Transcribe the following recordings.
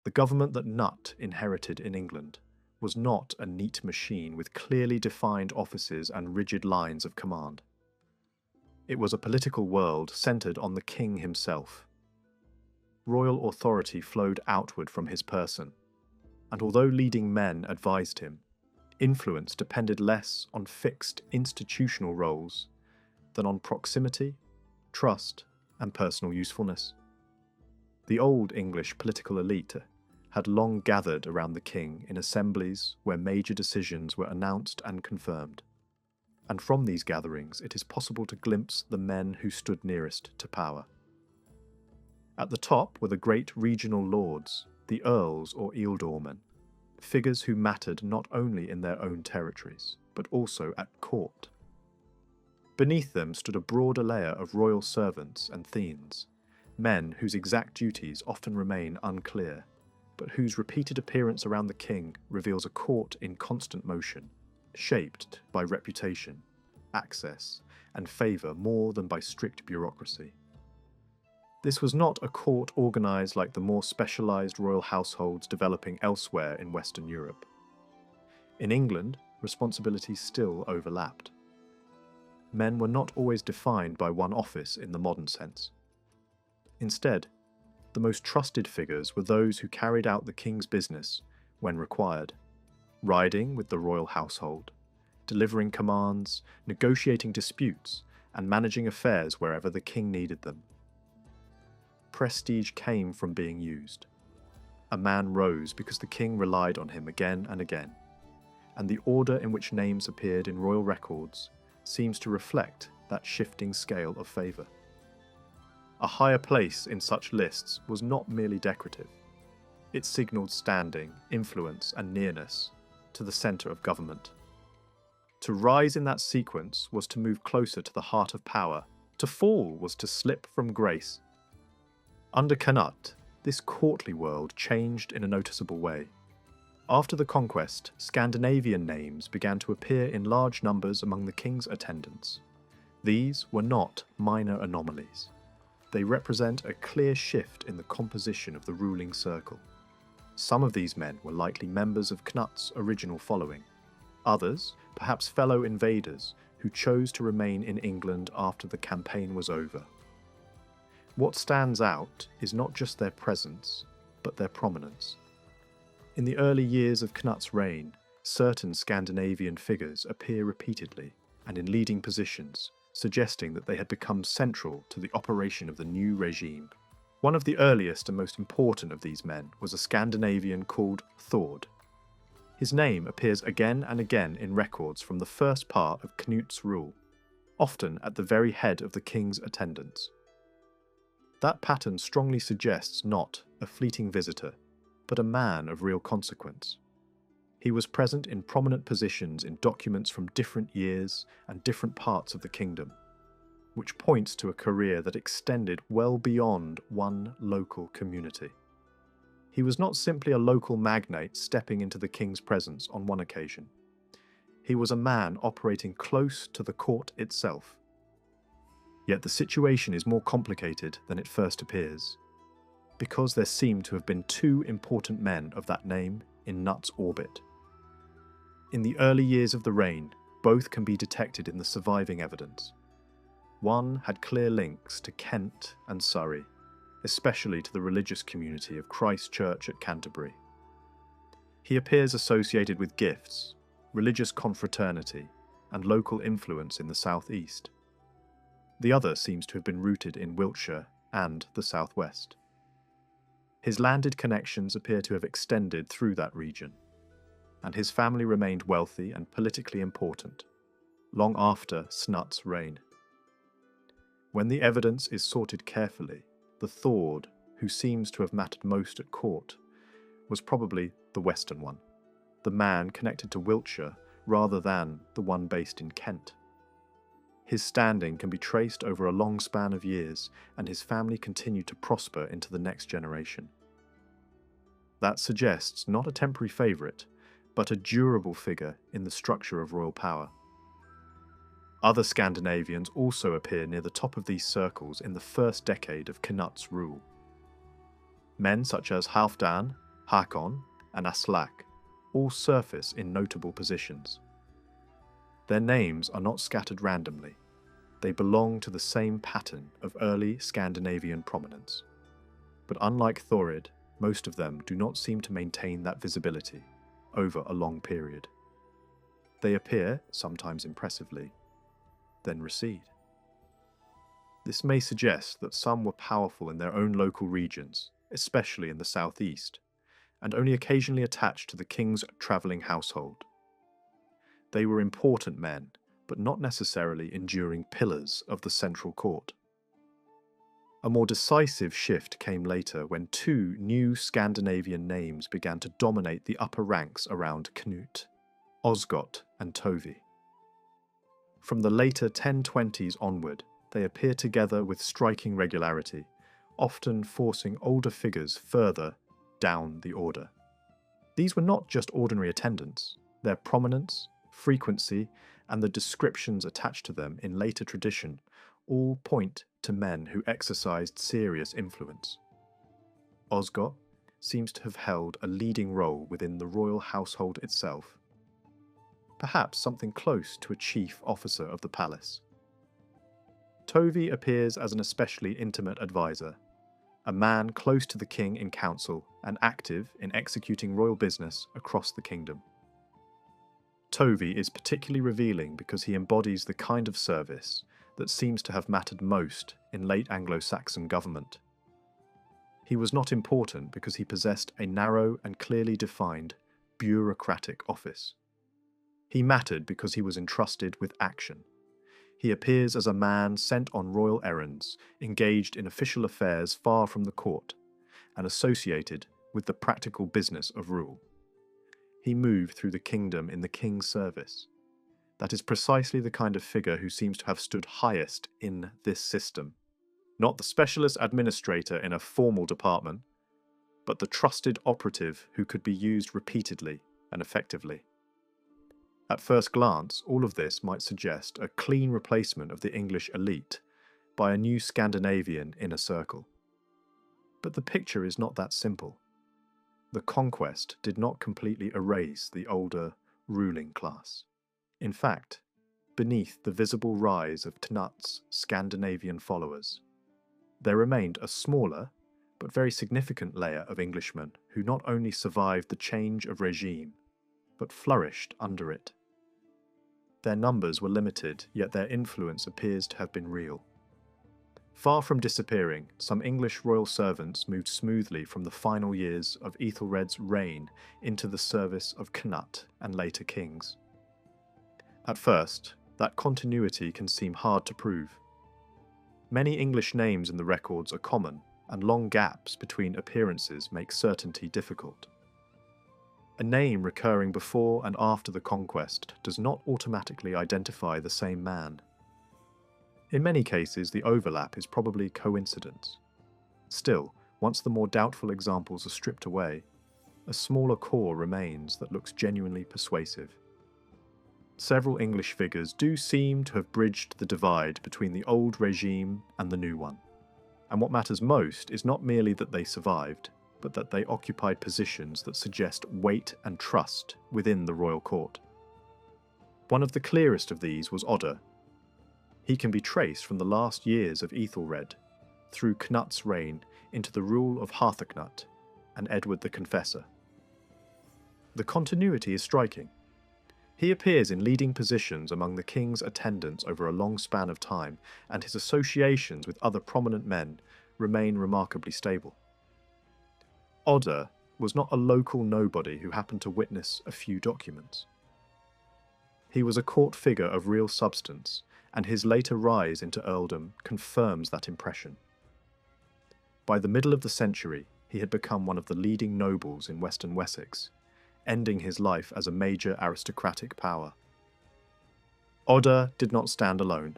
The government that Cnut inherited in England was not a neat machine with clearly defined offices and rigid lines of command. It was a political world centred on the king himself. Royal authority flowed outward from his person, and although leading men advised him, influence depended less on fixed institutional roles than on proximity, trust, and personal usefulness. The old English political elite had long gathered around the king in assemblies where major decisions were announced and confirmed. And from these gatherings it is possible to glimpse the men who stood nearest to power. At the top were the great regional lords, the earls or ealdormen, figures who mattered not only in their own territories, but also at court. Beneath them stood a broader layer of royal servants and thegns, men whose exact duties often remain unclear, but whose repeated appearance around the king reveals a court in constant motion, shaped by reputation, access, and favour more than by strict bureaucracy. This was not a court organised like the more specialised royal households developing elsewhere in Western Europe. In England, responsibilities still overlapped. Men were not always defined by one office in the modern sense. Instead, the most trusted figures were those who carried out the king's business when required, riding with the royal household, delivering commands, negotiating disputes, and managing affairs wherever the king needed them. Prestige came from being used. A man rose because the king relied on him again and again, and the order in which names appeared in royal records seems to reflect that shifting scale of favour. A higher place in such lists was not merely decorative. It signalled standing, influence, and nearness to the centre of government. To rise in that sequence was to move closer to the heart of power. To fall was to slip from grace. Under Cnut, this courtly world changed in a noticeable way. After the conquest, Scandinavian names began to appear in large numbers among the king's attendants. These were not minor anomalies. They represent a clear shift in the composition of the ruling circle. Some of these men were likely members of Cnut's original following. Others, perhaps fellow invaders, who chose to remain in England after the campaign was over. What stands out is not just their presence, but their prominence. In the early years of Cnut's reign, certain Scandinavian figures appear repeatedly and in leading positions, suggesting that they had become central to the operation of the new regime. One of the earliest and most important of these men was a Scandinavian called Thord. His name appears again and again in records from the first part of Cnut's rule, often at the very head of the king's attendants. That pattern strongly suggests not a fleeting visitor, but a man of real consequence. He was present in prominent positions in documents from different years and different parts of the kingdom, which points to a career that extended well beyond one local community. He was not simply a local magnate stepping into the king's presence on one occasion. He was a man operating close to the court itself. Yet the situation is more complicated than it first appears, because there seem to have been two important men of that name in Cnut's orbit. In the early years of the reign, both can be detected in the surviving evidence. One had clear links to Kent and Surrey, especially to the religious community of Christ Church at Canterbury. He appears associated with gifts, religious confraternity, and local influence in the southeast. The other seems to have been rooted in Wiltshire and the southwest. His landed connections appear to have extended through that region, and his family remained wealthy and politically important, long after Cnut's reign. When the evidence is sorted carefully, the Thord, who seems to have mattered most at court, was probably the western one, the man connected to Wiltshire rather than the one based in Kent. His standing can be traced over a long span of years, and his family continued to prosper into the next generation. That suggests not a temporary favourite, but a durable figure in the structure of royal power. Other Scandinavians also appear near the top of these circles in the first decade of Cnut's rule. Men such as Halfdan, Hakon, and Aslak all surface in notable positions. Their names are not scattered randomly. They belong to the same pattern of early Scandinavian prominence. But unlike Thorid, most of them do not seem to maintain that visibility over a long period. They appear, sometimes impressively, then recede. This may suggest that some were powerful in their own local regions, especially in the southeast, and only occasionally attached to the king's travelling household. They were important men, but not necessarily enduring pillars of the central court. A more decisive shift came later when two new Scandinavian names began to dominate the upper ranks around Cnut, Osgot and Tovi. From the later 1020s onward, they appear together with striking regularity, often forcing older figures further down the order. These were not just ordinary attendants. Their prominence, frequency, and the descriptions attached to them in later tradition all point to men who exercised serious influence. Osgot seems to have held a leading role within the royal household itself, perhaps something close to a chief officer of the palace. Tovi appears as an especially intimate advisor, a man close to the king in council and active in executing royal business across the kingdom. Tovi is particularly revealing because he embodies the kind of service that seems to have mattered most in late Anglo-Saxon government. He was not important because he possessed a narrow and clearly defined bureaucratic office. He mattered because he was entrusted with action. He appears as a man sent on royal errands, engaged in official affairs far from the court, and associated with the practical business of rule. He moved through the kingdom in the king's service. That is precisely the kind of figure who seems to have stood highest in this system. Not the specialist administrator in a formal department, but the trusted operative who could be used repeatedly and effectively. At first glance, all of this might suggest a clean replacement of the English elite by a new Scandinavian inner circle. But the picture is not that simple. The conquest did not completely erase the older ruling class. In fact, beneath the visible rise of Cnut's Scandinavian followers, there remained a smaller but very significant layer of Englishmen who not only survived the change of regime, but flourished under it. Their numbers were limited, yet their influence appears to have been real. Far from disappearing, some English royal servants moved smoothly from the final years of Ethelred's reign into the service of Cnut and later kings. At first, that continuity can seem hard to prove. Many English names in the records are common, and long gaps between appearances make certainty difficult. A name recurring before and after the conquest does not automatically identify the same man. In many cases, the overlap is probably coincidence. Still, once the more doubtful examples are stripped away, a smaller core remains that looks genuinely persuasive. Several English figures do seem to have bridged the divide between the old regime and the new one. And what matters most is not merely that they survived, but that they occupied positions that suggest weight and trust within the royal court. One of the clearest of these was Odda. He can be traced from the last years of Ethelred, through Cnut's reign into the rule of Harthacnut and Edward the Confessor. The continuity is striking. He appears in leading positions among the king's attendants over a long span of time, and his associations with other prominent men remain remarkably stable. Odda was not a local nobody who happened to witness a few documents. He was a court figure of real substance, and his later rise into earldom confirms that impression. By the middle of the century, he had become one of the leading nobles in western Wessex, ending his life as a major aristocratic power. Odda did not stand alone.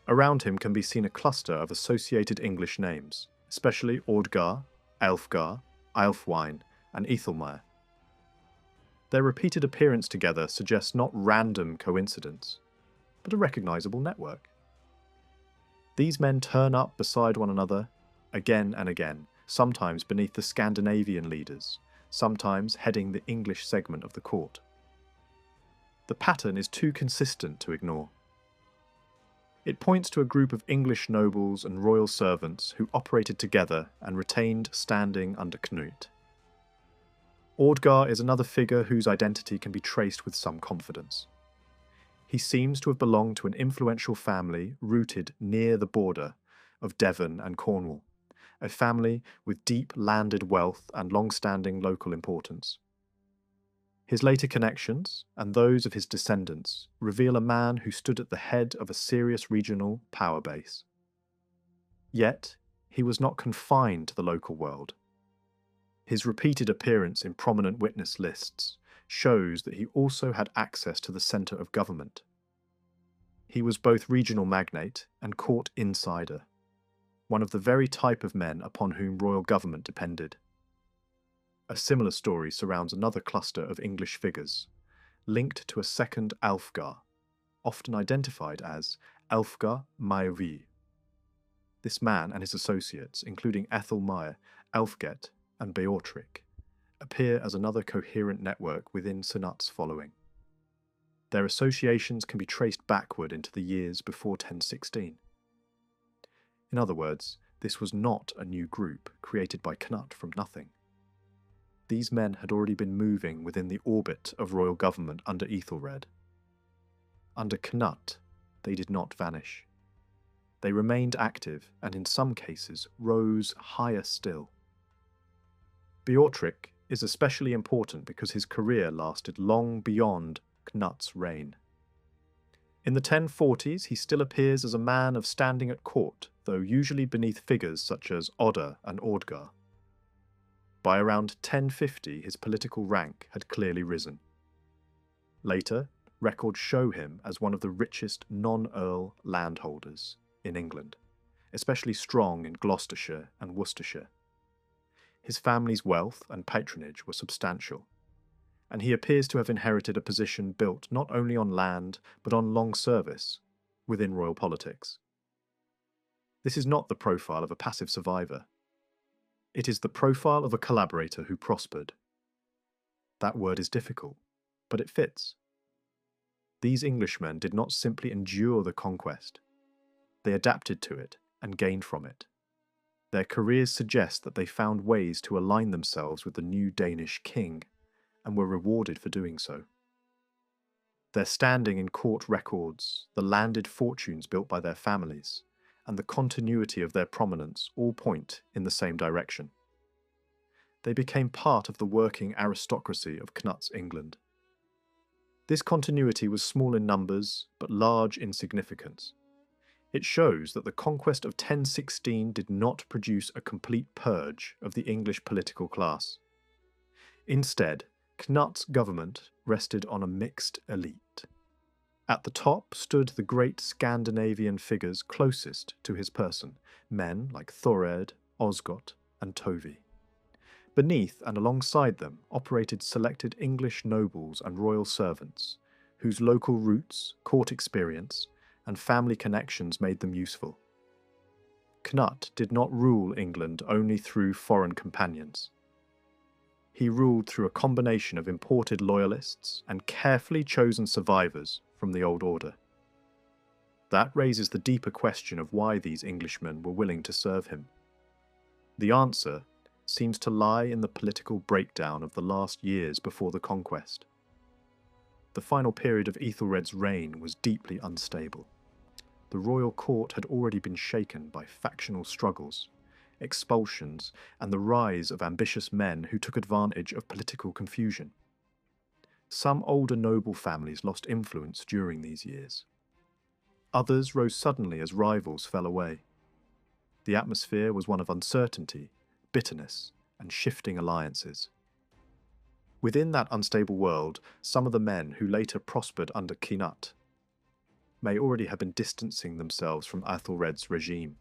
Around him can be seen a cluster of associated English names, especially Ordgar, Aelfgar, Aelfwine, and Ethelmire. Their repeated appearance together suggests not random coincidence, but a recognizable network. These men turn up beside one another again and again, sometimes beneath the Scandinavian leaders, sometimes heading the English segment of the court. The pattern is too consistent to ignore. It points to a group of English nobles and royal servants who operated together and retained standing under Cnut. Ordgar is another figure whose identity can be traced with some confidence. He seems to have belonged to an influential family rooted near the border of Devon and Cornwall, a family with deep landed wealth and long-standing local importance. His later connections, and those of his descendants, reveal a man who stood at the head of a serious regional power base. Yet, he was not confined to the local world. His repeated appearance in prominent witness lists shows that he also had access to the centre of government. He was both regional magnate and court insider, one of the very type of men upon whom royal government depended. A similar story surrounds another cluster of English figures, linked to a second Alfgar, often identified as Alfgar Maelvi. This man and his associates, including Ethelmire, Elfget, and Beorhtric, appear as another coherent network within Cnut's following. Their associations can be traced backward into the years before 1016. In other words, this was not a new group created by Cnut from nothing. These men had already been moving within the orbit of royal government under Ethelred. Under Cnut, they did not vanish. They remained active and in some cases rose higher still. Beorhtric is especially important because his career lasted long beyond Cnut's reign. In the 1040s, he still appears as a man of standing at court, though usually beneath figures such as Odda and Ordgar. By around 1050, his political rank had clearly risen. Later, records show him as one of the richest non-earl landholders in England, especially strong in Gloucestershire and Worcestershire. His family's wealth and patronage were substantial, and he appears to have inherited a position built not only on land but on long service within royal politics. This is not the profile of a passive survivor. It is the profile of a collaborator who prospered. That word is difficult, but it fits. These Englishmen did not simply endure the conquest. They adapted to it and gained from it. Their careers suggest that they found ways to align themselves with the new Danish king, and were rewarded for doing so. Their standing in court records, the landed fortunes built by their families, and the continuity of their prominence all point in the same direction. They became part of the working aristocracy of Cnut's England. This continuity was small in numbers, but large in significance. It shows that the conquest of 1016 did not produce a complete purge of the English political class. Instead, Cnut's government rested on a mixed elite. At the top stood the great Scandinavian figures closest to his person, men like Thored, Osgot, and Tovi. Beneath and alongside them operated selected English nobles and royal servants, whose local roots, court experience, and family connections made them useful. Cnut did not rule England only through foreign companions. He ruled through a combination of imported loyalists and carefully chosen survivors from the old order. That raises the deeper question of why these Englishmen were willing to serve him. The answer seems to lie in the political breakdown of the last years before the conquest. The final period of Ethelred's reign was deeply unstable. The royal court had already been shaken by factional struggles, expulsions, and the rise of ambitious men who took advantage of political confusion. Some older noble families lost influence during these years. Others rose suddenly as rivals fell away. The atmosphere was one of uncertainty, bitterness, and shifting alliances. Within that unstable world, some of the men who later prospered under Cnut may already have been distancing themselves from Ethelred's regime.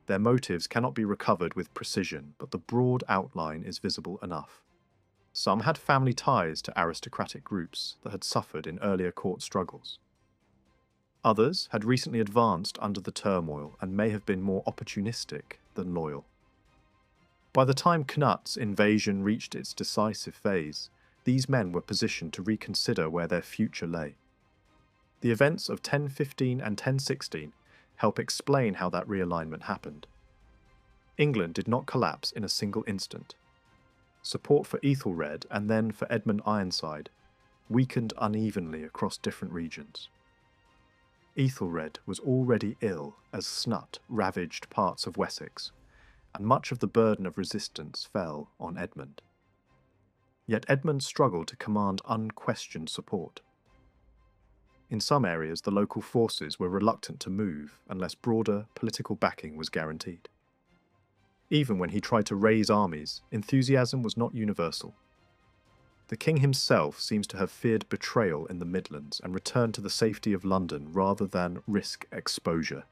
Their motives cannot be recovered with precision, but the broad outline is visible enough. Some had family ties to aristocratic groups that had suffered in earlier court struggles. Others had recently advanced under the turmoil and may have been more opportunistic than loyal. By the time Cnut's invasion reached its decisive phase, these men were positioned to reconsider where their future lay. The events of 1015 and 1016 help explain how that realignment happened. England did not collapse in a single instant. Support for Ethelred and then for Edmund Ironside weakened unevenly across different regions. Ethelred was already ill as Cnut ravaged parts of Wessex, and much of the burden of resistance fell on Edmund. Yet Edmund struggled to command unquestioned support. In some areas, the local forces were reluctant to move unless broader political backing was guaranteed. Even when he tried to raise armies, enthusiasm was not universal. The king himself seems to have feared betrayal in the Midlands and returned to the safety of London rather than risk exposure.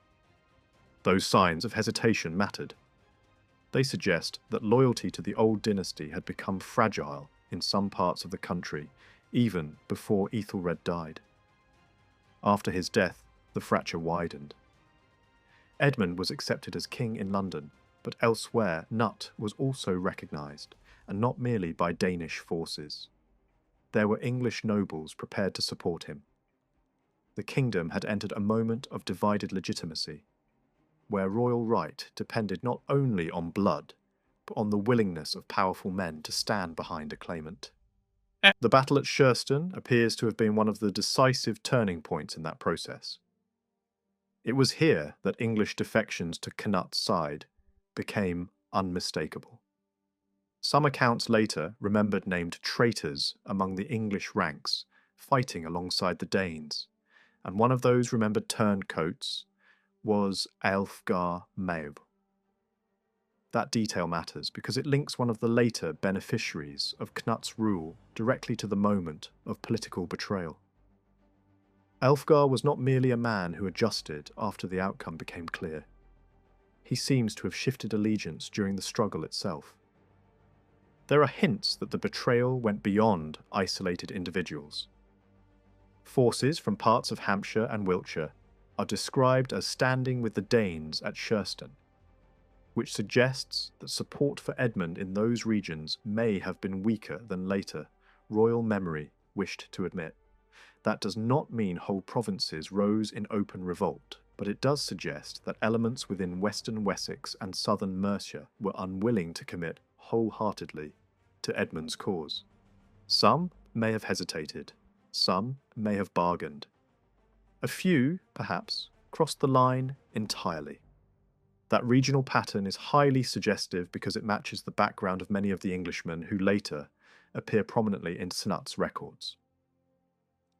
Those signs of hesitation mattered. They suggest that loyalty to the old dynasty had become fragile in some parts of the country, even before Ethelred died. After his death, the fracture widened. Edmund was accepted as king in London, but elsewhere Cnut was also recognised, and not merely by Danish forces. There were English nobles prepared to support him. The kingdom had entered a moment of divided legitimacy, where royal right depended not only on blood, but on the willingness of powerful men to stand behind a claimant. The battle at Schurston appears to have been one of the decisive turning points in that process. It was here that English defections to Cnut's side became unmistakable. Some accounts later remembered named traitors among the English ranks fighting alongside the Danes, and one of those remembered turncoats was Aelfgar Mael. That detail matters because it links one of the later beneficiaries of Cnut's rule directly to the moment of political betrayal. Aelfgar was not merely a man who adjusted after the outcome became clear. He seems to have shifted allegiance during the struggle itself. There are hints that the betrayal went beyond isolated individuals. Forces from parts of Hampshire and Wiltshire are described as standing with the Danes at Schurston, which suggests that support for Edmund in those regions may have been weaker than later royal memory wished to admit. That does not mean whole provinces rose in open revolt, but it does suggest that elements within western Wessex and southern Mercia were unwilling to commit wholeheartedly to Edmund's cause. Some may have hesitated, some may have bargained. A few, perhaps, crossed the line entirely. That regional pattern is highly suggestive because it matches the background of many of the Englishmen who later appear prominently in Cnut's records.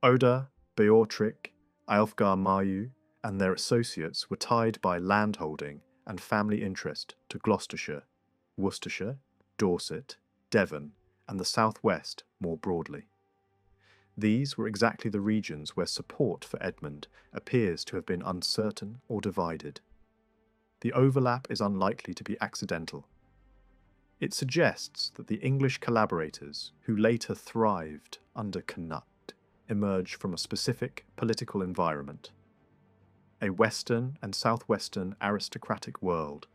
Oda, Beorhtric, Aelfgar Mayu, and their associates were tied by landholding and family interest to Gloucestershire, Worcestershire, Dorset, Devon, and the southwest more broadly. These were exactly the regions where support for Edmund appears to have been uncertain or divided. The overlap is unlikely to be accidental. It suggests that the English collaborators who later thrived under Cnut emerged from a specific political environment, a western and southwestern aristocratic world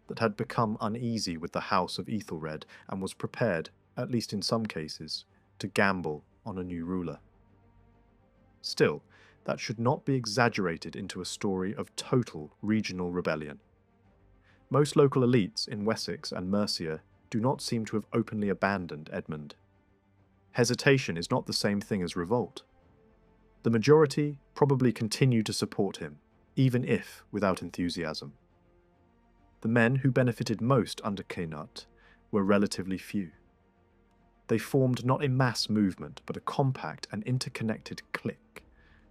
that had become uneasy with the house of Ethelred and was prepared, at least in some cases, to gamble on a new ruler. Still, that should not be exaggerated into a story of total regional rebellion. Most local elites in Wessex and Mercia do not seem to have openly abandoned Edmund. Hesitation is not the same thing as revolt. The majority probably continued to support him, even if without enthusiasm. The men who benefited most under Cnut were relatively few. They formed not a mass movement, but a compact and interconnected clique,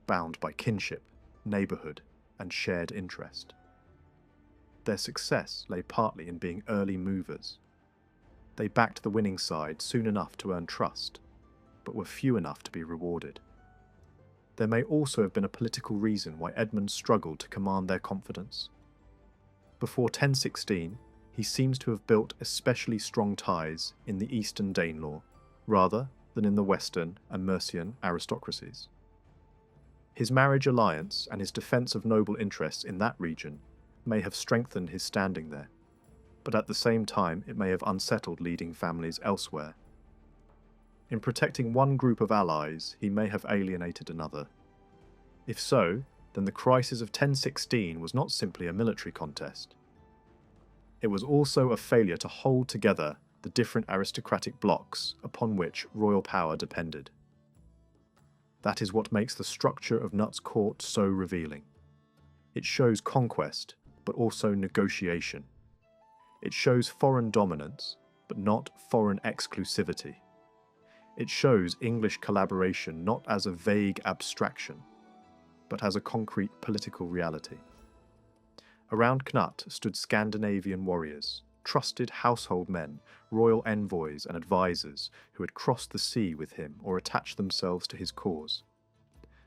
bound by kinship, neighbourhood, and shared interest. Their success lay partly in being early movers. They backed the winning side soon enough to earn trust, but were few enough to be rewarded. There may also have been a political reason why Edmund struggled to command their confidence. Before 1016, he seems to have built especially strong ties in the eastern Danelaw, rather than in the western and Mercian aristocracies. His marriage alliance and his defence of noble interests in that region may have strengthened his standing there. but at the same time it may have unsettled leading families elsewhere. In protecting one group of allies, he may have alienated another. If so, then the crisis of 1016 was not simply a military contest. It was also a failure to hold together the different aristocratic blocks upon which royal power depended. That is what makes the structure of Cnut's court so revealing. It shows conquest, but also negotiation. It shows foreign dominance, but not foreign exclusivity. It shows English collaboration not as a vague abstraction, but as a concrete political reality. Around Cnut stood Scandinavian warriors, trusted household men, royal envoys and advisors who had crossed the sea with him or attached themselves to his cause.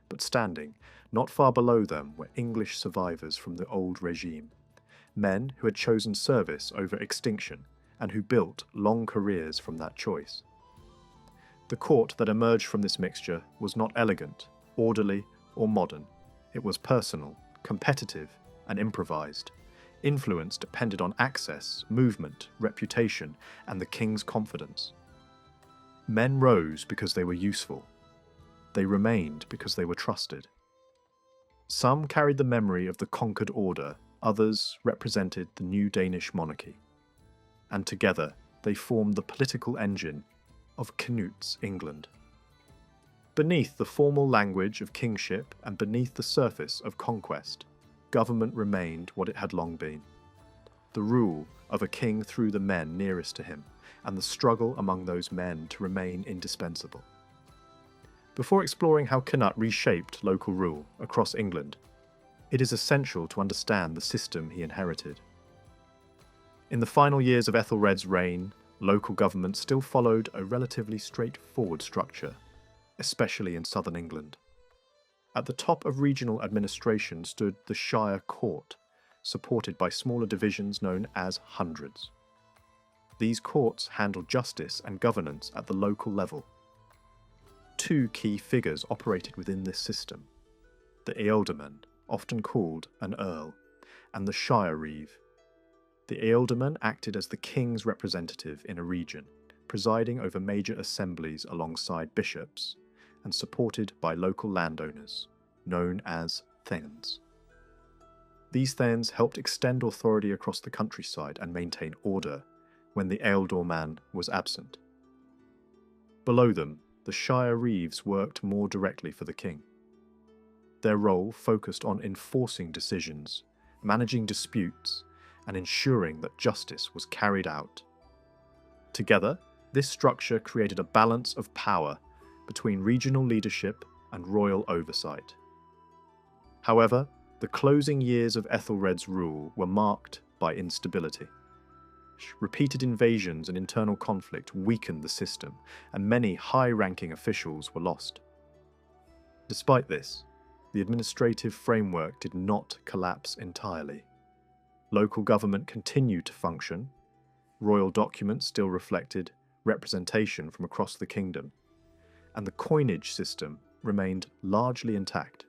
But standing, not far below them, were English survivors from the old regime, men who had chosen service over extinction and who built long careers from that choice. The court that emerged from this mixture was not elegant, orderly, or modern. It was personal, competitive, and improvised. Influence depended on access, movement, reputation, and the king's confidence. Men rose because they were useful. They remained because they were trusted. Some carried the memory of the conquered order, others represented the new Danish monarchy. And together they formed the political engine of Cnut's England. Beneath the formal language of kingship and beneath the surface of conquest, government remained what it had long been. The rule of a king through the men nearest to him, and the struggle among those men to remain indispensable. Before exploring how Cnut reshaped local rule across England, it is essential to understand the system he inherited. In the final years of Ethelred's reign, local government still followed a relatively straightforward structure, especially in southern England. At the top of regional administration stood the Shire Court, supported by smaller divisions known as hundreds. These courts handled justice and governance at the local level. Two key figures operated within this system: the ealdorman, often called an earl, and the shire reeve. The ealdorman acted as the king's representative in a region, presiding over major assemblies alongside bishops, and supported by local landowners, known as thegns. These thegns helped extend authority across the countryside and maintain order when the ealdorman was absent. Below them, the shire reeves worked more directly for the king. Their role focused on enforcing decisions, managing disputes, and ensuring that justice was carried out. Together, this structure created a balance of power between regional leadership and royal oversight. However, the closing years of Ethelred's rule were marked by instability. Repeated invasions and internal conflict weakened the system, and many high-ranking officials were lost. Despite this, the administrative framework did not collapse entirely. Local government continued to function, royal documents still reflected representation from across the kingdom, and the coinage system remained largely intact.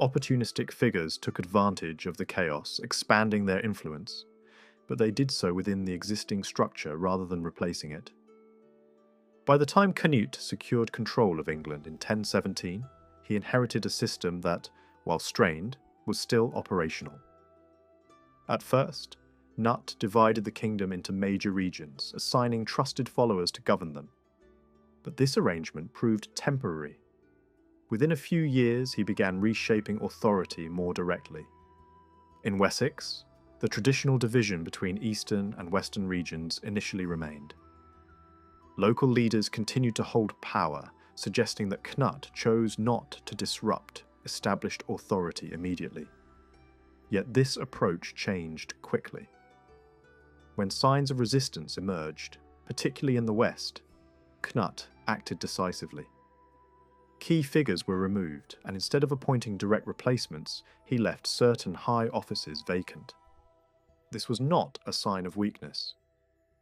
Opportunistic figures took advantage of the chaos, expanding their influence, but they did so within the existing structure rather than replacing it. By the time Cnut secured control of England in 1017, he inherited a system that, while strained, was still operational. At first, Cnut divided the kingdom into major regions, assigning trusted followers to govern them. But this arrangement proved temporary. Within a few years, he began reshaping authority more directly. In Wessex, the traditional division between eastern and western regions initially remained. Local leaders continued to hold power, suggesting that Cnut chose not to disrupt established authority immediately. Yet this approach changed quickly. When signs of resistance emerged, particularly in the west, Cnut acted decisively. Key figures were removed, and instead of appointing direct replacements, he left certain high offices vacant. This was not a sign of weakness.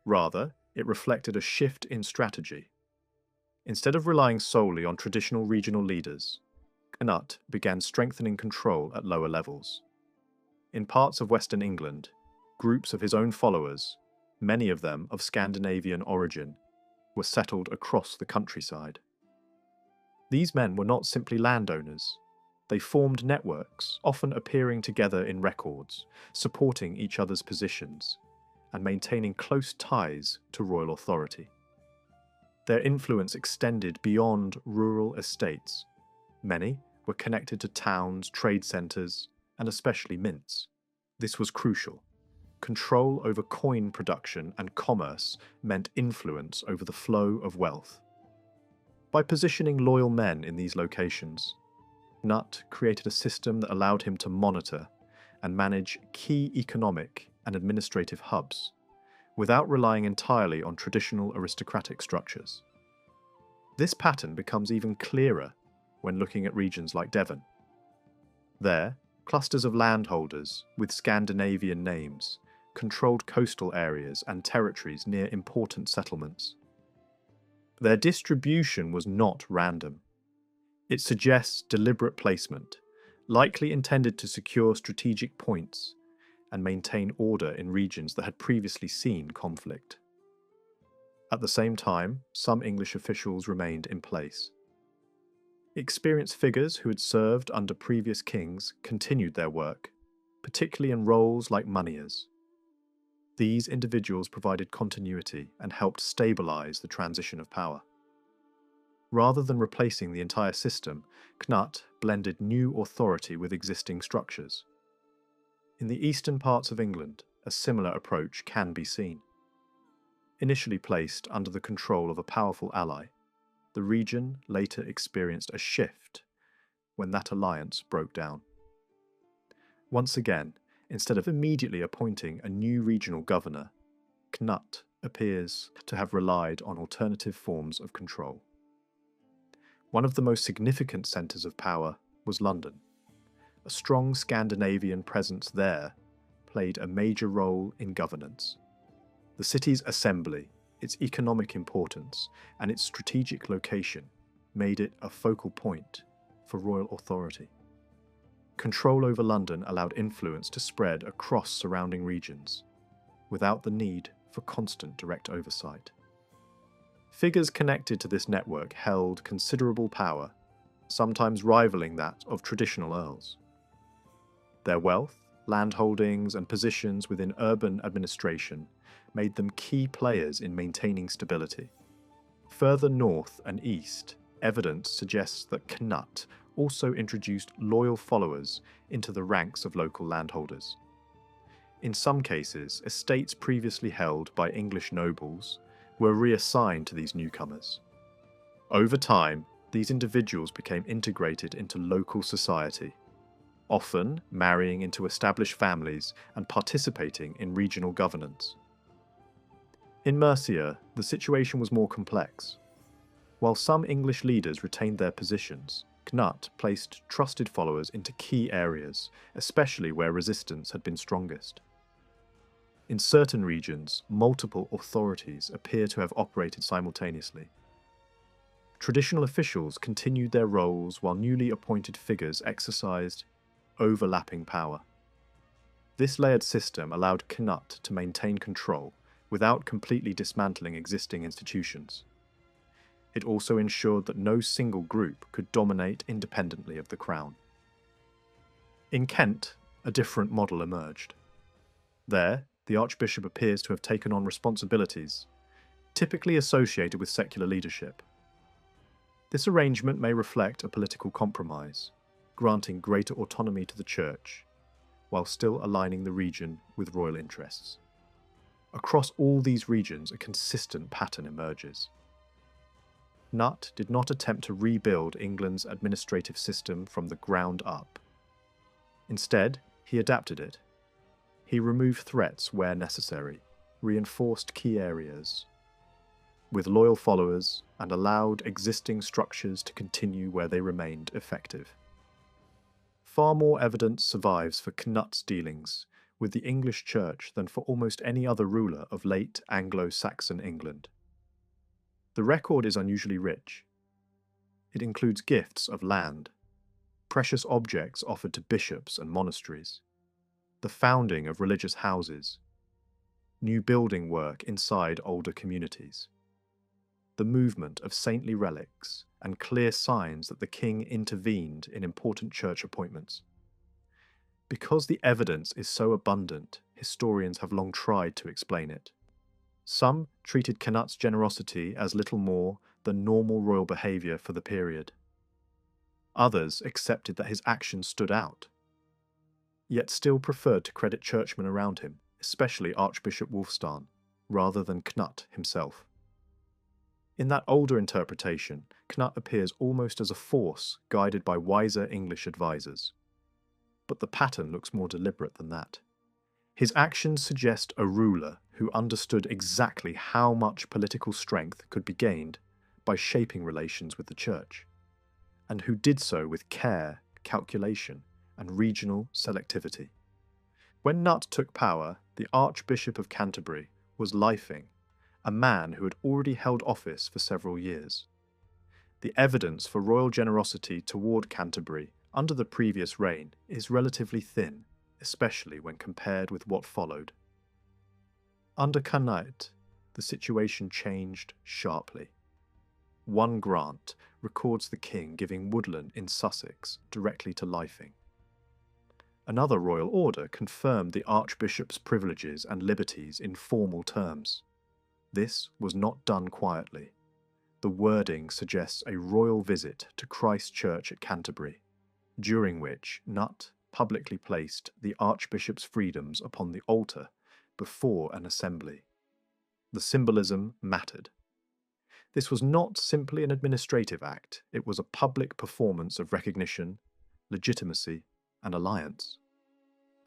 Rather, it reflected a shift in strategy. Instead of relying solely on traditional regional leaders, Cnut began strengthening control at lower levels. In parts of Western England, Groups of his own followers, many of them of Scandinavian origin, were settled across the countryside. These men were not simply landowners. They formed networks, often appearing together in records, supporting each other's positions, and maintaining close ties to royal authority. Their influence extended beyond rural estates. Many were connected to towns, trade centres, and especially mints. This was crucial. Control over coin production and commerce meant influence over the flow of wealth. By positioning loyal men in these locations, Cnut created a system that allowed him to monitor and manage key economic and administrative hubs, without relying entirely on traditional aristocratic structures. This pattern becomes even clearer when looking at regions like Devon. There, clusters of landholders with Scandinavian names controlled coastal areas and territories near important settlements. Their distribution was not random. It suggests deliberate placement, likely intended to secure strategic points and maintain order in regions that had previously seen conflict. At the same time, some English officials remained in place. Experienced figures who had served under previous kings continued their work, particularly in roles like moneyers. These individuals provided continuity and helped stabilize the transition of power. Rather than replacing the entire system, Cnut blended new authority with existing structures. In the eastern parts of England, a similar approach can be seen. Initially placed under the control of a powerful ally, the region later experienced a shift when that alliance broke down. Once again, instead of immediately appointing a new regional governor, Cnut appears to have relied on alternative forms of control. One of the most significant centres of power was London. A strong Scandinavian presence there played a major role in governance. The city's assembly, its economic importance, and its strategic location made it a focal point for royal authority. Control over London allowed influence to spread across surrounding regions, without the need for constant direct oversight. Figures connected to this network held considerable power, sometimes rivaling that of traditional earls. Their wealth, landholdings, and positions within urban administration made them key players in maintaining stability. Further north and east, evidence suggests that Cnut also introduced loyal followers into the ranks of local landholders. In some cases, estates previously held by English nobles were reassigned to these newcomers. Over time, these individuals became integrated into local society, often marrying into established families and participating in regional governance. In Mercia, the situation was more complex. While some English leaders retained their positions, Cnut placed trusted followers into key areas, especially where resistance had been strongest. In certain regions, multiple authorities appear to have operated simultaneously. Traditional officials continued their roles while newly appointed figures exercised overlapping power. This layered system allowed Cnut to maintain control without completely dismantling existing institutions. It also ensured that no single group could dominate independently of the crown. In Kent, a different model emerged. There, the archbishop appears to have taken on responsibilities, typically associated with secular leadership. This arrangement may reflect a political compromise, granting greater autonomy to the church, while still aligning the region with royal interests. Across all these regions, a consistent pattern emerges. Cnut did not attempt to rebuild England's administrative system from the ground up. Instead, he adapted it. He removed threats where necessary, reinforced key areas with loyal followers, and allowed existing structures to continue where they remained effective. Far more evidence survives for Cnut's dealings with the English Church than for almost any other ruler of late Anglo-Saxon England. The record is unusually rich. It includes gifts of land, precious objects offered to bishops and monasteries, the founding of religious houses, new building work inside older communities. The movement of saintly relics and clear signs that the king intervened in important church appointments. Because the evidence is so abundant, historians have long tried to explain it. Some treated Cnut's generosity as little more than normal royal behaviour for the period. Others accepted that his actions stood out, yet still preferred to credit churchmen around him, especially Archbishop Wulfstan, rather than Cnut himself. In that older interpretation, Cnut appears almost as a force guided by wiser English advisers. But the pattern looks more deliberate than that. His actions suggest a ruler who understood exactly how much political strength could be gained by shaping relations with the church, and who did so with care, calculation, and regional selectivity. When Cnut took power, the Archbishop of Canterbury was Lyfing, a man who had already held office for several years. The evidence for royal generosity toward Canterbury under the previous reign is relatively thin, especially when compared with what followed. Under Cnut, the situation changed sharply. One grant records the king giving woodland in Sussex directly to Lyfing. Another royal order confirmed the archbishop's privileges and liberties in formal terms. This was not done quietly. The wording suggests a royal visit to Christ Church at Canterbury, during which Cnut publicly placed the archbishop's freedoms upon the altar before an assembly. The symbolism mattered. This was not simply an administrative act, it was a public performance of recognition, legitimacy, and alliance.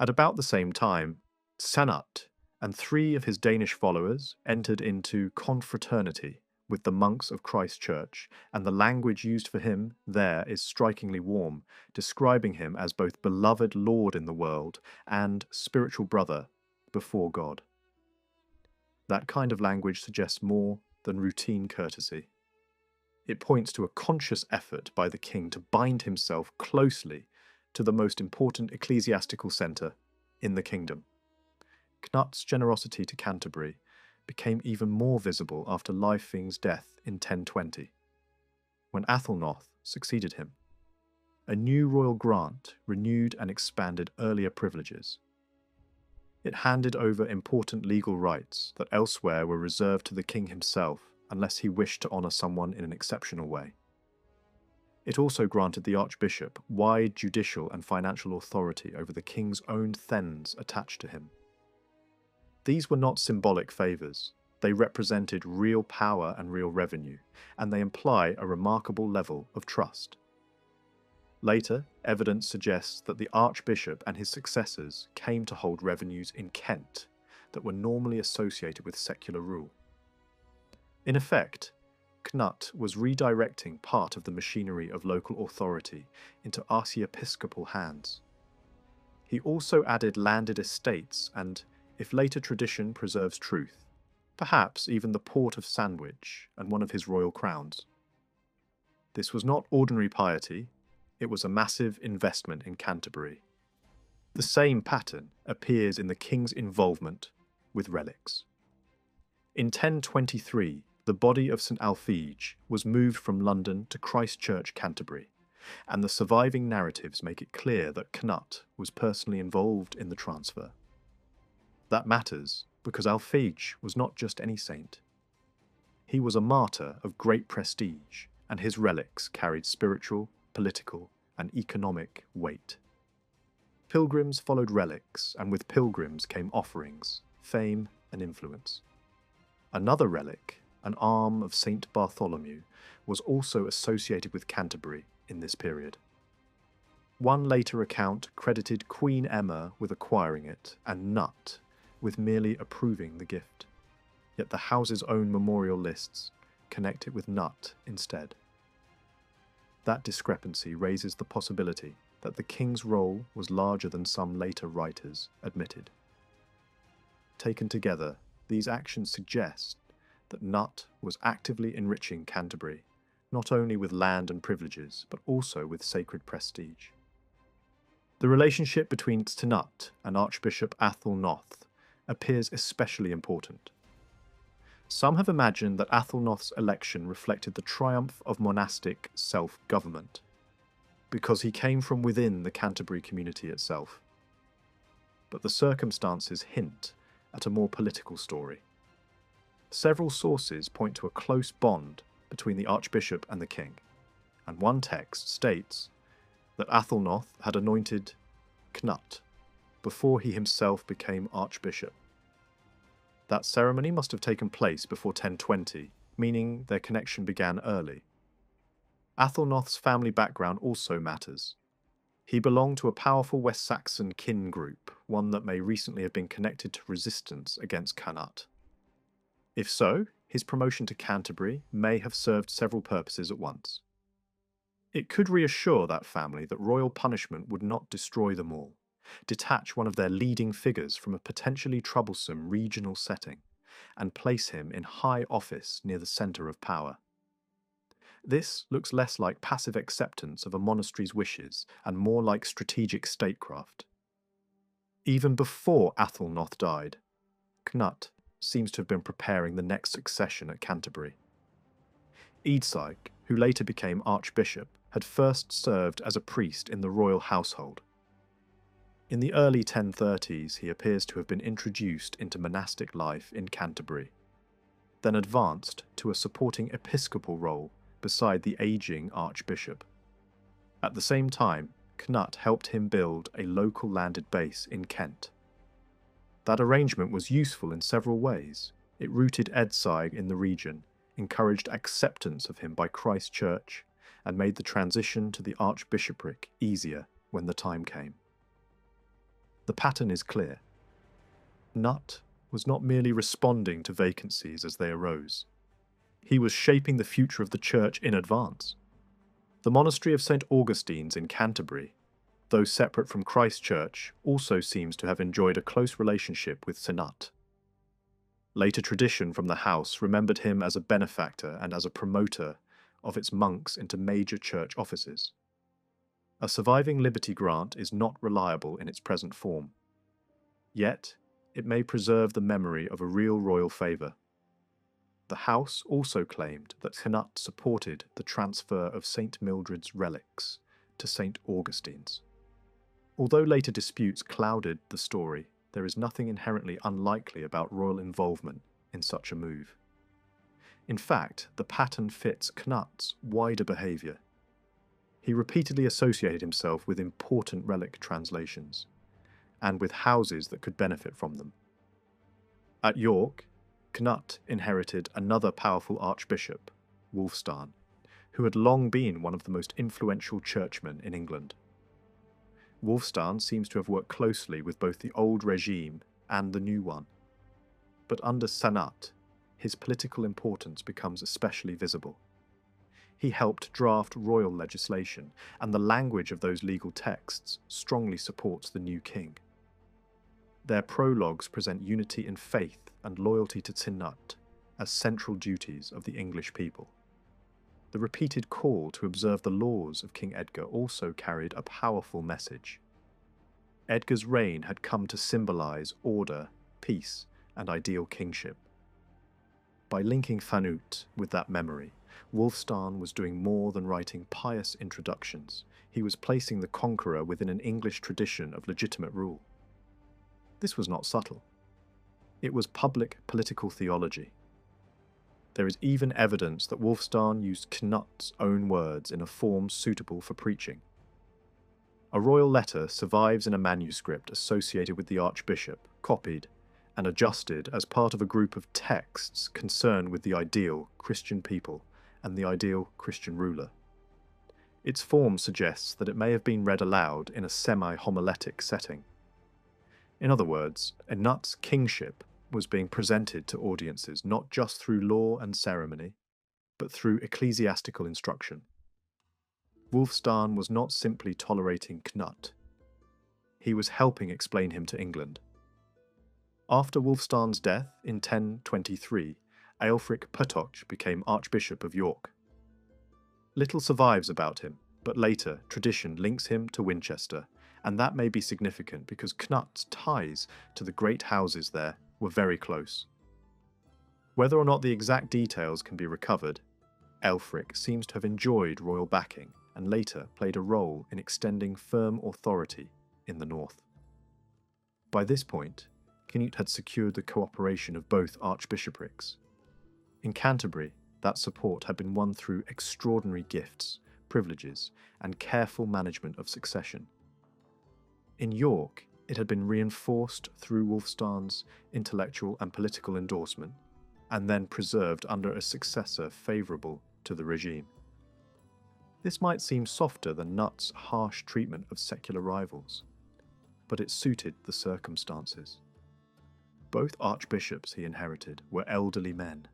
At about the same time, Cnut and 3 of his Danish followers entered into confraternity with the monks of Christ Church, and the language used for him there is strikingly warm, describing him as both beloved Lord in the world and spiritual brother before God. That kind of language suggests more than routine courtesy. It points to a conscious effort by the king to bind himself closely to the most important ecclesiastical centre in the kingdom. Cnut's generosity to Canterbury became even more visible after Lyfing's death in 1020, when Athelnoth succeeded him. A new royal grant renewed and expanded earlier privileges. It handed over important legal rights that elsewhere were reserved to the king himself unless he wished to honour someone in an exceptional way. It also granted the archbishop wide judicial and financial authority over the king's own thens attached to him. These were not symbolic favours, they represented real power and real revenue, and they imply a remarkable level of trust. Later, evidence suggests that the archbishop and his successors came to hold revenues in Kent that were normally associated with secular rule. In effect, Cnut was redirecting part of the machinery of local authority into archiepiscopal hands. He also added landed estates and, if later tradition preserves truth, perhaps even the port of Sandwich and one of his royal crowns. This was not ordinary piety, it was a massive investment in Canterbury. The same pattern appears in the king's involvement with relics. In 1023, the body of St Alphege was moved from London to Christ Church, Canterbury, and the surviving narratives make it clear that Cnut was personally involved in the transfer. That matters because Alphege was not just any saint. He was a martyr of great prestige, and his relics carried spiritual, political, and economic weight. Pilgrims followed relics, and with pilgrims came offerings, fame, and influence. Another relic, an arm of Saint Bartholomew, was also associated with Canterbury in this period. One later account credited Queen Emma with acquiring it, and Cnut with merely approving the gift. Yet the house's own memorial lists connect it with Cnut instead. That discrepancy raises the possibility that the king's role was larger than some later writers admitted. Taken together, these actions suggest that Cnut was actively enriching Canterbury, not only with land and privileges, but also with sacred prestige. The relationship between Cnut and Archbishop Athelnoth appears especially important. Some have imagined that Athelnoth's election reflected the triumph of monastic self-government, because he came from within the Canterbury community itself. But the circumstances hint at a more political story. Several sources point to a close bond between the archbishop and the king, and one text states that Athelnoth had anointed Cnut before he himself became archbishop. That ceremony must have taken place before 1020, meaning their connection began early. Athelnoth's family background also matters. He belonged to a powerful West Saxon kin group, one that may recently have been connected to resistance against Cnut. If so, his promotion to Canterbury may have served several purposes at once. It could reassure that family that royal punishment would not destroy them all, detach one of their leading figures from a potentially troublesome regional setting, and place him in high office near the centre of power. This looks less like passive acceptance of a monastery's wishes and more like strategic statecraft. Even before Athelnoth died, Cnut seems to have been preparing the next succession at Canterbury. Eadsyk, who later became archbishop, had first served as a priest in the royal household. In the early 1030s, he appears to have been introduced into monastic life in Canterbury, then advanced to a supporting episcopal role beside the aging archbishop. At the same time, Cnut helped him build a local landed base in Kent. That arrangement was useful in several ways. It rooted Eadsyk in the region, encouraged acceptance of him by Christ Church, and made the transition to the archbishopric easier when the time came. The pattern is clear. Cnut was not merely responding to vacancies as they arose. He was shaping the future of the church in advance. The monastery of St. Augustine's in Canterbury, though separate from Christ Church, also seems to have enjoyed a close relationship with Cnut. Later tradition from the house remembered him as a benefactor and as a promoter of its monks into major church offices. A surviving liberty grant is not reliable in its present form. Yet, it may preserve the memory of a real royal favour. The house also claimed that Cnut supported the transfer of St. Mildred's relics to St. Augustine's. Although later disputes clouded the story, there is nothing inherently unlikely about royal involvement in such a move. In fact, the pattern fits Cnut's wider behaviour. He repeatedly associated himself with important relic translations, and with houses that could benefit from them. At York, Cnut inherited another powerful archbishop, Wulfstan, who had long been one of the most influential churchmen in England. Wulfstan seems to have worked closely with both the old regime and the new one. But under Cnut, his political importance becomes especially visible. He helped draft royal legislation, and the language of those legal texts strongly supports the new king. Their prologues present unity in faith and loyalty to Cnut as central duties of the English people. The repeated call to observe the laws of King Edgar also carried a powerful message. Edgar's reign had come to symbolise order, peace, and ideal kingship. By linking Cnut with that memory, Wulfstan was doing more than writing pious introductions. He was placing the conqueror within an English tradition of legitimate rule. This was not subtle. It was public political theology. There is even evidence that Wulfstan used Cnut's own words in a form suitable for preaching. A royal letter survives in a manuscript associated with the archbishop, copied and adjusted as part of a group of texts concerned with the ideal Christian people and the ideal Christian ruler. Its form suggests that it may have been read aloud in a semi-homiletic setting. In other words, Cnut's kingship was being presented to audiences not just through law and ceremony, but through ecclesiastical instruction. Wulfstan was not simply tolerating Cnut. He was helping explain him to England. After Wulfstan's death in 1023, Aelfric Purtoch became Archbishop of York. Little survives about him, but later tradition links him to Winchester and that may be significant because Cnut's ties to the great houses there were very close. Whether or not the exact details can be recovered, Ælfric seems to have enjoyed royal backing and later played a role in extending firm authority in the north. By this point, Cnut had secured the cooperation of both archbishoprics. In Canterbury, that support had been won through extraordinary gifts, privileges, and careful management of succession. In York, it had been reinforced through Wulfstan's intellectual and political endorsement, and then preserved under a successor favourable to the regime. This might seem softer than Cnut's harsh treatment of secular rivals, but it suited the circumstances. Both archbishops he inherited were elderly men.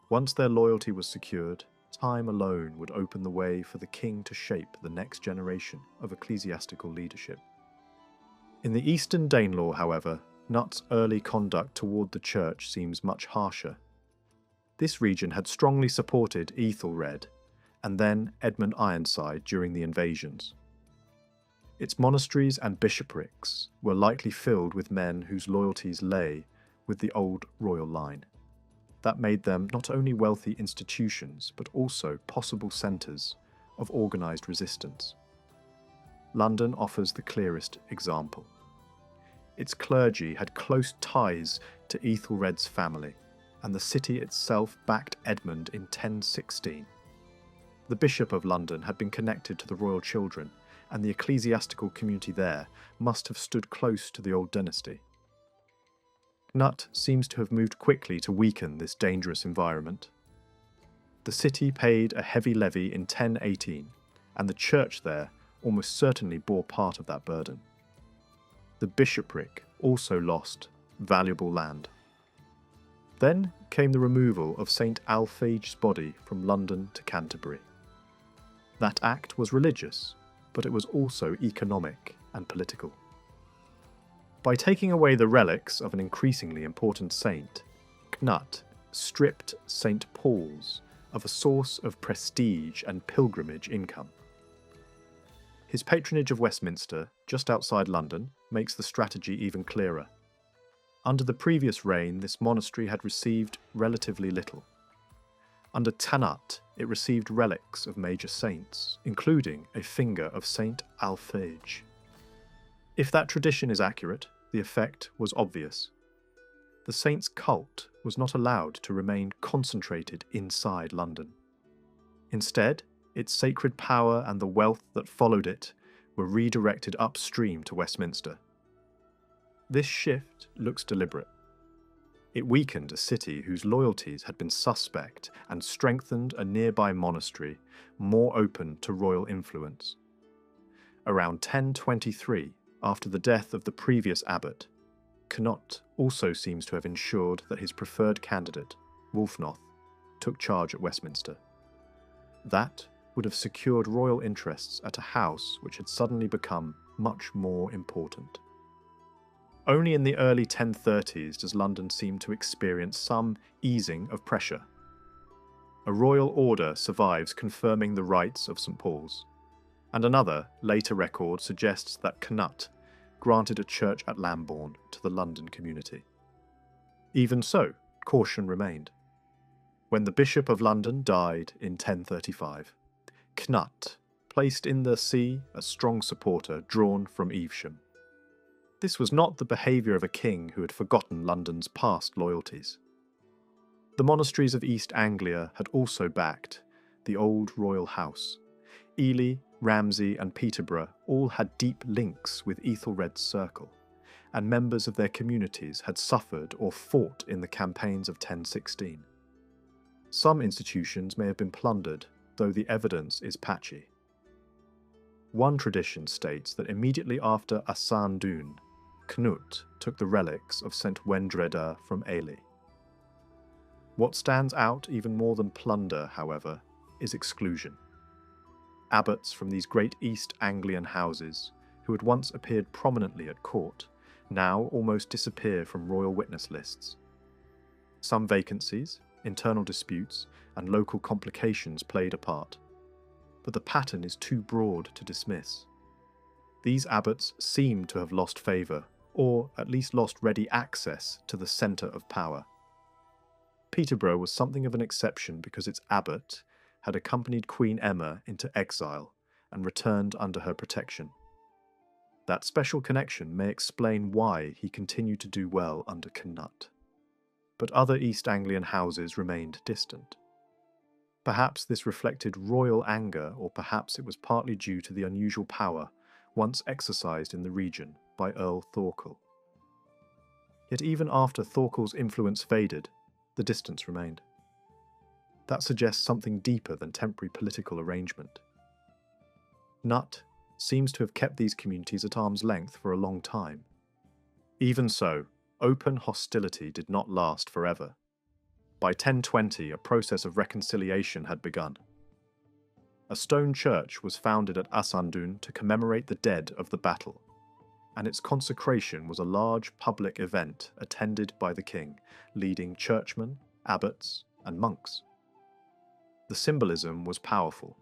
Once their loyalty was secured, time alone would open the way for the king to shape the next generation of ecclesiastical leadership. In the Eastern Danelaw, however, Cnut's early conduct toward the church seems much harsher. This region had strongly supported Ethelred and then Edmund Ironside during the invasions. Its monasteries and bishoprics were likely filled with men whose loyalties lay with the old royal line. That made them not only wealthy institutions, but also possible centres of organised resistance. London offers the clearest example. Its clergy had close ties to Ethelred's family, and the city itself backed Edmund in 1016. The Bishop of London had been connected to the royal children, and the ecclesiastical community there must have stood close to the old dynasty. Cnut seems to have moved quickly to weaken this dangerous environment. The city paid a heavy levy in 1018, and the church there almost certainly bore part of that burden. The bishopric also lost valuable land. Then came the removal of St. Alphage's body from London to Canterbury. That act was religious, but it was also economic and political. By taking away the relics of an increasingly important saint, Cnut stripped St. Paul's of a source of prestige and pilgrimage income. His patronage of Westminster, just outside London, makes the strategy even clearer. Under the previous reign, this monastery had received relatively little. Under Cnut, it received relics of major saints, including a finger of St. Alphege. If that tradition is accurate, the effect was obvious. The saint's cult was not allowed to remain concentrated inside London. Instead, its sacred power and the wealth that followed it were redirected upstream to Westminster. This shift looks deliberate. It weakened a city whose loyalties had been suspect and strengthened a nearby monastery more open to royal influence. Around 1023, after the death of the previous abbot, Cnut also seems to have ensured that his preferred candidate, Wulfnoth, took charge at Westminster. That would have secured royal interests at a house which had suddenly become much more important. Only in the early 1030s does London seem to experience some easing of pressure. A royal order survives confirming the rights of St. Paul's, and another, later record suggests that Cnut granted a church at Lambourne to the London community. Even so, caution remained. When the Bishop of London died in 1035, Cnut placed in the see a strong supporter drawn from Evesham. This was not the behaviour of a king who had forgotten London's past loyalties. The monasteries of East Anglia had also backed the old royal house. Ely, Ramsey and Peterborough all had deep links with Ethelred's circle, and members of their communities had suffered or fought in the campaigns of 1016. Some institutions may have been plundered, though the evidence is patchy. One tradition states that immediately after Asandun, Cnut took the relics of St. Wendreda from Ely. What stands out even more than plunder, however, is exclusion. Abbots from these great East Anglian houses, who had once appeared prominently at court, now almost disappear from royal witness lists. Some vacancies, internal disputes, and local complications played a part, but the pattern is too broad to dismiss. These abbots seem to have lost favour, or at least lost ready access to the centre of power. Peterborough was something of an exception because its abbot had accompanied Queen Emma into exile and returned under her protection. That special connection may explain why he continued to do well under Cnut. But other East Anglian houses remained distant. Perhaps this reflected royal anger, or perhaps it was partly due to the unusual power once exercised in the region by Earl Thorkel. Yet even after Thorkel's influence faded, the distance remained. That suggests something deeper than temporary political arrangement. Cnut seems to have kept these communities at arm's length for a long time. Even so, open hostility did not last forever. By 1020, a process of reconciliation had begun. A stone church was founded at Asandun to commemorate the dead of the battle, and its consecration was a large public event attended by the king, leading churchmen, abbots, and monks. The symbolism was powerful.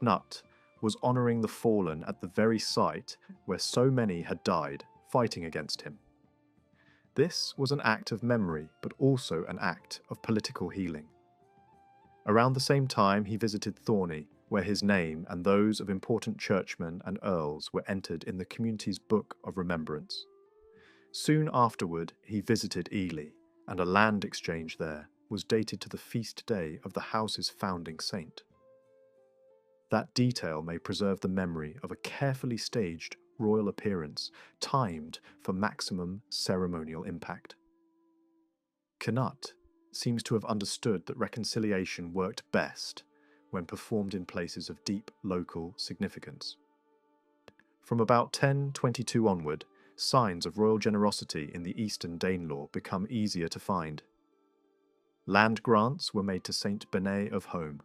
Cnut was honouring the fallen at the very site where so many had died fighting against him. This was an act of memory, but also an act of political healing. Around the same time, he visited Thorney, where his name and those of important churchmen and earls were entered in the community's book of remembrance. Soon afterward, he visited Ely, and a land exchange there was dated to the feast day of the house's founding saint. That detail may preserve the memory of a carefully staged royal appearance, timed for maximum ceremonial impact. Cnut seems to have understood that reconciliation worked best when performed in places of deep local significance. From about 1022 onward, signs of royal generosity in the Eastern Danelaw become easier to find. Land grants were made to Saint Benet of Home.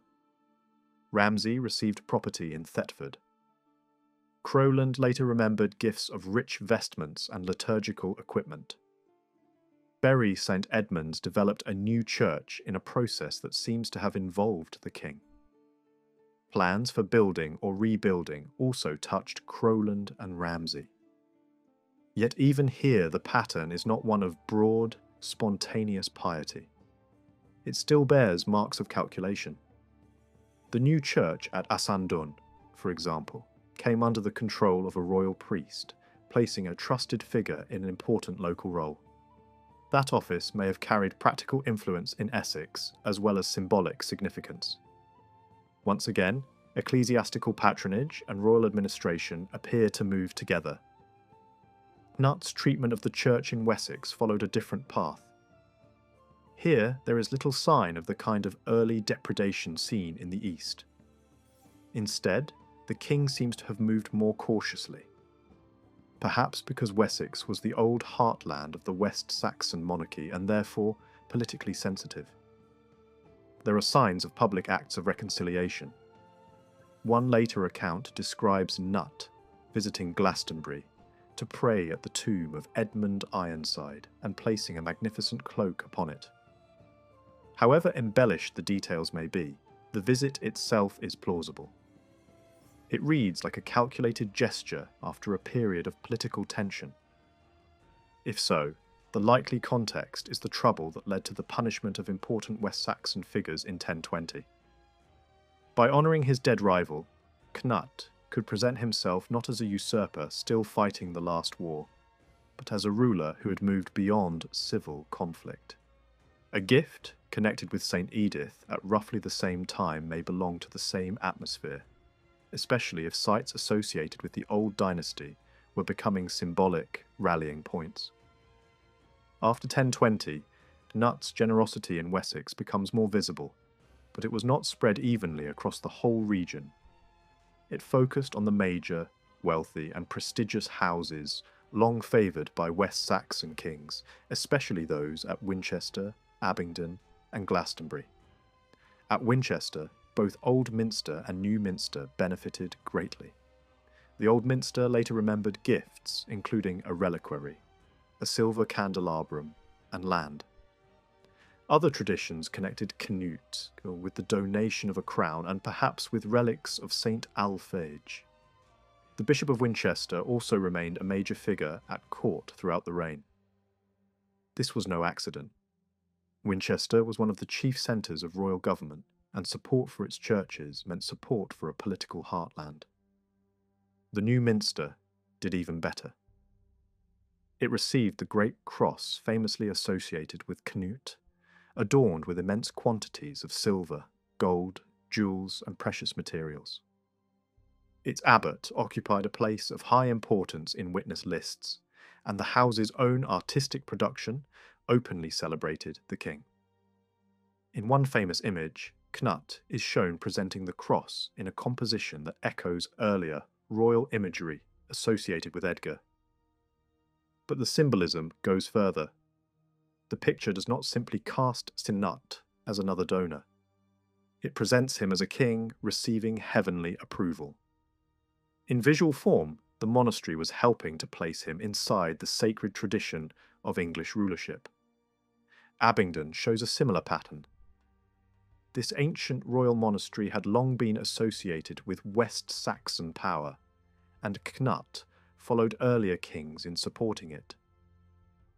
Ramsay received property in Thetford. Crowland later remembered gifts of rich vestments and liturgical equipment. Bury St. Edmunds developed a new church in a process that seems to have involved the king. Plans for building or rebuilding also touched Crowland and Ramsay. Yet even here the pattern is not one of broad, spontaneous piety. It still bears marks of calculation. The new church at Asandun, for example, came under the control of a royal priest, placing a trusted figure in an important local role. That office may have carried practical influence in Essex as well as symbolic significance. Once again, ecclesiastical patronage and royal administration appear to move together. Cnut's treatment of the church in Wessex followed a different path. Here there is little sign of the kind of early depredation seen in the East. Instead, the king seems to have moved more cautiously. Perhaps because Wessex was the old heartland of the West Saxon monarchy and therefore politically sensitive. There are signs of public acts of reconciliation. One later account describes Cnut visiting Glastonbury to pray at the tomb of Edmund Ironside and placing a magnificent cloak upon it. However embellished the details may be, the visit itself is plausible. It reads like a calculated gesture after a period of political tension. If so, the likely context is the trouble that led to the punishment of important West Saxon figures in 1020. By honouring his dead rival, Cnut could present himself not as a usurper still fighting the last war, but as a ruler who had moved beyond civil conflict. A gift connected with St. Edith at roughly the same time may belong to the same atmosphere, especially if sites associated with the old dynasty were becoming symbolic rallying points. After 1020, Cnut's generosity in Wessex becomes more visible, but it was not spread evenly across the whole region. It focused on the major, wealthy, and prestigious houses long favoured by West Saxon kings, especially those at Winchester, Abingdon, and Glastonbury. At Winchester, both Old Minster and New Minster benefited greatly. The Old Minster later remembered gifts, including a reliquary, a silver candelabrum, and land. Other traditions connected Cnut with the donation of a crown and perhaps with relics of St. Alphege. The Bishop of Winchester also remained a major figure at court throughout the reign. This was no accident. Winchester was one of the chief centres of royal government, and support for its churches meant support for a political heartland. The new minster did even better. It received the Great Cross famously associated with Cnut, adorned with immense quantities of silver, gold, jewels, and precious materials. Its abbot occupied a place of high importance in witness lists, and the house's own artistic production openly celebrated the king. In one famous image, Cnut is shown presenting the cross in a composition that echoes earlier royal imagery associated with Edgar. But the symbolism goes further. The picture does not simply cast Cnut as another donor. It presents him as a king receiving heavenly approval. In visual form, the monastery was helping to place him inside the sacred tradition of English rulership. Abingdon shows a similar pattern. This ancient royal monastery had long been associated with West Saxon power, and Cnut followed earlier kings in supporting it.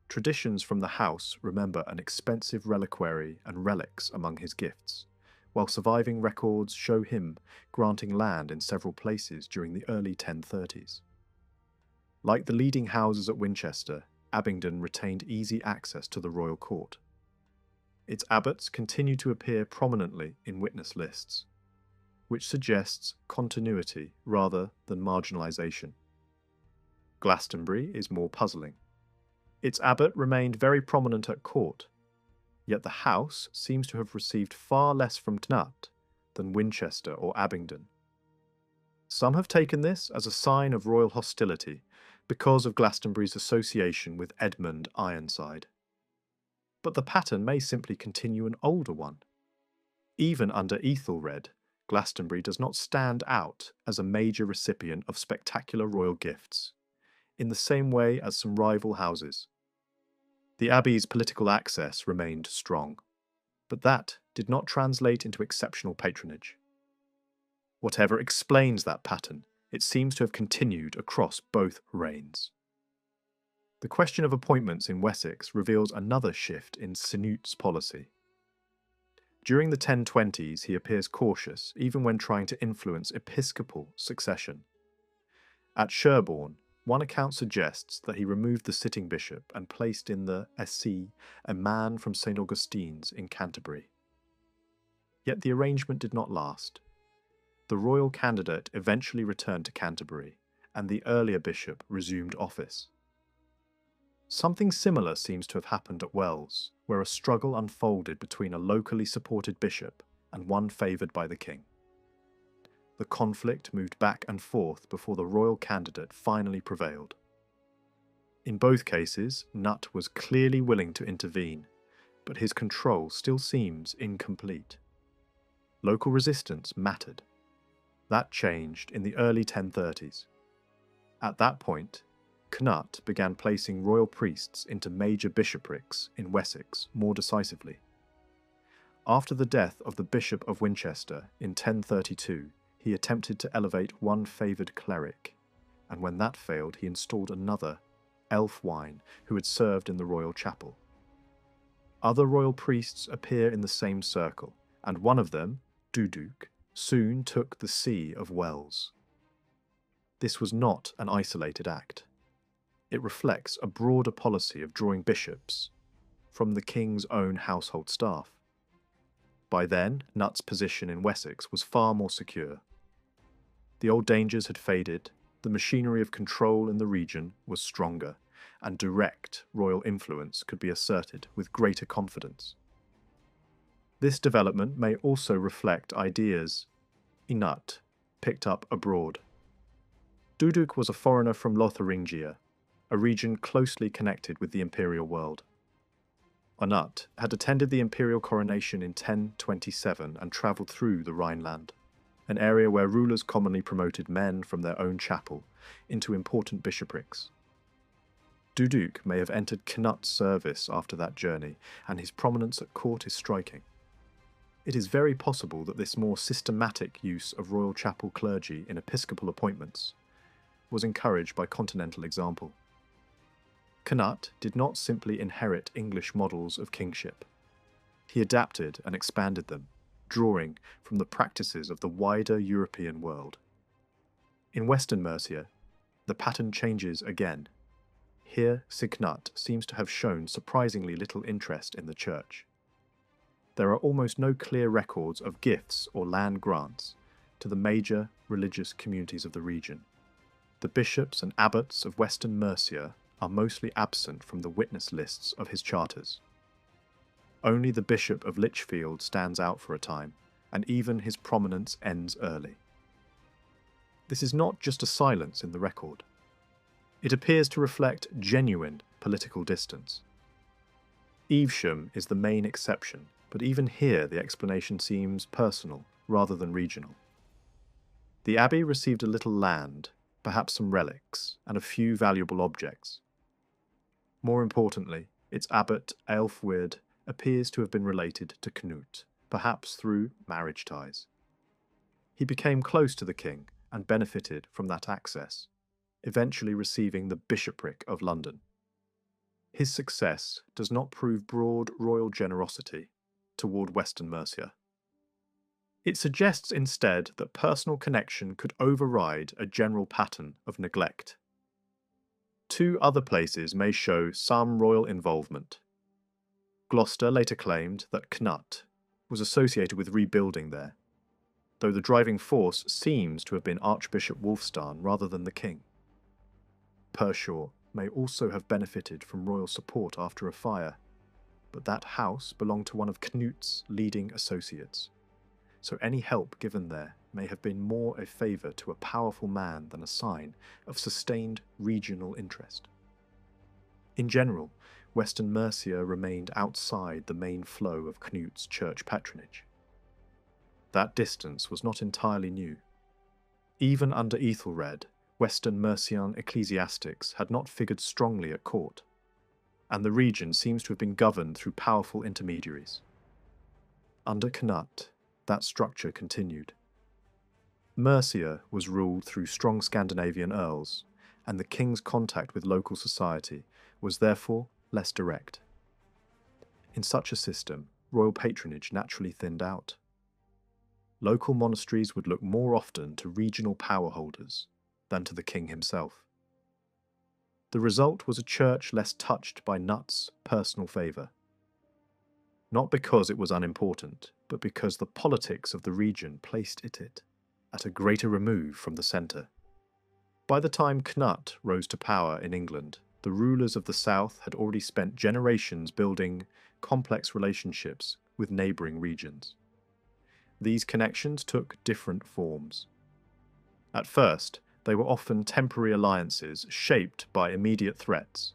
Traditions from the house remember an expensive reliquary and relics among his gifts, while surviving records show him granting land in several places during the early 1030s. Like the leading houses at Winchester, Abingdon retained easy access to the royal court. Its abbots continue to appear prominently in witness lists, which suggests continuity rather than marginalisation. Glastonbury is more puzzling. Its abbot remained very prominent at court, yet the house seems to have received far less from Cnut than Winchester or Abingdon. Some have taken this as a sign of royal hostility because of Glastonbury's association with Edmund Ironside. But the pattern may simply continue an older one. Even under Ethelred, Glastonbury does not stand out as a major recipient of spectacular royal gifts, in the same way as some rival houses. The abbey's political access remained strong, but that did not translate into exceptional patronage. Whatever explains that pattern, it seems to have continued across both reigns. The question of appointments in Wessex reveals another shift in Cnut's policy. During the 1020s, he appears cautious even when trying to influence episcopal succession. At Sherborne, one account suggests that he removed the sitting bishop and placed in the see a man from St. Augustine's in Canterbury. Yet the arrangement did not last. The royal candidate eventually returned to Canterbury, and the earlier bishop resumed office. Something similar seems to have happened at Wells, where a struggle unfolded between a locally supported bishop and one favoured by the king. The conflict moved back and forth before the royal candidate finally prevailed. In both cases, Cnut was clearly willing to intervene, but his control still seems incomplete. Local resistance mattered. That changed in the early 1030s. At that point, Cnut began placing royal priests into major bishoprics in Wessex more decisively. After the death of the Bishop of Winchester in 1032, he attempted to elevate one favoured cleric, and when that failed he installed another, Elfwine, who had served in the royal chapel. Other royal priests appear in the same circle, and one of them, Duduk, soon took the see of Wells. This was not an isolated act. It reflects a broader policy of drawing bishops from the king's own household staff. By then, Cnut's position in Wessex was far more secure. The old dangers had faded, the machinery of control in the region was stronger, and direct royal influence could be asserted with greater confidence. This development may also reflect ideas Cnut picked up abroad. Duduk was a foreigner from Lotharingia, a region closely connected with the imperial world. Cnut had attended the imperial coronation in 1027 and travelled through the Rhineland, an area where rulers commonly promoted men from their own chapel into important bishoprics. Duduk may have entered Cnut's service after that journey, and his prominence at court is striking. It is very possible that this more systematic use of royal chapel clergy in episcopal appointments was encouraged by continental example. Cnut did not simply inherit English models of kingship. He adapted and expanded them, drawing from the practices of the wider European world. In Western Mercia, the pattern changes again. Here, Cnut seems to have shown surprisingly little interest in the church. There are almost no clear records of gifts or land grants to the major religious communities of the region. The bishops and abbots of Western Mercia are mostly absent from the witness lists of his charters. Only the Bishop of Lichfield stands out for a time, and even his prominence ends early. This is not just a silence in the record. It appears to reflect genuine political distance. Evesham is the main exception, but even here the explanation seems personal rather than regional. The abbey received a little land, perhaps some relics, and a few valuable objects. More importantly, its abbot Aelfwyd appears to have been related to Cnut, perhaps through marriage ties. He became close to the king and benefited from that access, eventually receiving the bishopric of London. His success does not prove broad royal generosity toward Western Mercia. It suggests instead that personal connection could override a general pattern of neglect. Two other places may show some royal involvement. Gloucester later claimed that Cnut was associated with rebuilding there, though the driving force seems to have been Archbishop Wulfstan rather than the king. Pershore may also have benefited from royal support after a fire, but that house belonged to one of Cnut's leading associates, so any help given there may have been more a favour to a powerful man than a sign of sustained regional interest. In general, Western Mercia remained outside the main flow of Cnut's church patronage. That distance was not entirely new. Even under Ethelred, Western Mercian ecclesiastics had not figured strongly at court, and the region seems to have been governed through powerful intermediaries. Under Cnut, that structure continued. Mercia was ruled through strong Scandinavian earls, and the king's contact with local society was therefore less direct. In such a system, royal patronage naturally thinned out. Local monasteries would look more often to regional power holders than to the king himself. The result was a church less touched by Cnut's personal favour. Not because it was unimportant, but because the politics of the region placed it at a greater remove from the centre. By the time Cnut rose to power in England, the rulers of the south had already spent generations building complex relationships with neighbouring regions. These connections took different forms. At first, they were often temporary alliances shaped by immediate threats.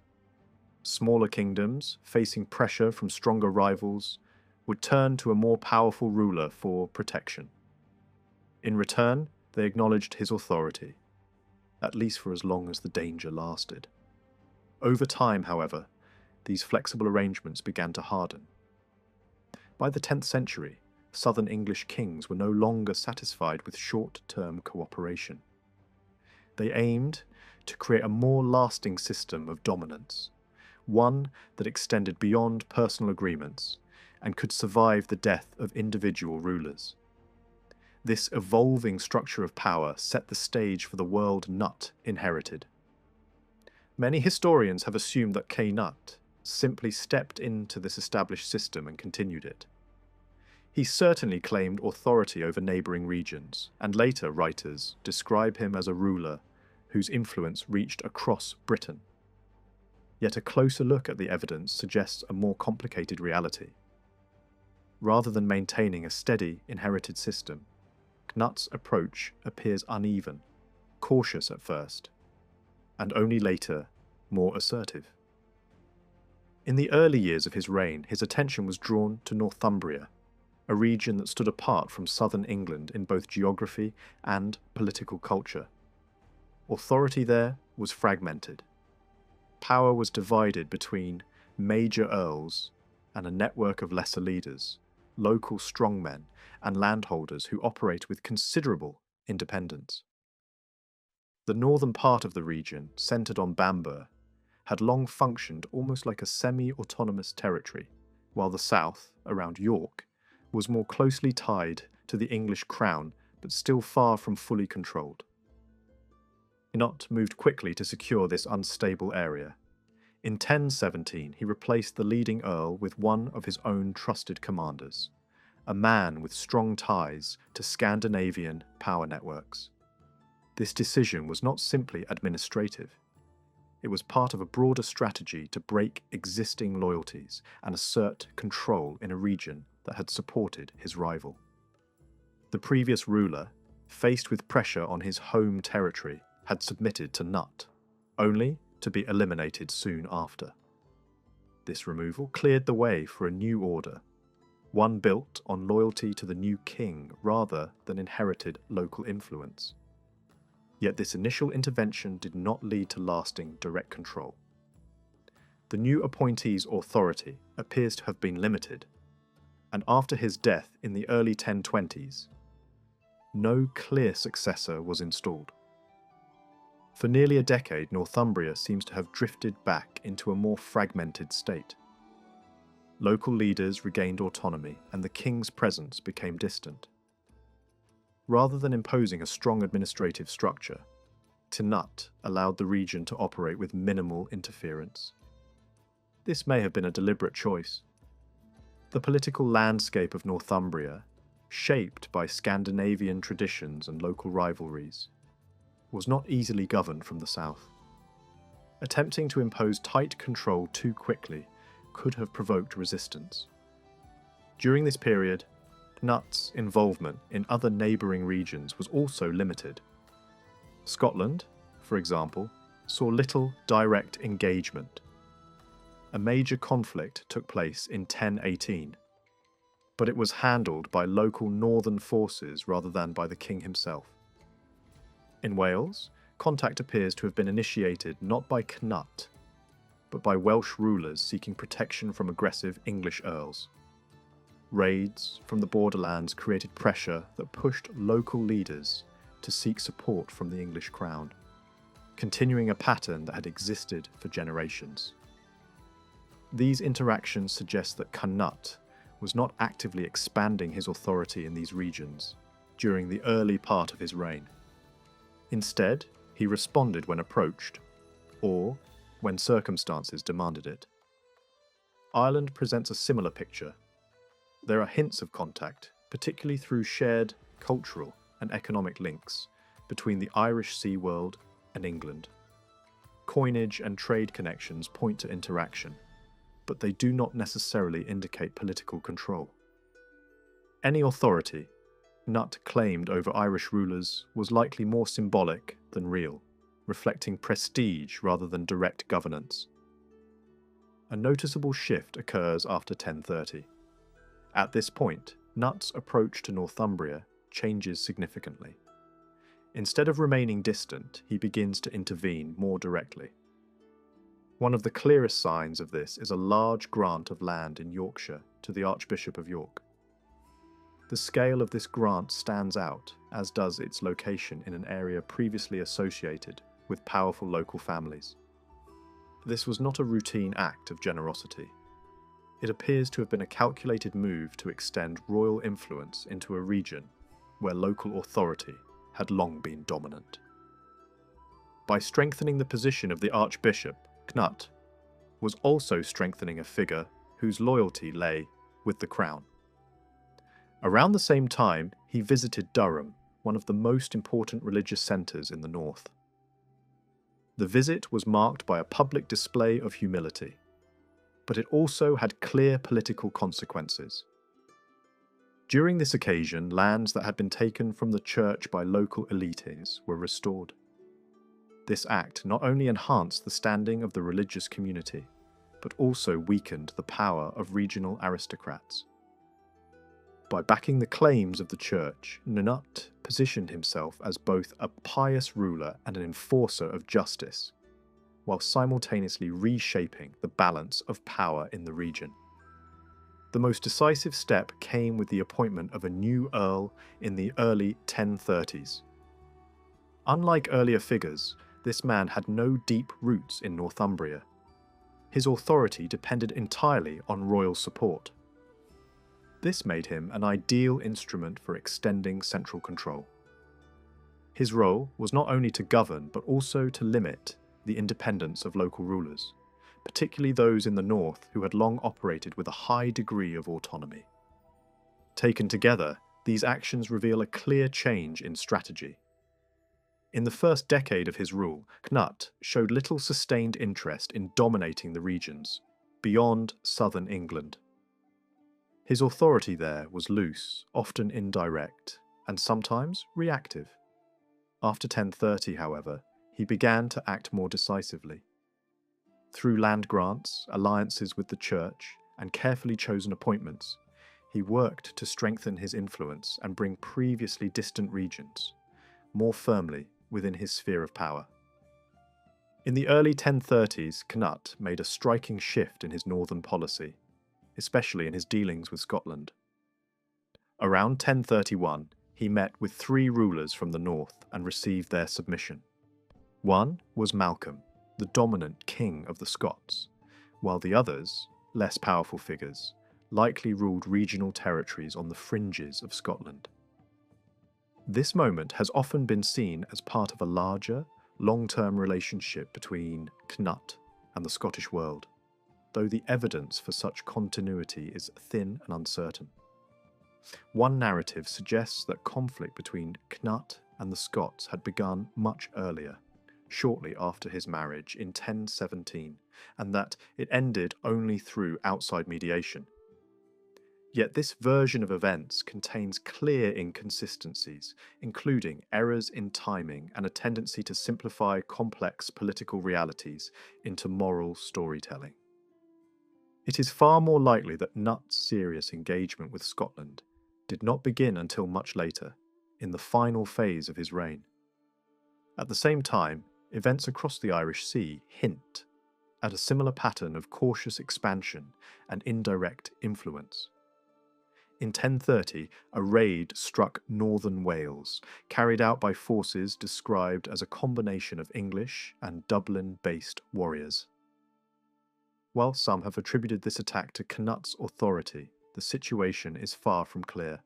Smaller kingdoms, facing pressure from stronger rivals, would turn to a more powerful ruler for protection. In return, they acknowledged his authority, at least for as long as the danger lasted. Over time, however, these flexible arrangements began to harden. By the 10th century, southern English kings were no longer satisfied with short-term cooperation. They aimed to create a more lasting system of dominance, one that extended beyond personal agreements and could survive the death of individual rulers. This evolving structure of power set the stage for the world Cnut inherited. Many historians have assumed that Cnut simply stepped into this established system and continued it. He certainly claimed authority over neighbouring regions, and later writers describe him as a ruler whose influence reached across Britain. Yet a closer look at the evidence suggests a more complicated reality. Rather than maintaining a steady, inherited system, Cnut's approach appears uneven, cautious at first, and only later more assertive. In the early years of his reign, his attention was drawn to Northumbria, a region that stood apart from southern England in both geography and political culture. Authority there was fragmented. Power was divided between major earls and a network of lesser leaders, local strongmen, and landholders who operate with considerable independence. The northern part of the region, centred on Bamber, had long functioned almost like a semi-autonomous territory, while the south, around York, was more closely tied to the English crown but still far from fully controlled. Cnut moved quickly to secure this unstable area. In 1017, he replaced the leading earl with one of his own trusted commanders, a man with strong ties to Scandinavian power networks. This decision was not simply administrative. It was part of a broader strategy to break existing loyalties and assert control in a region that had supported his rival. The previous ruler, faced with pressure on his home territory, had submitted to Cnut, only to be eliminated soon after. This removal cleared the way for a new order, one built on loyalty to the new king rather than inherited local influence. Yet this initial intervention did not lead to lasting direct control. The new appointee's authority appears to have been limited, and after his death in the early 1020s, no clear successor was installed. For nearly a decade, Northumbria seems to have drifted back into a more fragmented state. Local leaders regained autonomy, and the king's presence became distant. Rather than imposing a strong administrative structure, Cnut allowed the region to operate with minimal interference. This may have been a deliberate choice. The political landscape of Northumbria, shaped by Scandinavian traditions and local rivalries, was not easily governed from the south. Attempting to impose tight control too quickly could have provoked resistance. During this period, Cnut's involvement in other neighbouring regions was also limited. Scotland, for example, saw little direct engagement. A major conflict took place in 1018, but it was handled by local northern forces rather than by the king himself. In Wales, contact appears to have been initiated not by Cnut, but by Welsh rulers seeking protection from aggressive English earls. Raids from the borderlands created pressure that pushed local leaders to seek support from the English crown, continuing a pattern that had existed for generations. These interactions suggest that Cnut was not actively expanding his authority in these regions during the early part of his reign. Instead, he responded when approached, or when circumstances demanded it. Ireland presents a similar picture. There are hints of contact, particularly through shared cultural and economic links between the Irish Sea World and England. Coinage and trade connections point to interaction, but they do not necessarily indicate political control. Any authority Cnut claimed over Irish rulers was likely more symbolic than real, reflecting prestige rather than direct governance. A noticeable shift occurs after 1030. At this point, Cnut's approach to Northumbria changes significantly. Instead of remaining distant, he begins to intervene more directly. One of the clearest signs of this is a large grant of land in Yorkshire to the Archbishop of York. The scale of this grant stands out, as does its location in an area previously associated with powerful local families. This was not a routine act of generosity. It appears to have been a calculated move to extend royal influence into a region where local authority had long been dominant. By strengthening the position of the Archbishop, Cnut was also strengthening a figure whose loyalty lay with the crown. Around the same time, he visited Durham, one of the most important religious centres in the north. The visit was marked by a public display of humility, but it also had clear political consequences. During this occasion, lands that had been taken from the church by local elites were restored. This act not only enhanced the standing of the religious community, but also weakened the power of regional aristocrats. By backing the claims of the church, Cnut positioned himself as both a pious ruler and an enforcer of justice, while simultaneously reshaping the balance of power in the region. The most decisive step came with the appointment of a new earl in the early 1030s. Unlike earlier figures, this man had no deep roots in Northumbria. His authority depended entirely on royal support. This made him an ideal instrument for extending central control. His role was not only to govern but also to limit the independence of local rulers, particularly those in the north who had long operated with a high degree of autonomy. Taken together, these actions reveal a clear change in strategy. In the first decade of his rule, Cnut showed little sustained interest in dominating the regions beyond southern England. His authority there was loose, often indirect, and sometimes reactive. After 1030, however, he began to act more decisively. Through land grants, alliances with the church, and carefully chosen appointments, he worked to strengthen his influence and bring previously distant regions more firmly within his sphere of power. In the early 1030s, Cnut made a striking shift in his northern policy, especially in his dealings with Scotland. Around 1031, he met with 3 rulers from the north and received their submission. One was Malcolm, the dominant king of the Scots, while the others, less powerful figures, likely ruled regional territories on the fringes of Scotland. This moment has often been seen as part of a larger, long-term relationship between Cnut and the Scottish world, though the evidence for such continuity is thin and uncertain. One narrative suggests that conflict between Cnut and the Scots had begun much earlier, shortly after his marriage in 1017, and that it ended only through outside mediation. Yet this version of events contains clear inconsistencies, including errors in timing and a tendency to simplify complex political realities into moral storytelling. It is far more likely that Cnut's serious engagement with Scotland did not begin until much later, in the final phase of his reign. At the same time, events across the Irish Sea hint at a similar pattern of cautious expansion and indirect influence. In 1030, a raid struck northern Wales, carried out by forces described as a combination of English and Dublin-based warriors. While some have attributed this attack to Cnut's authority, the situation is far from clear.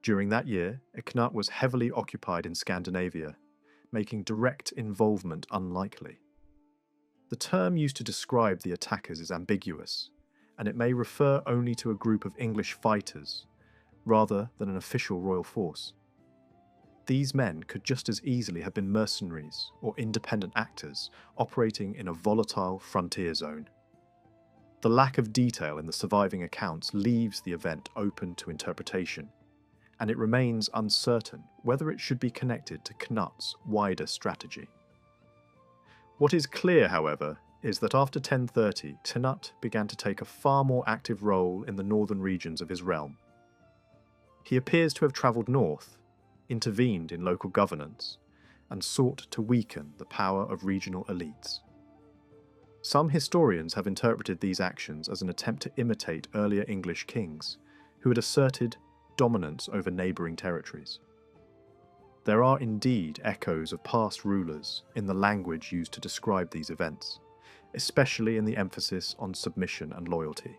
During that year, Cnut was heavily occupied in Scandinavia, making direct involvement unlikely. The term used to describe the attackers is ambiguous, and it may refer only to a group of English fighters, rather than an official royal force. These men could just as easily have been mercenaries or independent actors operating in a volatile frontier zone. The lack of detail in the surviving accounts leaves the event open to interpretation, and it remains uncertain whether it should be connected to Cnut's wider strategy. What is clear, however, is that after 1030, Cnut began to take a far more active role in the northern regions of his realm. He appears to have travelled north, intervened in local governance, and sought to weaken the power of regional elites. Some historians have interpreted these actions as an attempt to imitate earlier English kings, who had asserted dominance over neighbouring territories. There are indeed echoes of past rulers in the language used to describe these events, especially in the emphasis on submission and loyalty.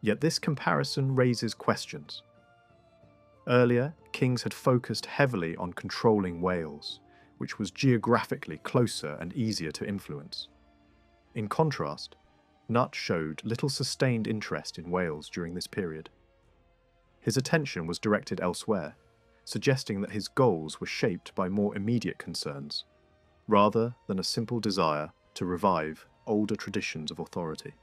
Yet this comparison raises questions. Earlier, kings had focused heavily on controlling Wales, which was geographically closer and easier to influence. In contrast, Cnut showed little sustained interest in Wales during this period. His attention was directed elsewhere, suggesting that his goals were shaped by more immediate concerns, rather than a simple desire to revive older traditions of authority.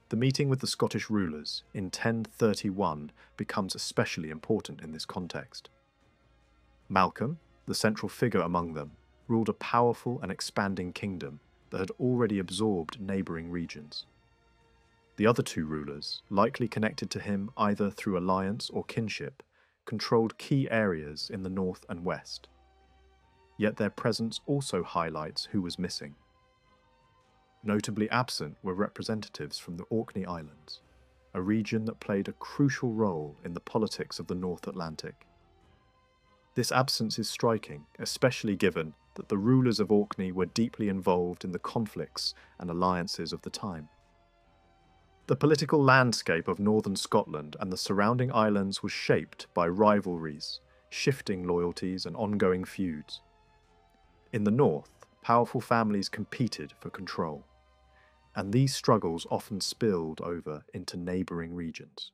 The meeting with the Scottish rulers in 1031 becomes especially important in this context. Malcolm, the central figure among them, ruled a powerful and expanding kingdom that had already absorbed neighbouring regions. The other 2 rulers, likely connected to him either through alliance or kinship, controlled key areas in the north and west. Yet their presence also highlights who was missing. Notably absent were representatives from the Orkney Islands, a region that played a crucial role in the politics of the North Atlantic. This absence is striking, especially given that the rulers of Orkney were deeply involved in the conflicts and alliances of the time. The political landscape of northern Scotland and the surrounding islands was shaped by rivalries, shifting loyalties and ongoing feuds. In the north, powerful families competed for control, and these struggles often spilled over into neighbouring regions.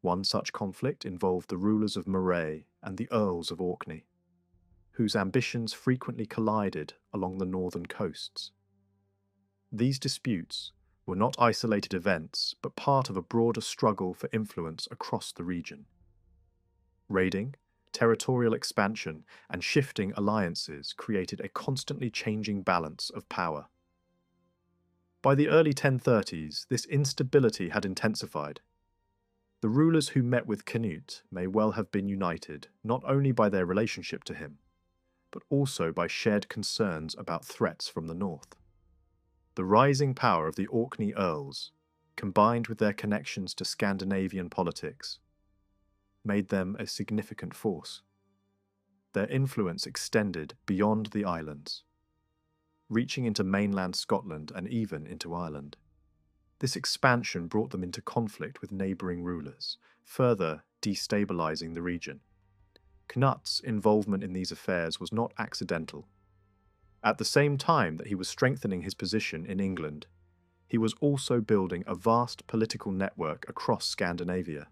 One such conflict involved the rulers of Moray and the Earls of Orkney, whose ambitions frequently collided along the northern coasts. These disputes were not isolated events, but part of a broader struggle for influence across the region. Raiding, territorial expansion, and shifting alliances created a constantly changing balance of power. By the early 1030s, this instability had intensified. The rulers who met with Cnut may well have been united not only by their relationship to him, but also by shared concerns about threats from the north. The rising power of the Orkney Earls, combined with their connections to Scandinavian politics, made them a significant force. Their influence extended beyond the islands, reaching into mainland Scotland and even into Ireland. This expansion brought them into conflict with neighbouring rulers, further destabilising the region. Cnut's involvement in these affairs was not accidental. At the same time that he was strengthening his position in England, he was also building a vast political network across Scandinavia.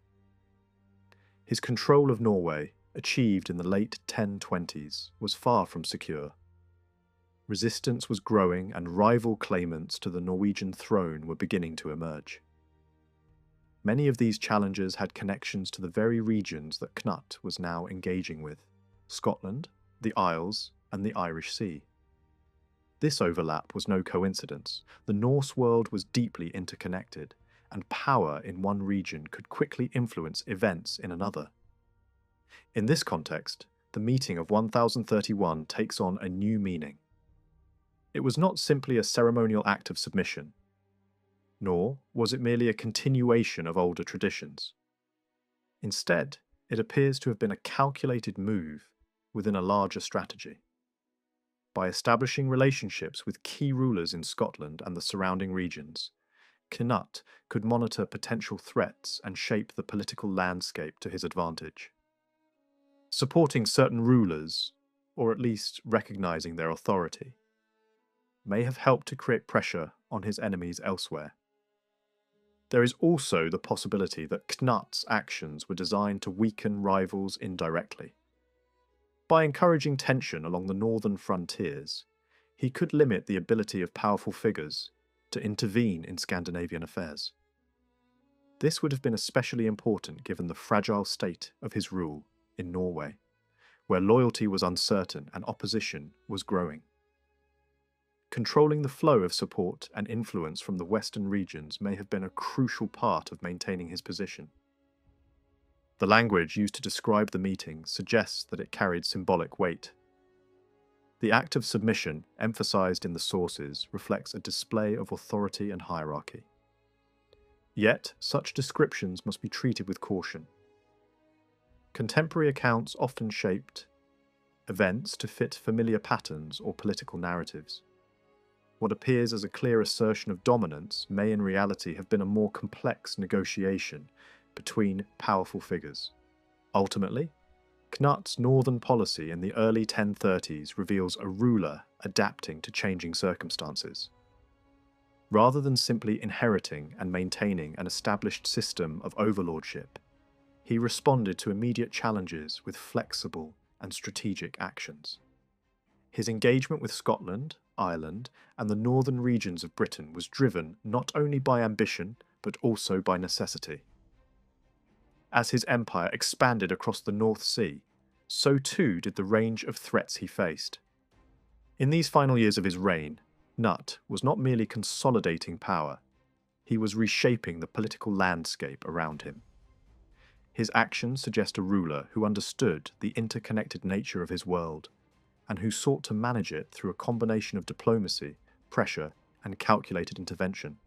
His control of Norway, achieved in the late 1020s, was far from secure. Resistance was growing and rival claimants to the Norwegian throne were beginning to emerge. Many of these challengers had connections to the very regions that Cnut was now engaging with: Scotland, the Isles, and the Irish Sea. This overlap was no coincidence. The Norse world was deeply interconnected, and power in one region could quickly influence events in another. In this context, the meeting of 1031 takes on a new meaning. It was not simply a ceremonial act of submission, nor was it merely a continuation of older traditions. Instead, it appears to have been a calculated move within a larger strategy. By establishing relationships with key rulers in Scotland and the surrounding regions, Cnut could monitor potential threats and shape the political landscape to his advantage. Supporting certain rulers, or at least recognizing their authority, may have helped to create pressure on his enemies elsewhere. There is also the possibility that Cnut's actions were designed to weaken rivals indirectly. By encouraging tension along the northern frontiers, he could limit the ability of powerful figures to intervene in Scandinavian affairs. This would have been especially important given the fragile state of his rule in Norway, where loyalty was uncertain and opposition was growing. Controlling the flow of support and influence from the western regions may have been a crucial part of maintaining his position. The language used to describe the meeting suggests that it carried symbolic weight. The act of submission, emphasized in the sources, reflects a display of authority and hierarchy. Yet, such descriptions must be treated with caution. Contemporary accounts often shaped events to fit familiar patterns or political narratives. What appears as a clear assertion of dominance may in reality have been a more complex negotiation between powerful figures. Ultimately, Cnut's northern policy in the early 1030s reveals a ruler adapting to changing circumstances. Rather than simply inheriting and maintaining an established system of overlordship, he responded to immediate challenges with flexible and strategic actions. His engagement with Scotland, Ireland, and the northern regions of Britain was driven not only by ambition, but also by necessity. As his empire expanded across the North Sea, so too did the range of threats he faced. In these final years of his reign, Cnut was not merely consolidating power, he was reshaping the political landscape around him. His actions suggest a ruler who understood the interconnected nature of his world, and who sought to manage it through a combination of diplomacy, pressure, and calculated intervention.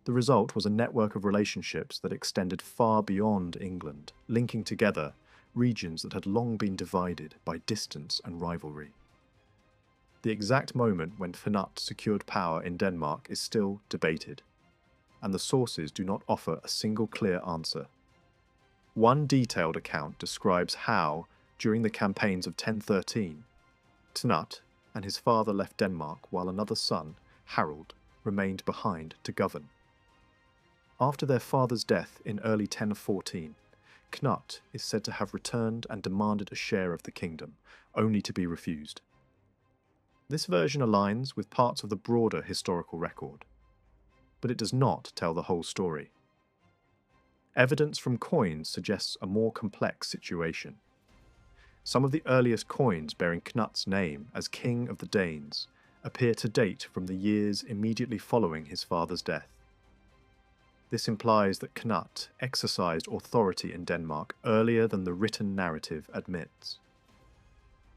The result was a network of relationships that extended far beyond England, linking together regions that had long been divided by distance and rivalry. The exact moment when Cnut secured power in Denmark is still debated, and the sources do not offer a single clear answer. One detailed account describes how, during the campaigns of 1013, Cnut and his father left Denmark while another son, Harold, remained behind to govern. After their father's death in early 1014, Cnut is said to have returned and demanded a share of the kingdom, only to be refused. This version aligns with parts of the broader historical record, but it does not tell the whole story. Evidence from coins suggests a more complex situation. Some of the earliest coins bearing Cnut's name as King of the Danes appear to date from the years immediately following his father's death. This implies that Cnut exercised authority in Denmark earlier than the written narrative admits.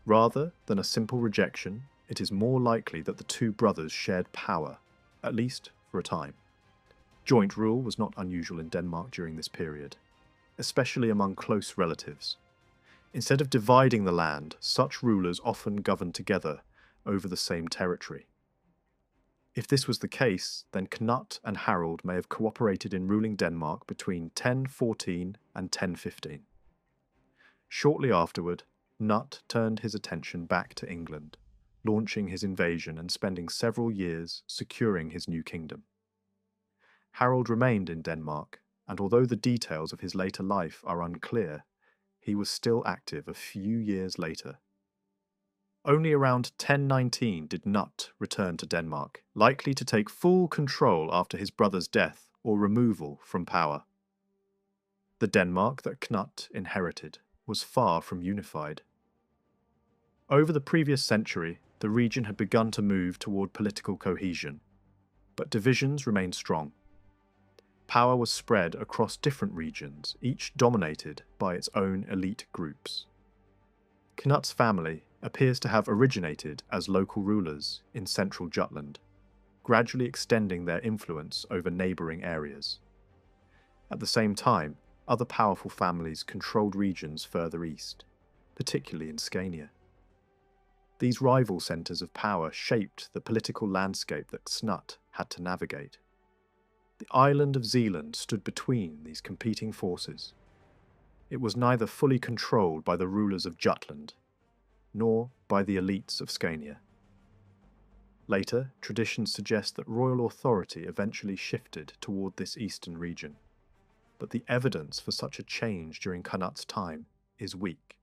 Rather than a simple rejection, it is more likely that the two brothers shared power, at least for a time. Joint rule was not unusual in Denmark during this period, especially among close relatives. Instead of dividing the land, such rulers often governed together over the same territory. If this was the case, then Cnut and Harold may have cooperated in ruling Denmark between 1014 and 1015. Shortly afterward, Cnut turned his attention back to England, launching his invasion and spending several years securing his new kingdom. Harold remained in Denmark, and although the details of his later life are unclear, he was still active a few years later. Only around 1019 did Cnut return to Denmark, likely to take full control after his brother's death or removal from power. The Denmark that Cnut inherited was far from unified. Over the previous century, the region had begun to move toward political cohesion, but divisions remained strong. Power was spread across different regions, each dominated by its own elite groups. Cnut's family appears to have originated as local rulers in central Jutland, gradually extending their influence over neighbouring areas. At the same time, other powerful families controlled regions further east, particularly in Scania. These rival centres of power shaped the political landscape that Cnut had to navigate. The island of Zealand stood between these competing forces. It was neither fully controlled by the rulers of Jutland, nor by the elites of Scania. Later, traditions suggest that royal authority eventually shifted toward this eastern region, but the evidence for such a change during Cnut's time is weak.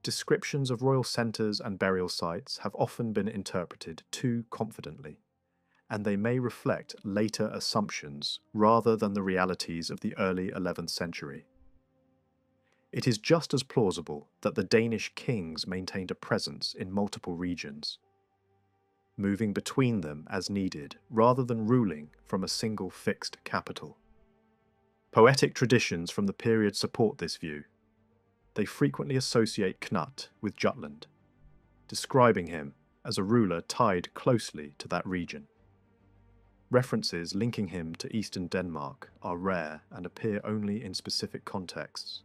Descriptions of royal centres and burial sites have often been interpreted too confidently, and they may reflect later assumptions rather than the realities of the early 11th century. It is just as plausible that the Danish kings maintained a presence in multiple regions, moving between them as needed rather than ruling from a single fixed capital. Poetic traditions from the period support this view. They frequently associate Cnut with Jutland, describing him as a ruler tied closely to that region. References linking him to eastern Denmark are rare and appear only in specific contexts.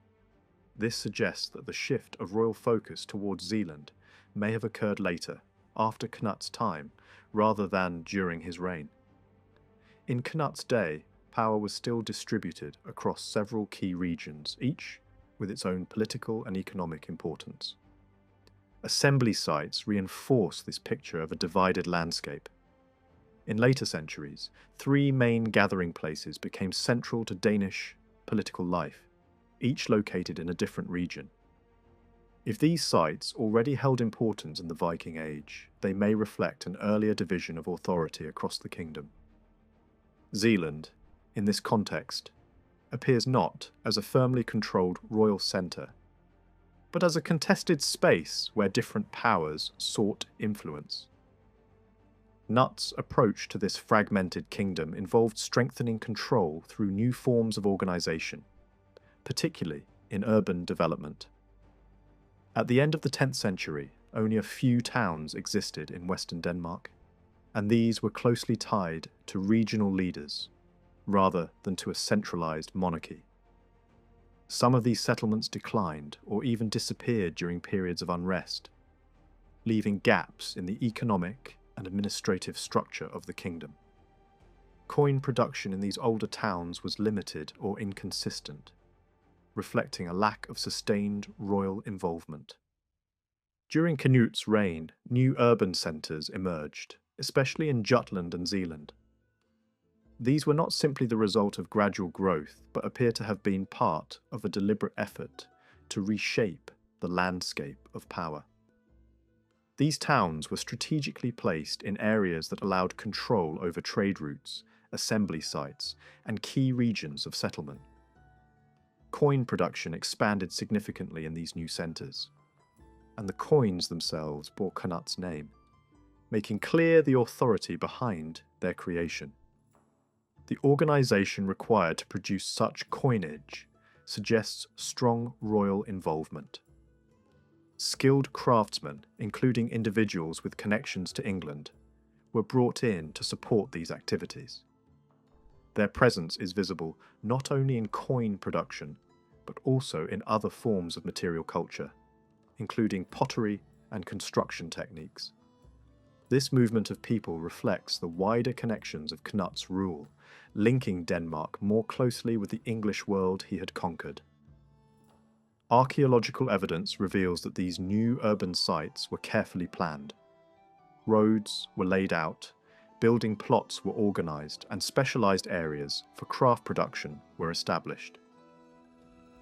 This suggests that the shift of royal focus towards Zealand may have occurred later, after Cnut's time, rather than during his reign. In Cnut's day, power was still distributed across several key regions, each with its own political and economic importance. Assembly sites reinforce this picture of a divided landscape. In later centuries, three main gathering places became central to Danish political life, each located in a different region. If these sites already held importance in the Viking Age, they may reflect an earlier division of authority across the kingdom. Zealand, in this context, appears not as a firmly controlled royal centre, but as a contested space where different powers sought influence. Cnut's approach to this fragmented kingdom involved strengthening control through new forms of organisation, particularly in urban development. At the end of the 10th century, only a few towns existed in western Denmark, and these were closely tied to regional leaders, rather than to a centralised monarchy. Some of these settlements declined or even disappeared during periods of unrest, leaving gaps in the economic and administrative structure of the kingdom. Coin production in these older towns was limited or inconsistent, reflecting a lack of sustained royal involvement. During Cnut's reign, new urban centres emerged, especially in Jutland and Zealand. These were not simply the result of gradual growth, but appear to have been part of a deliberate effort to reshape the landscape of power. These towns were strategically placed in areas that allowed control over trade routes, assembly sites, and key regions of settlement. Coin production expanded significantly in these new centres, and the coins themselves bore Cnut's name, making clear the authority behind their creation. The organisation required to produce such coinage suggests strong royal involvement. Skilled craftsmen, including individuals with connections to England, were brought in to support these activities. Their presence is visible not only in coin production, but also in other forms of material culture, including pottery and construction techniques. This movement of people reflects the wider connections of Cnut's rule, linking Denmark more closely with the English world he had conquered. Archaeological evidence reveals that these new urban sites were carefully planned. Roads were laid out, building plots were organised, and specialised areas for craft production were established.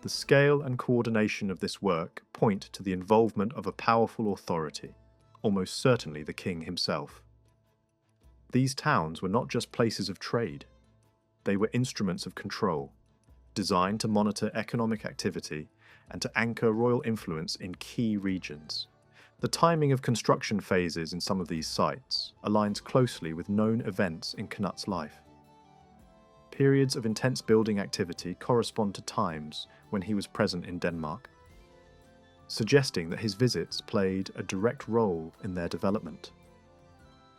The scale and coordination of this work point to the involvement of a powerful authority, almost certainly the king himself. These towns were not just places of trade. They were instruments of control, designed to monitor economic activity and to anchor royal influence in key regions. The timing of construction phases in some of these sites aligns closely with known events in Cnut's life. Periods of intense building activity correspond to times when he was present in Denmark, suggesting that his visits played a direct role in their development.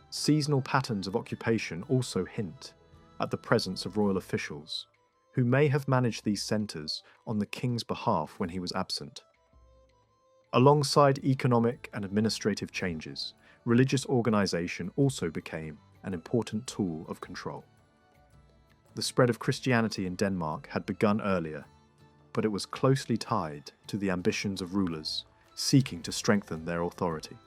Seasonal patterns of occupation also hint at the presence of royal officials, who may have managed these centres on the king's behalf when he was absent. Alongside economic and administrative changes, religious organisation also became an important tool of control. The spread of Christianity in Denmark had begun earlier, but it was closely tied to the ambitions of rulers seeking to strengthen their authority.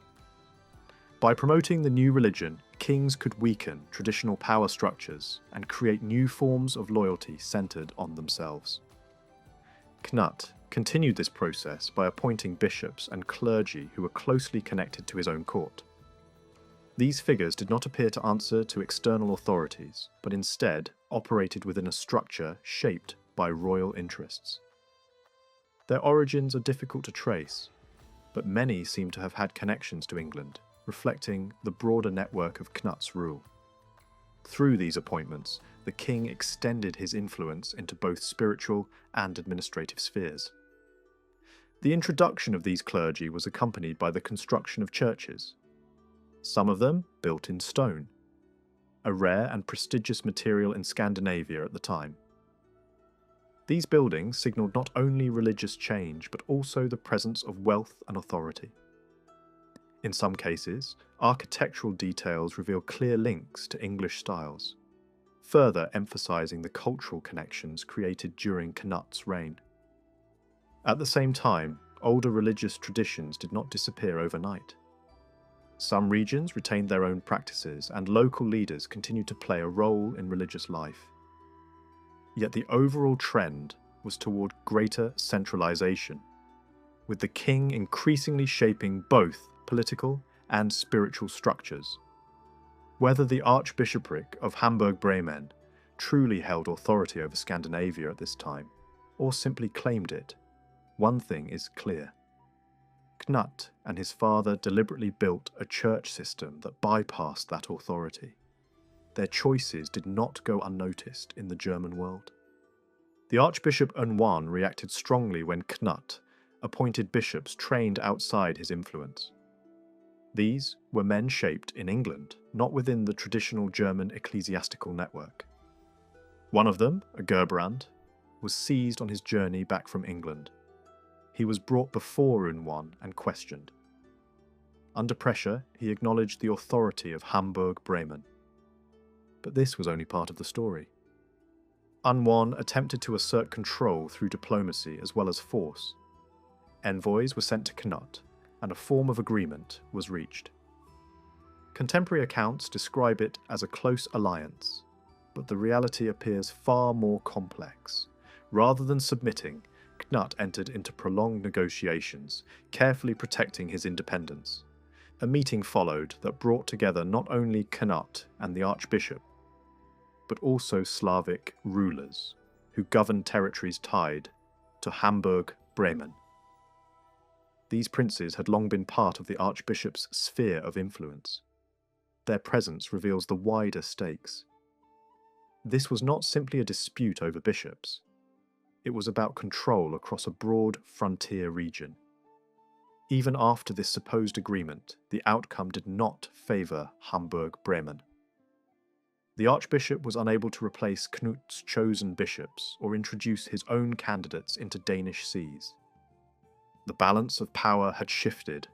By promoting the new religion, kings could weaken traditional power structures and create new forms of loyalty centred on themselves. Cnut continued this process by appointing bishops and clergy who were closely connected to his own court. These figures did not appear to answer to external authorities, but instead operated within a structure shaped by royal interests. Their origins are difficult to trace, but many seem to have had connections to England, reflecting the broader network of Cnut's rule. Through these appointments, the king extended his influence into both spiritual and administrative spheres. The introduction of these clergy was accompanied by the construction of churches, some of them built in stone, a rare and prestigious material in Scandinavia at the time. These buildings signalled not only religious change, but also the presence of wealth and authority. In some cases, architectural details reveal clear links to English styles, further emphasising the cultural connections created during Cnut's reign. At the same time, older religious traditions did not disappear overnight. Some regions retained their own practices, and local leaders continued to play a role in religious life. Yet the overall trend was toward greater centralisation, with the king increasingly shaping both political and spiritual structures. Whether the Archbishopric of Hamburg-Bremen truly held authority over Scandinavia at this time, or simply claimed it, one thing is clear. Cnut and his father deliberately built a church system that bypassed that authority. Their choices did not go unnoticed in the German world. The Archbishop Unwan reacted strongly when Cnut appointed bishops trained outside his influence. These were men shaped in England, not within the traditional German ecclesiastical network. One of them, a Gerbrand, was seized on his journey back from England. He was brought before Un and questioned. Under pressure, he acknowledged the authority of Hamburg-Bremen. But this was only part of the story. Un attempted to assert control through diplomacy as well as force. Envoys were sent to Cnut, and a form of agreement was reached. Contemporary accounts describe it as a close alliance, but the reality appears far more complex. Rather than submitting, Cnut entered into prolonged negotiations, carefully protecting his independence. A meeting followed that brought together not only Cnut and the archbishop, but also Slavic rulers who governed territories tied to Hamburg-Bremen. These princes had long been part of the archbishop's sphere of influence. Their presence reveals the wider stakes. This was not simply a dispute over bishops. It was about control across a broad frontier region. Even after this supposed agreement, the outcome did not favour Hamburg-Bremen. The archbishop was unable to replace Cnut's chosen bishops or introduce his own candidates into Danish sees. The balance of power had shifted.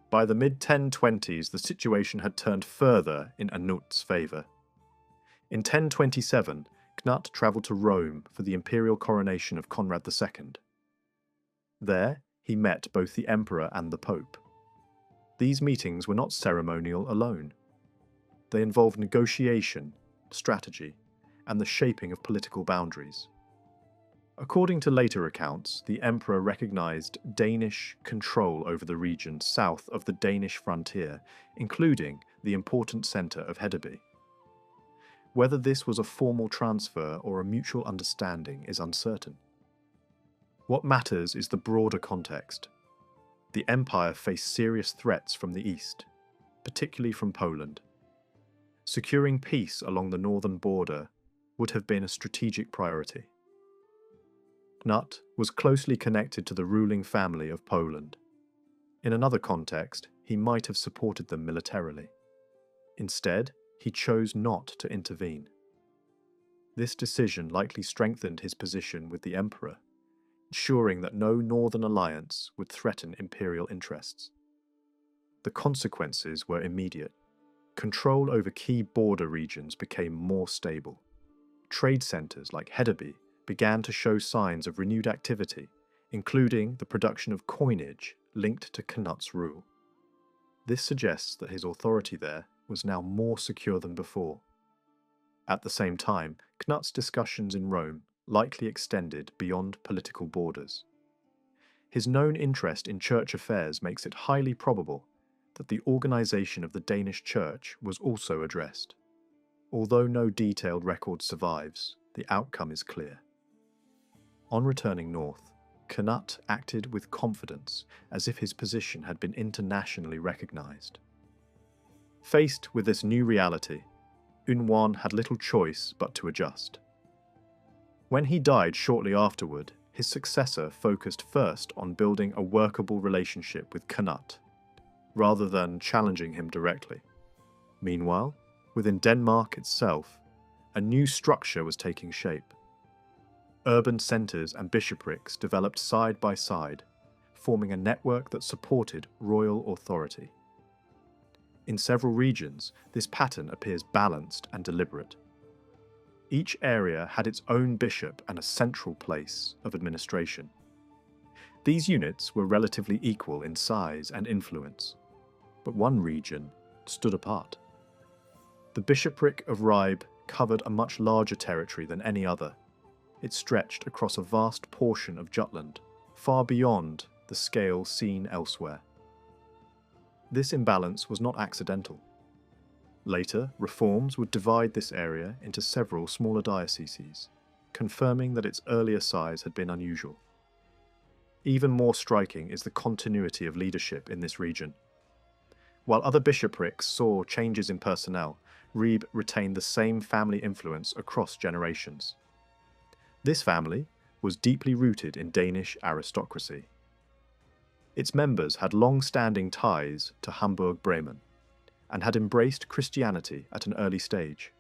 By the mid-1020s, the situation had turned further in Cnut's favour. In 1027, Cnut travelled to Rome for the imperial coronation of Conrad II. There, he met both the emperor and the pope. These meetings were not ceremonial alone. They involved negotiation, strategy, and the shaping of political boundaries. According to later accounts, the emperor recognized Danish control over the region south of the Danish frontier, including the important centre of Hedeby. Whether this was a formal transfer or a mutual understanding is uncertain. What matters is the broader context. The empire faced serious threats from the east, particularly from Poland. Securing peace along the northern border would have been a strategic priority. Cnut was closely connected to the ruling family of Poland. In another context, he might have supported them militarily. Instead, he chose not to intervene. This decision likely strengthened his position with the emperor, ensuring that no northern alliance would threaten imperial interests. The consequences were immediate. Control over key border regions became more stable. Trade centres like Hedeby began to show signs of renewed activity, including the production of coinage linked to Cnut's rule. This suggests that his authority there was now more secure than before. At the same time, Cnut's discussions in Rome likely extended beyond political borders. His known interest in church affairs makes it highly probable that the organisation of the Danish church was also addressed. Although no detailed record survives, the outcome is clear. On returning north, Cnut acted with confidence, as if his position had been internationally recognised. Faced with this new reality, Un had little choice but to adjust. When he died shortly afterward, his successor focused first on building a workable relationship with Cnut, rather than challenging him directly. Meanwhile, within Denmark itself, a new structure was taking shape. Urban centres and bishoprics developed side by side, forming a network that supported royal authority. In several regions, this pattern appears balanced and deliberate. Each area had its own bishop and a central place of administration. These units were relatively equal in size and influence, but one region stood apart. The bishopric of Ribe covered a much larger territory than any other. It stretched across a vast portion of Jutland, far beyond the scale seen elsewhere. This imbalance was not accidental. Later, reforms would divide this area into several smaller dioceses, confirming that its earlier size had been unusual. Even more striking is the continuity of leadership in this region. While other bishoprics saw changes in personnel, Ribe retained the same family influence across generations. This family was deeply rooted in Danish aristocracy. Its members had long-standing ties to Hamburg-Bremen and had embraced Christianity at an early stage.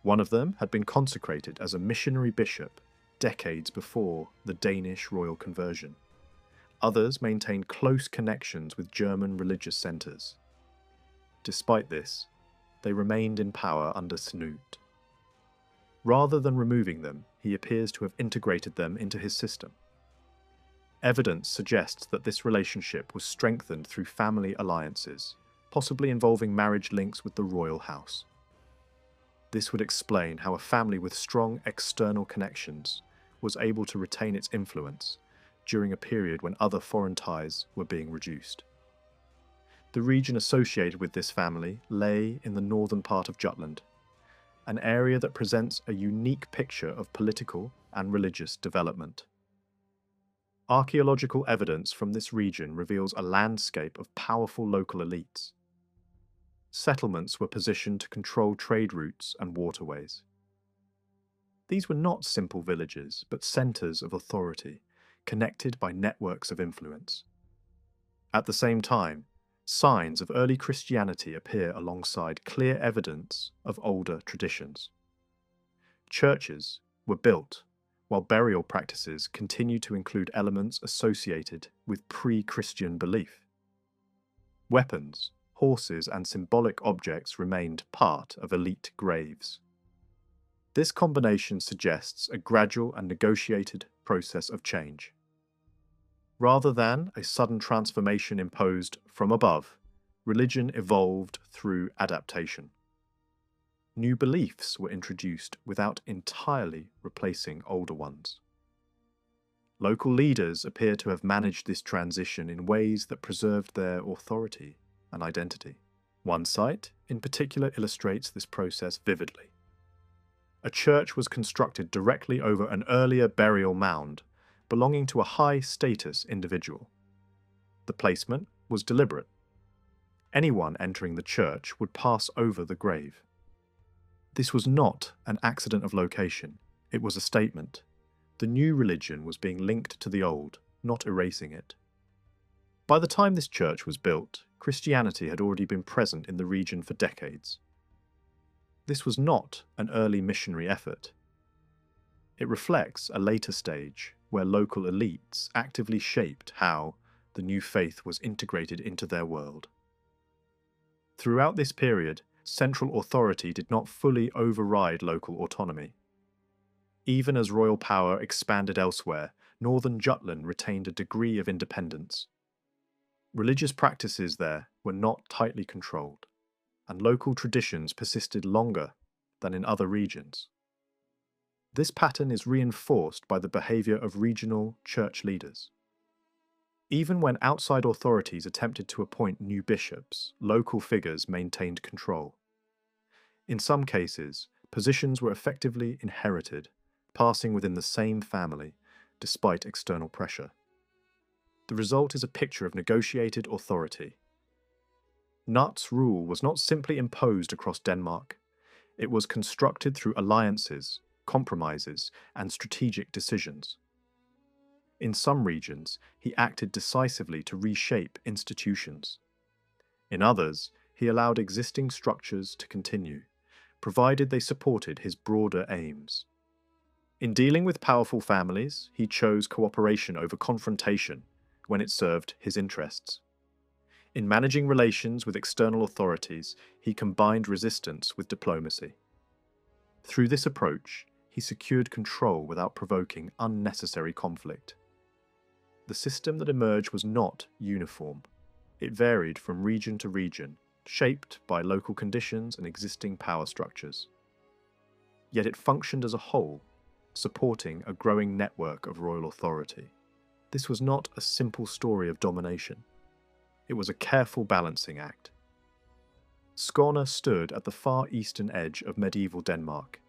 One of them had been consecrated as a missionary bishop decades before the Danish royal conversion. Others maintained close connections with German religious centres. Despite this, they remained in power under Cnut. Rather than removing them, he appears to have integrated them into his system. Evidence suggests that this relationship was strengthened through family alliances, possibly involving marriage links with the royal house. This would explain how a family with strong external connections was able to retain its influence during a period when other foreign ties were being reduced. The region associated with this family lay in the northern part of Jutland, an area that presents a unique picture of political and religious development. Archaeological evidence from this region reveals a landscape of powerful local elites. Settlements were positioned to control trade routes and waterways. These were not simple villages, but centres of authority, connected by networks of influence. At the same time, signs of early Christianity appear alongside clear evidence of older traditions. Churches were built, while burial practices continued to include elements associated with pre-Christian belief. Weapons, horses, and symbolic objects remained part of elite graves. This combination suggests a gradual and negotiated process of change. Rather than a sudden transformation imposed from above, religion evolved through adaptation. New beliefs were introduced without entirely replacing older ones. Local leaders appear to have managed this transition in ways that preserved their authority and identity. One site, in particular, illustrates this process vividly. A church was constructed directly over an earlier burial mound belonging to a high-status individual. The placement was deliberate. Anyone entering the church would pass over the grave. This was not an accident of location, it was a statement. The new religion was being linked to the old, not erasing it. By the time this church was built, Christianity had already been present in the region for decades. This was not an early missionary effort. It reflects a later stage where local elites actively shaped how the new faith was integrated into their world. Throughout this period, central authority did not fully override local autonomy. Even as royal power expanded elsewhere, northern Jutland retained a degree of independence. Religious practices there were not tightly controlled, and local traditions persisted longer than in other regions. This pattern is reinforced by the behaviour of regional church leaders. Even when outside authorities attempted to appoint new bishops, local figures maintained control. In some cases, positions were effectively inherited, passing within the same family, despite external pressure. The result is a picture of negotiated authority. Cnut's rule was not simply imposed across Denmark. It was constructed through alliances, compromises, and strategic decisions. In some regions, he acted decisively to reshape institutions. In others, he allowed existing structures to continue, provided they supported his broader aims. In dealing with powerful families, he chose cooperation over confrontation when it served his interests. In managing relations with external authorities, he combined resistance with diplomacy. Through this approach, he secured control without provoking unnecessary conflict. The system that emerged was not uniform. It varied from region to region, shaped by local conditions and existing power structures. Yet it functioned as a whole, supporting a growing network of royal authority. This was not a simple story of domination. It was a careful balancing act. Skåne stood at the far eastern edge of medieval Denmark,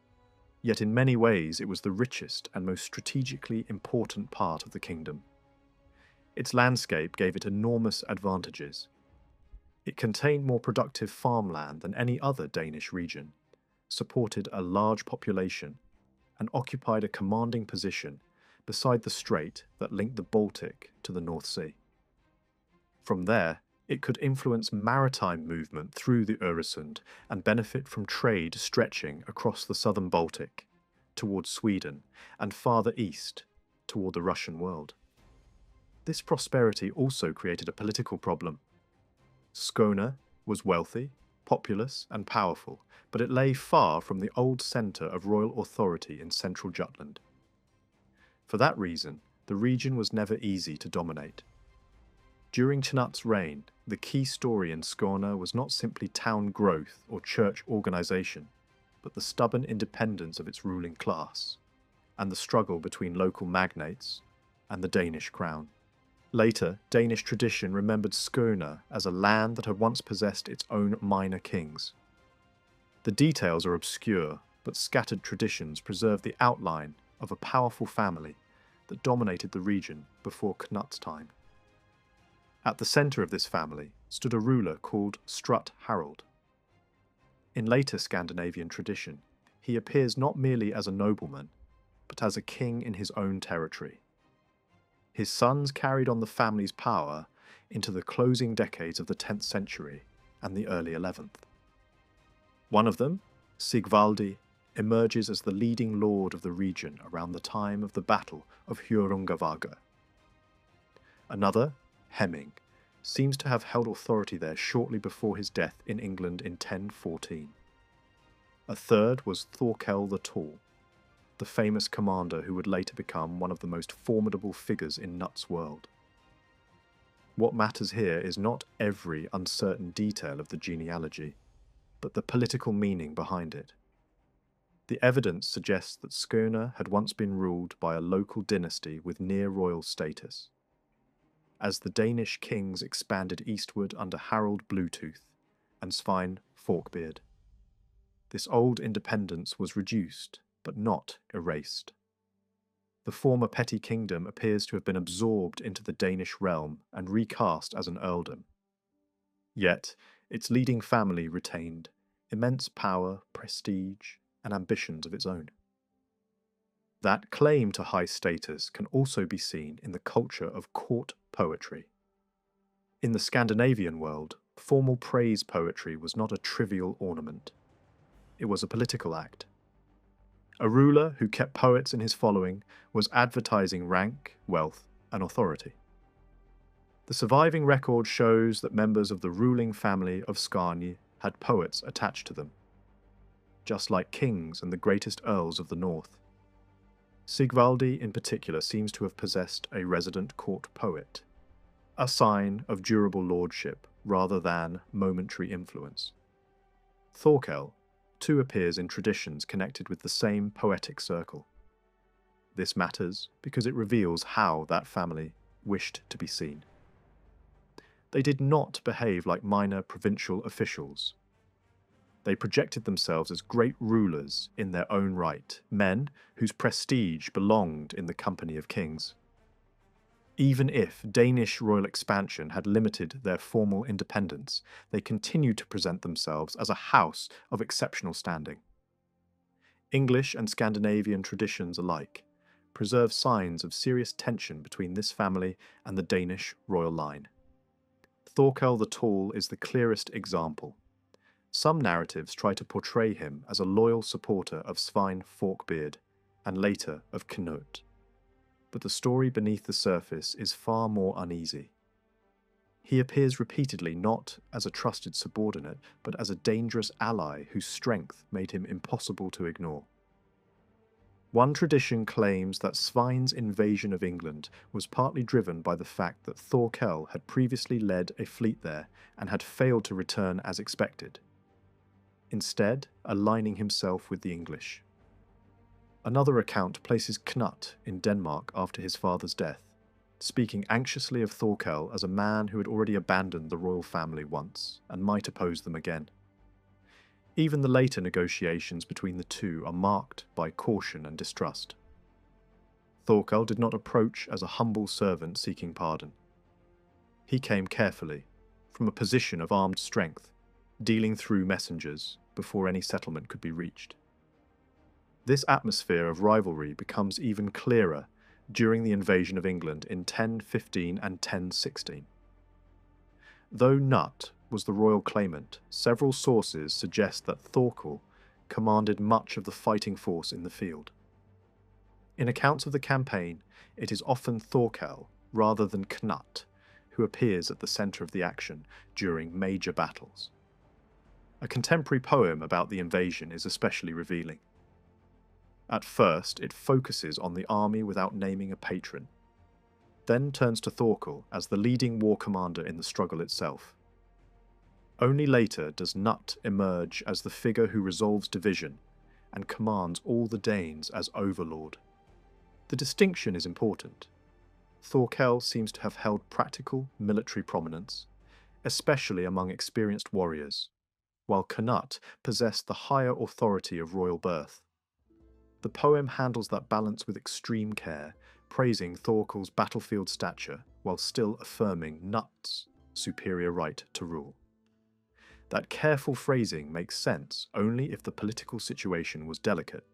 yet in many ways it was the richest and most strategically important part of the kingdom. Its landscape gave it enormous advantages. It contained more productive farmland than any other Danish region, supported a large population, and occupied a commanding position beside the strait that linked the Baltic to the North Sea. From there, it could influence maritime movement through the Øresund and benefit from trade stretching across the southern Baltic. towards Sweden, and farther east, toward the Russian world. This prosperity also created a political problem. Skåne was wealthy, populous, and powerful, but it lay far from the old centre of royal authority in central Jutland. For that reason, the region was never easy to dominate. During Cnut's reign, the key story in Skåne was not simply town growth or church organisation, but the stubborn independence of its ruling class, and the struggle between local magnates and the Danish crown. Later, Danish tradition remembered Skåne as a land that had once possessed its own minor kings. The details are obscure, but scattered traditions preserve the outline of a powerful family that dominated the region before Cnut's time. At the centre of this family stood a ruler called Cnut Harald. In later Scandinavian tradition, he appears not merely as a nobleman, but as a king in his own territory. His sons carried on the family's power into the closing decades of the 10th century and the early 11th. One of them, Sigvaldi, emerges as the leading lord of the region around the time of the Battle of Hjörungavágr. Another, Hemming, seems to have held authority there shortly before his death in England in 1014. A third was Thorkel the Tall, the famous commander who would later become one of the most formidable figures in Cnut's world. What matters here is not every uncertain detail of the genealogy, but the political meaning behind it. The evidence suggests that Skåne had once been ruled by a local dynasty with near-royal status. As the Danish kings expanded eastward under Harald Bluetooth and Svein Forkbeard, this old independence was reduced, but not erased. The former petty kingdom appears to have been absorbed into the Danish realm and recast as an earldom. Yet, its leading family retained immense power, prestige, and ambitions of its own. That claim to high status can also be seen in the culture of court poetry. In the Scandinavian world, formal praise poetry was not a trivial ornament. It was a political act. A ruler who kept poets in his following was advertising rank, wealth, and authority. The surviving record shows that members of the ruling family of Skåne had poets attached to them, just like kings and the greatest earls of the north. Sigvaldi in particular seems to have possessed a resident court poet, a sign of durable lordship rather than momentary influence. Thorkel too appears in traditions connected with the same poetic circle. This matters because it reveals how that family wished to be seen. They did not behave like minor provincial officials. They projected themselves as great rulers in their own right, men whose prestige belonged in the company of kings. Even if Danish royal expansion had limited their formal independence, they continued to present themselves as a house of exceptional standing. English and Scandinavian traditions alike preserve signs of serious tension between this family and the Danish royal line. Thorkel the Tall is the clearest example. Some narratives try to portray him as a loyal supporter of Svein Forkbeard and later of Cnut. But the story beneath the surface is far more uneasy. He appears repeatedly not as a trusted subordinate, but as a dangerous ally whose strength made him impossible to ignore. One tradition claims that Svein's invasion of England was partly driven by the fact that Thorkel had previously led a fleet there and had failed to return as expected, instead aligning himself with the English. Another account places Cnut in Denmark after his father's death, speaking anxiously of Thorkel as a man who had already abandoned the royal family once and might oppose them again. Even the later negotiations between the two are marked by caution and distrust. Thorkel did not approach as a humble servant seeking pardon. He came carefully, from a position of armed strength, dealing through messengers before any settlement could be reached. This atmosphere of rivalry becomes even clearer during the invasion of England in 1015 and 1016. Though Cnut was the royal claimant, several sources suggest that Thorkel commanded much of the fighting force in the field. In accounts of the campaign, it is often Thorkel, rather than Cnut, who appears at the centre of the action during major battles. A contemporary poem about the invasion is especially revealing. At first, it focuses on the army without naming a patron, then turns to Thorkel as the leading war commander in the struggle itself. Only later does Cnut emerge as the figure who resolves division and commands all the Danes as overlord. The distinction is important. Thorkel seems to have held practical military prominence, especially among experienced warriors, while Cnut possessed the higher authority of royal birth. The poem handles that balance with extreme care, praising Thorkel's battlefield stature while still affirming Cnut's superior right to rule. That careful phrasing makes sense only if the political situation was delicate.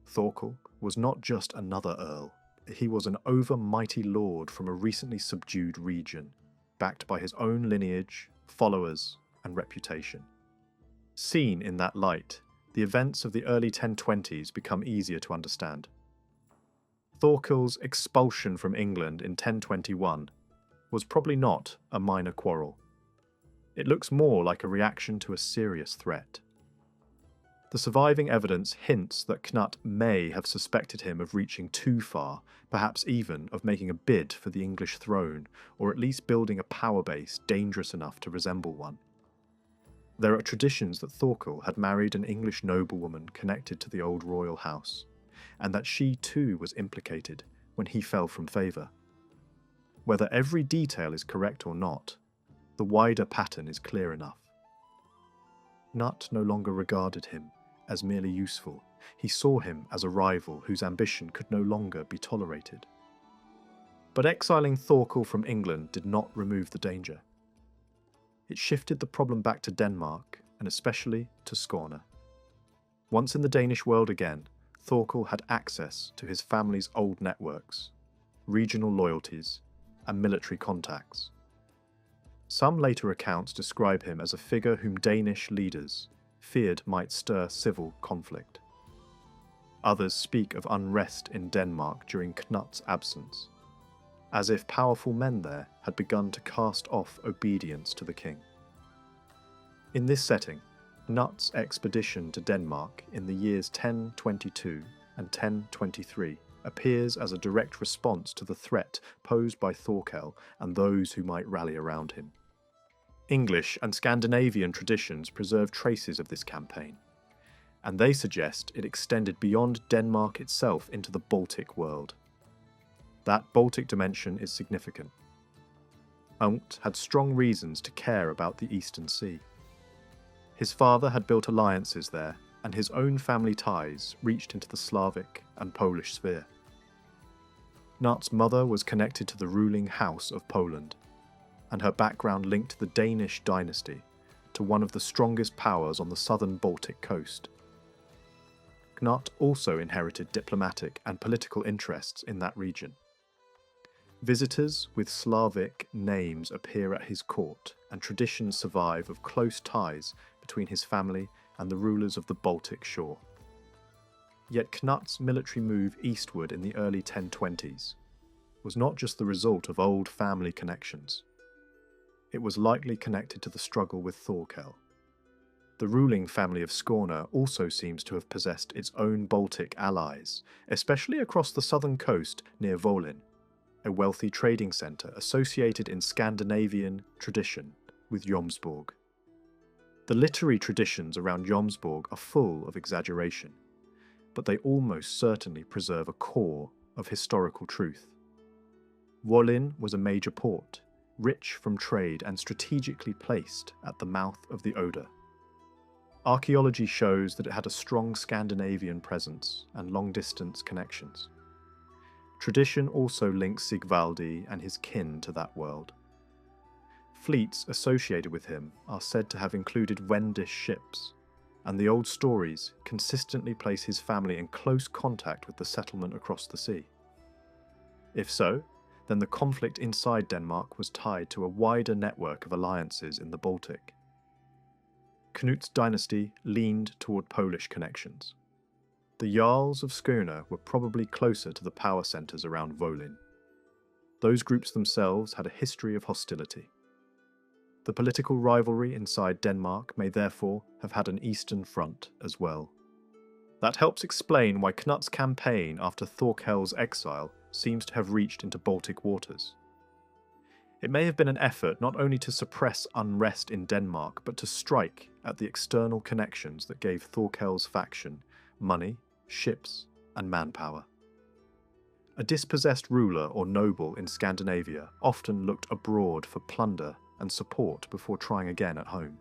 Thorkel was not just another earl, he was an over-mighty lord from a recently subdued region, backed by his own lineage, followers, and reputation. Seen in that light, the events of the early 1020s become easier to understand. Thorkel's expulsion from England in 1021 was probably not a minor quarrel. It looks more like a reaction to a serious threat. The surviving evidence hints that Cnut may have suspected him of reaching too far, perhaps even of making a bid for the English throne, or at least building a power base dangerous enough to resemble one. There are traditions that Thorkel had married an English noblewoman connected to the old royal house, and that she too was implicated when he fell from favour. Whether every detail is correct or not, the wider pattern is clear enough. Cnut no longer regarded him as merely useful. He saw him as a rival whose ambition could no longer be tolerated. But exiling Thorkel from England did not remove the danger. It shifted the problem back to Denmark, and especially to Skåne. Once in the Danish world again, Thorkel had access to his family's old networks, regional loyalties, and military contacts. Some later accounts describe him as a figure whom Danish leaders feared might stir civil conflict. Others speak of unrest in Denmark during Cnut's absence, as if powerful men there had begun to cast off obedience to the king. In this setting, Cnut's expedition to Denmark in the years 1022 and 1023 appears as a direct response to the threat posed by Thorkel and those who might rally around him. English and Scandinavian traditions preserve traces of this campaign, and they suggest it extended beyond Denmark itself into the Baltic world. That Baltic dimension is significant. Cnut had strong reasons to care about the Eastern Sea. His father had built alliances there, and his own family ties reached into the Slavic and Polish sphere. Cnut's mother was connected to the ruling House of Poland, and her background linked the Danish dynasty to one of the strongest powers on the southern Baltic coast. Cnut also inherited diplomatic and political interests in that region. Visitors with Slavic names appear at his court, and traditions survive of close ties between his family and the rulers of the Baltic shore. Yet Cnut's military move eastward in the early 1020s was not just the result of old family connections. It was likely connected to the struggle with Thorkel. The ruling family of Skåne also seems to have possessed its own Baltic allies, especially across the southern coast near Volyn, a wealthy trading centre associated in Scandinavian tradition with Jomsborg. The literary traditions around Jomsborg are full of exaggeration, but they almost certainly preserve a core of historical truth. Volyn was a major port, rich from trade and strategically placed at the mouth of the Oder. Archaeology shows that it had a strong Scandinavian presence and long-distance connections. Tradition also links Sigvaldi and his kin to that world. Fleets associated with him are said to have included Wendish ships, and the old stories consistently place his family in close contact with the settlement across the sea. If so, then the conflict inside Denmark was tied to a wider network of alliances in the Baltic. Cnut's dynasty leaned toward Polish connections. The Jarls of Skåne were probably closer to the power centres around Volyn. Those groups themselves had a history of hostility. The political rivalry inside Denmark may therefore have had an eastern front as well. That helps explain why Cnut's campaign after Thorkel's exile seems to have reached into Baltic waters. It may have been an effort not only to suppress unrest in Denmark, but to strike at the external connections that gave Thorkel's faction money, ships, and manpower. A dispossessed ruler or noble in Scandinavia often looked abroad for plunder and support before trying again at home.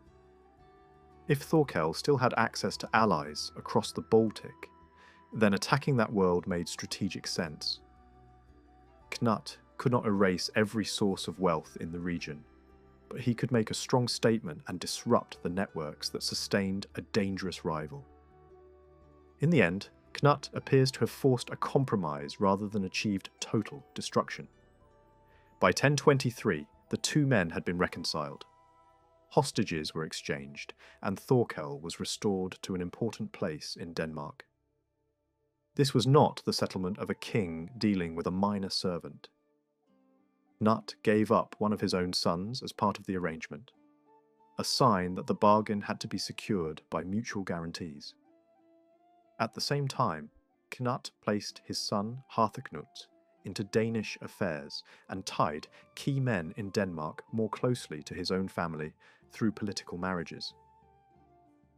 If Thorkel still had access to allies across the Baltic, then attacking that world made strategic sense. Cnut could not erase every source of wealth in the region, but he could make a strong statement and disrupt the networks that sustained a dangerous rival. In the end, Cnut appears to have forced a compromise rather than achieved total destruction. By 1023, the two men had been reconciled. Hostages were exchanged, and Thorkel was restored to an important place in Denmark. This was not the settlement of a king dealing with a minor servant. Cnut gave up one of his own sons as part of the arrangement, a sign that the bargain had to be secured by mutual guarantees. At the same time, Cnut placed his son Harthacnut into Danish affairs and tied key men in Denmark more closely to his own family through political marriages.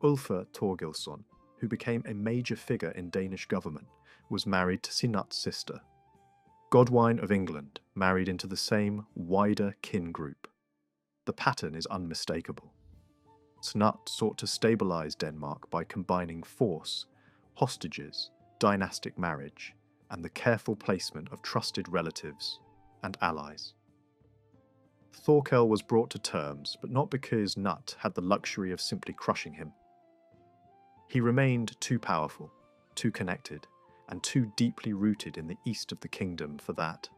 Ulfr Thorgilsson, who became a major figure in Danish government, was married to Cnut's sister. Godwine of England married into the same wider kin group. The pattern is unmistakable. Cnut sought to stabilise Denmark by combining force, hostages, dynastic marriage, and the careful placement of trusted relatives and allies. Thorkel was brought to terms, but not because Cnut had the luxury of simply crushing him. He remained too powerful, too connected, and too deeply rooted in the east of the kingdom for that.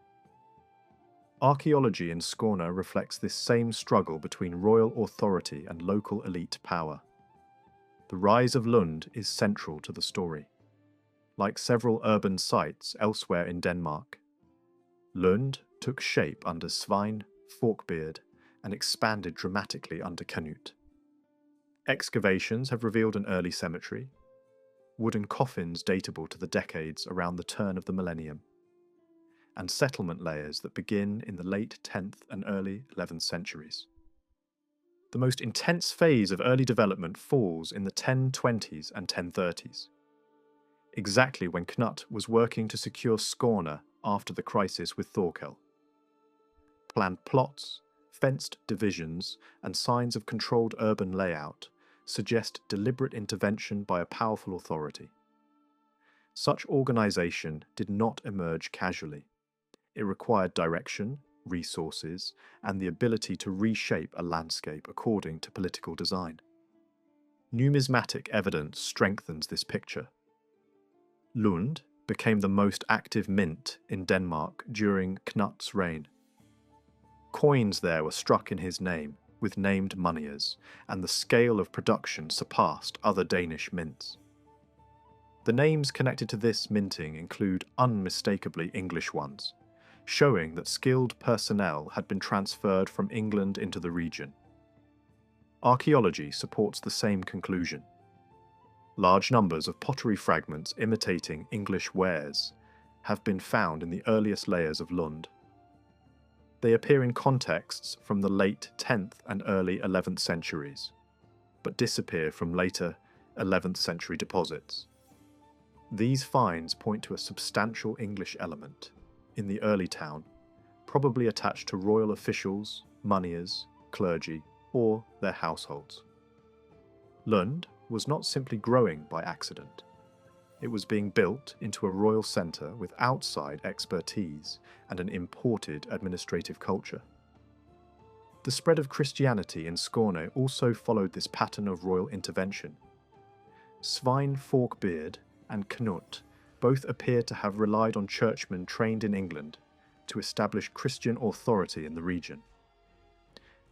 Archaeology in Skåne reflects this same struggle between royal authority and local elite power. The rise of Lund is central to the story. Like several urban sites elsewhere in Denmark, Lund took shape under Svein Forkbeard and expanded dramatically under Cnut. Excavations have revealed an early cemetery, wooden coffins datable to the decades around the turn of the millennium, and settlement layers that begin in the late 10th and early 11th centuries. The most intense phase of early development falls in the 1020s and 1030s, exactly when Cnut was working to secure Skåne after the crisis with Thorkel. Planned plots, fenced divisions, and signs of controlled urban layout suggest deliberate intervention by a powerful authority. Such organisation did not emerge casually. It required direction, resources, and the ability to reshape a landscape according to political design. Numismatic evidence strengthens this picture. Lund became the most active mint in Denmark during Cnut's reign. Coins there were struck in his name, with named moneyers, and the scale of production surpassed other Danish mints. The names connected to this minting include unmistakably English ones, showing that skilled personnel had been transferred from England into the region. Archaeology supports the same conclusion. Large numbers of pottery fragments imitating English wares have been found in the earliest layers of Lund. They appear in contexts from the late 10th and early 11th centuries, but disappear from later 11th century deposits. These finds point to a substantial English element in the early town, probably attached to royal officials, moneyers, clergy, or their households. Lund was not simply growing by accident. It was being built into a royal centre with outside expertise and an imported administrative culture. The spread of Christianity in Skåne also followed this pattern of royal intervention. Svein Forkbeard and Cnut both appear to have relied on churchmen trained in England to establish Christian authority in the region.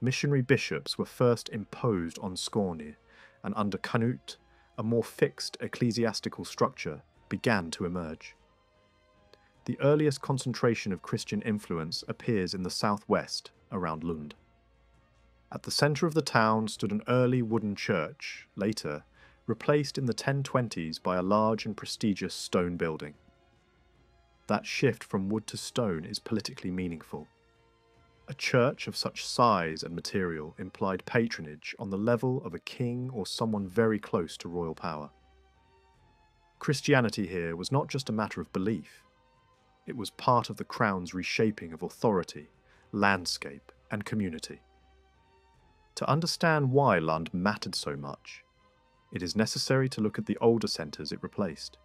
Missionary bishops were first imposed on Skåne, and under Cnut, a more fixed ecclesiastical structure began to emerge. The earliest concentration of Christian influence appears in the southwest, around Lund. At the centre of the town stood an early wooden church, later replaced in the 1020s by a large and prestigious stone building. That shift from wood to stone is politically meaningful. A church of such size and material implied patronage on the level of a king or someone very close to royal power. Christianity here was not just a matter of belief. It was part of the crown's reshaping of authority, landscape, and community. To understand why Lund mattered so much, it is necessary to look at the older centres it replaced.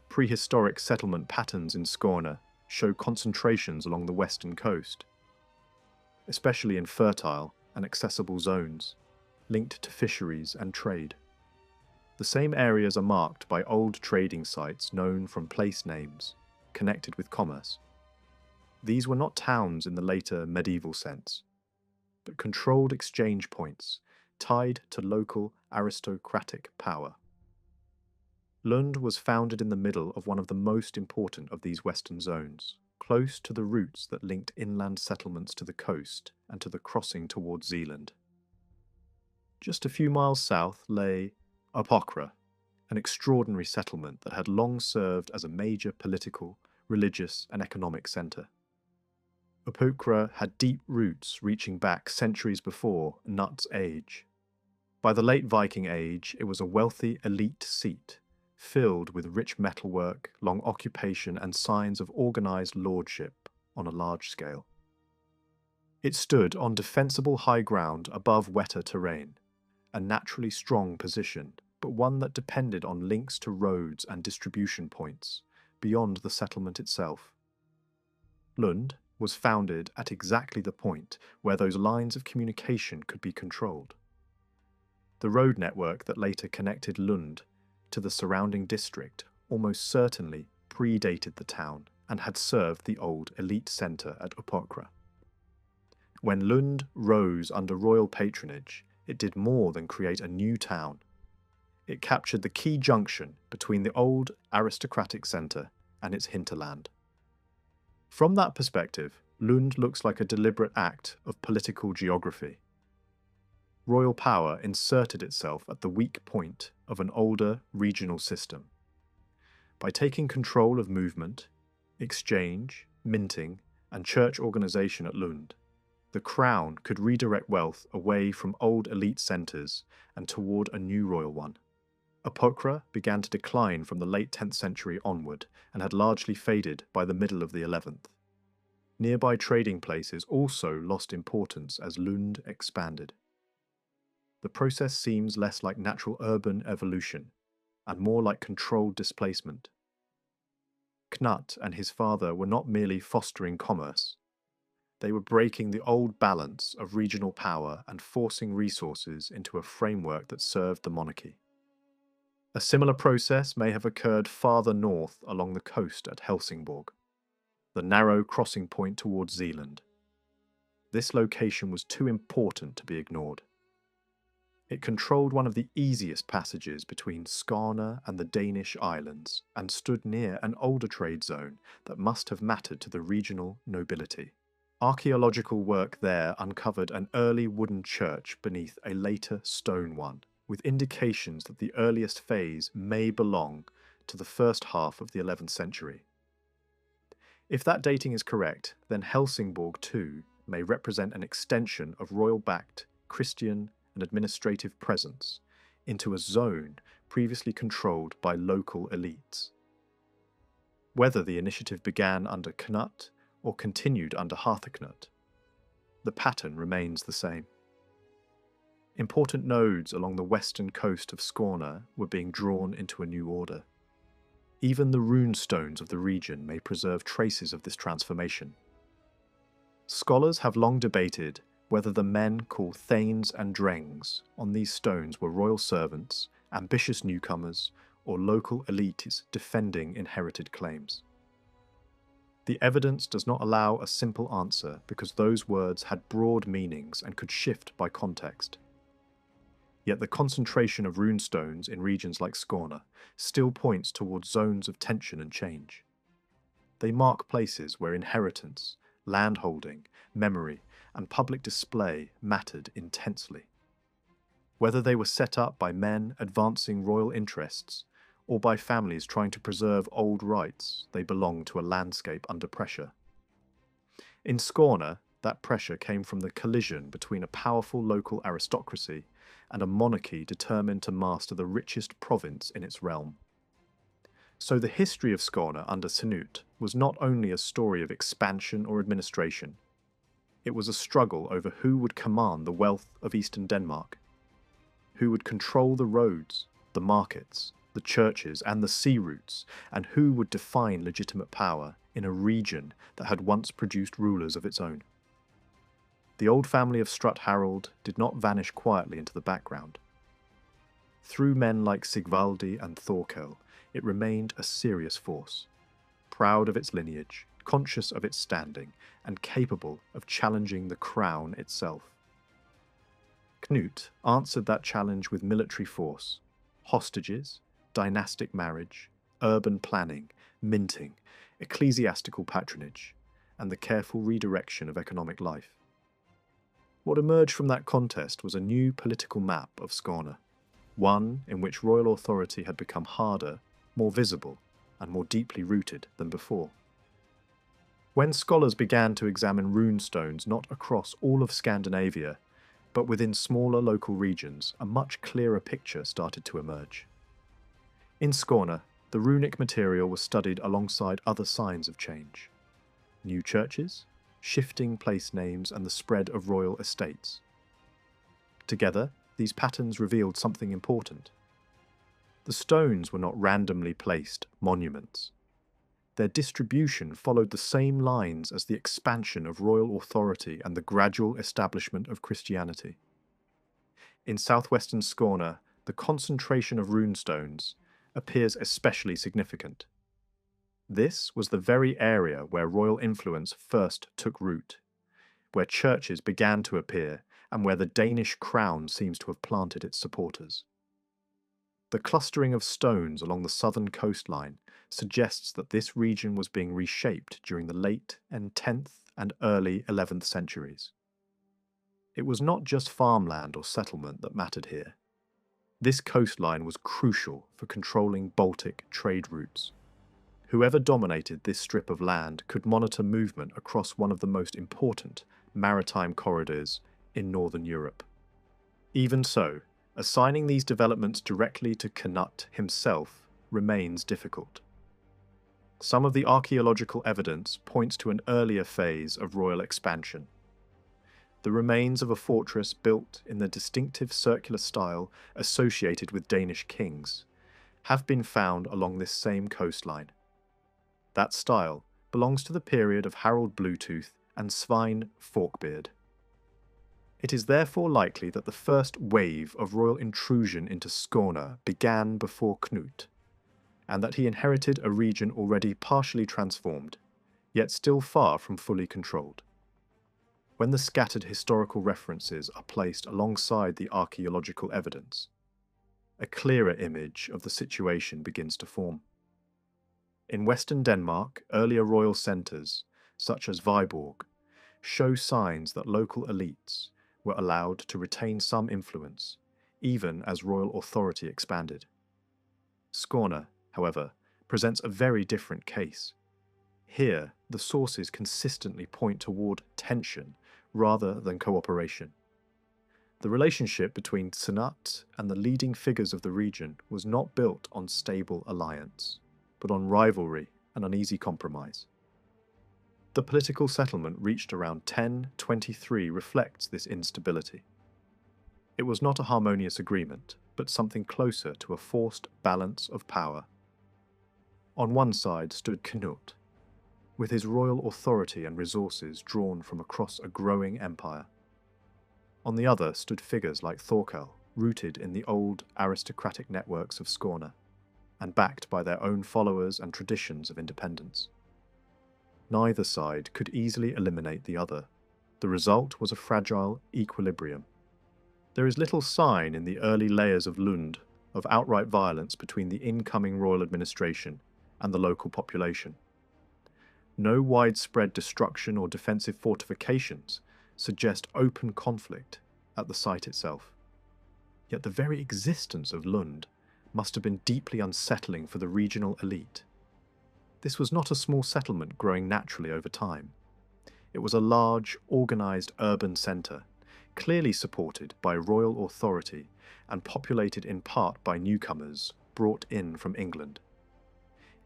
Prehistoric settlement patterns in Skåne show concentrations along the western coast, especially in fertile and accessible zones, linked to fisheries and trade. The same areas are marked by old trading sites known from place names, connected with commerce. These were not towns in the later medieval sense, but controlled exchange points tied to local aristocratic power. Lund was founded in the middle of one of the most important of these western zones, close to the routes that linked inland settlements to the coast and to the crossing towards Zealand. Just a few miles south lay Apokra, an extraordinary settlement that had long served as a major political, religious and economic centre. Apokra had deep roots reaching back centuries before Cnut's age. By the late Viking age, it was a wealthy elite seat, filled with rich metalwork, long occupation and signs of organised lordship on a large scale. It stood on defensible high ground above wetter terrain, a naturally strong position, but one that depended on links to roads and distribution points, beyond the settlement itself. Lund was founded at exactly the point where those lines of communication could be controlled. The road network that later connected Lund to the surrounding district almost certainly predated the town and had served the old elite centre at Apokra. When Lund rose under royal patronage, it did more than create a new town. It captured the key junction between the old aristocratic centre and its hinterland. From that perspective, Lund looks like a deliberate act of political geography. Royal power inserted itself at the weak point of an older regional system. By taking control of movement, exchange, minting, and church organisation at Lund, the crown could redirect wealth away from old elite centres and toward a new royal one. Apokra began to decline from the late 10th century onward and had largely faded by the middle of the 11th. Nearby trading places also lost importance as Lund expanded. The process seems less like natural urban evolution and more like controlled displacement. Cnut and his father were not merely fostering commerce. They were breaking the old balance of regional power and forcing resources into a framework that served the monarchy. A similar process may have occurred farther north along the coast at Helsingborg, the narrow crossing point towards Zealand. This location was too important to be ignored. It controlled one of the easiest passages between Skåne and the Danish islands and stood near an older trade zone that must have mattered to the regional nobility. Archaeological work there uncovered an early wooden church beneath a later stone one, with indications that the earliest phase may belong to the first half of the 11th century. If that dating is correct, then Helsingborg too may represent an extension of royal-backed Christian and administrative presence into a zone previously controlled by local elites. Whether the initiative began under Cnut or continued under Harthacnut, the pattern remains the same. Important nodes along the western coast of Skåne were being drawn into a new order. Even the rune stones of the region may preserve traces of this transformation. Scholars have long debated whether the men called thanes and drengs on these stones were royal servants, ambitious newcomers, or local elites defending inherited claims. The evidence does not allow a simple answer because those words had broad meanings and could shift by context. Yet the concentration of runestones in regions like Skåne still points towards zones of tension and change. They mark places where inheritance, landholding, memory, and public display mattered intensely. Whether they were set up by men advancing royal interests or by families trying to preserve old rights, they belonged to a landscape under pressure. In Skåne, that pressure came from the collision between a powerful local aristocracy and a monarchy determined to master the richest province in its realm. So the history of Skåne under Cnut was not only a story of expansion or administration, it was a struggle over who would command the wealth of eastern Denmark, who would control the roads, the markets, the churches and the sea routes, and who would define legitimate power in a region that had once produced rulers of its own. The old family of Strut-Harald did not vanish quietly into the background. Through men like Sigvaldi and Thorkel, it remained a serious force, proud of its lineage, conscious of its standing, and capable of challenging the crown itself. Cnut answered that challenge with military force, hostages, dynastic marriage, urban planning, minting, ecclesiastical patronage, and the careful redirection of economic life. What emerged from that contest was a new political map of Skåne, one in which royal authority had become harder, more visible, and more deeply rooted than before. When scholars began to examine runestones not across all of Scandinavia, but within smaller local regions, a much clearer picture started to emerge. In Skåne, the runic material was studied alongside other signs of change. New churches, shifting place names, and the spread of royal estates. Together, these patterns revealed something important. The stones were not randomly placed monuments. Their distribution followed the same lines as the expansion of royal authority and the gradual establishment of Christianity. In southwestern Skåne, the concentration of runestones appears especially significant. This was the very area where royal influence first took root, where churches began to appear, and where the Danish crown seems to have planted its supporters. The clustering of stones along the southern coastline suggests that this region was being reshaped during the late and 10th and early 11th centuries. It was not just farmland or settlement that mattered here. This coastline was crucial for controlling Baltic trade routes. Whoever dominated this strip of land could monitor movement across one of the most important maritime corridors in Northern Europe. Even so, assigning these developments directly to Cnut himself remains difficult. Some of the archaeological evidence points to an earlier phase of royal expansion. The remains of a fortress built in the distinctive circular style associated with Danish kings have been found along this same coastline. That style belongs to the period of Harald Bluetooth and Svein Forkbeard. It is therefore likely that the first wave of royal intrusion into Skåne began before Cnut, and that he inherited a region already partially transformed, yet still far from fully controlled. When the scattered historical references are placed alongside the archaeological evidence, a clearer image of the situation begins to form. In western Denmark, earlier royal centres, such as Viborg, show signs that local elites were allowed to retain some influence, even as royal authority expanded. Skåne, however, presents a very different case. Here, the sources consistently point toward tension rather than cooperation. The relationship between Cnut and the leading figures of the region was not built on stable alliance, but on rivalry and uneasy compromise. The political settlement reached around 1023 reflects this instability. It was not a harmonious agreement, but something closer to a forced balance of power. On one side stood Cnut, with his royal authority and resources drawn from across a growing empire. On the other stood figures like Thorkel, rooted in the old aristocratic networks of Skåne, and backed by their own followers and traditions of independence. Neither side could easily eliminate the other. The result was a fragile equilibrium. There is little sign in the early layers of Lund of outright violence between the incoming royal administration and the local population. No widespread destruction or defensive fortifications suggest open conflict at the site itself. Yet the very existence of Lund must have been deeply unsettling for the regional elite. This was not a small settlement growing naturally over time. It was a large, organised urban centre, clearly supported by royal authority and populated in part by newcomers brought in from England.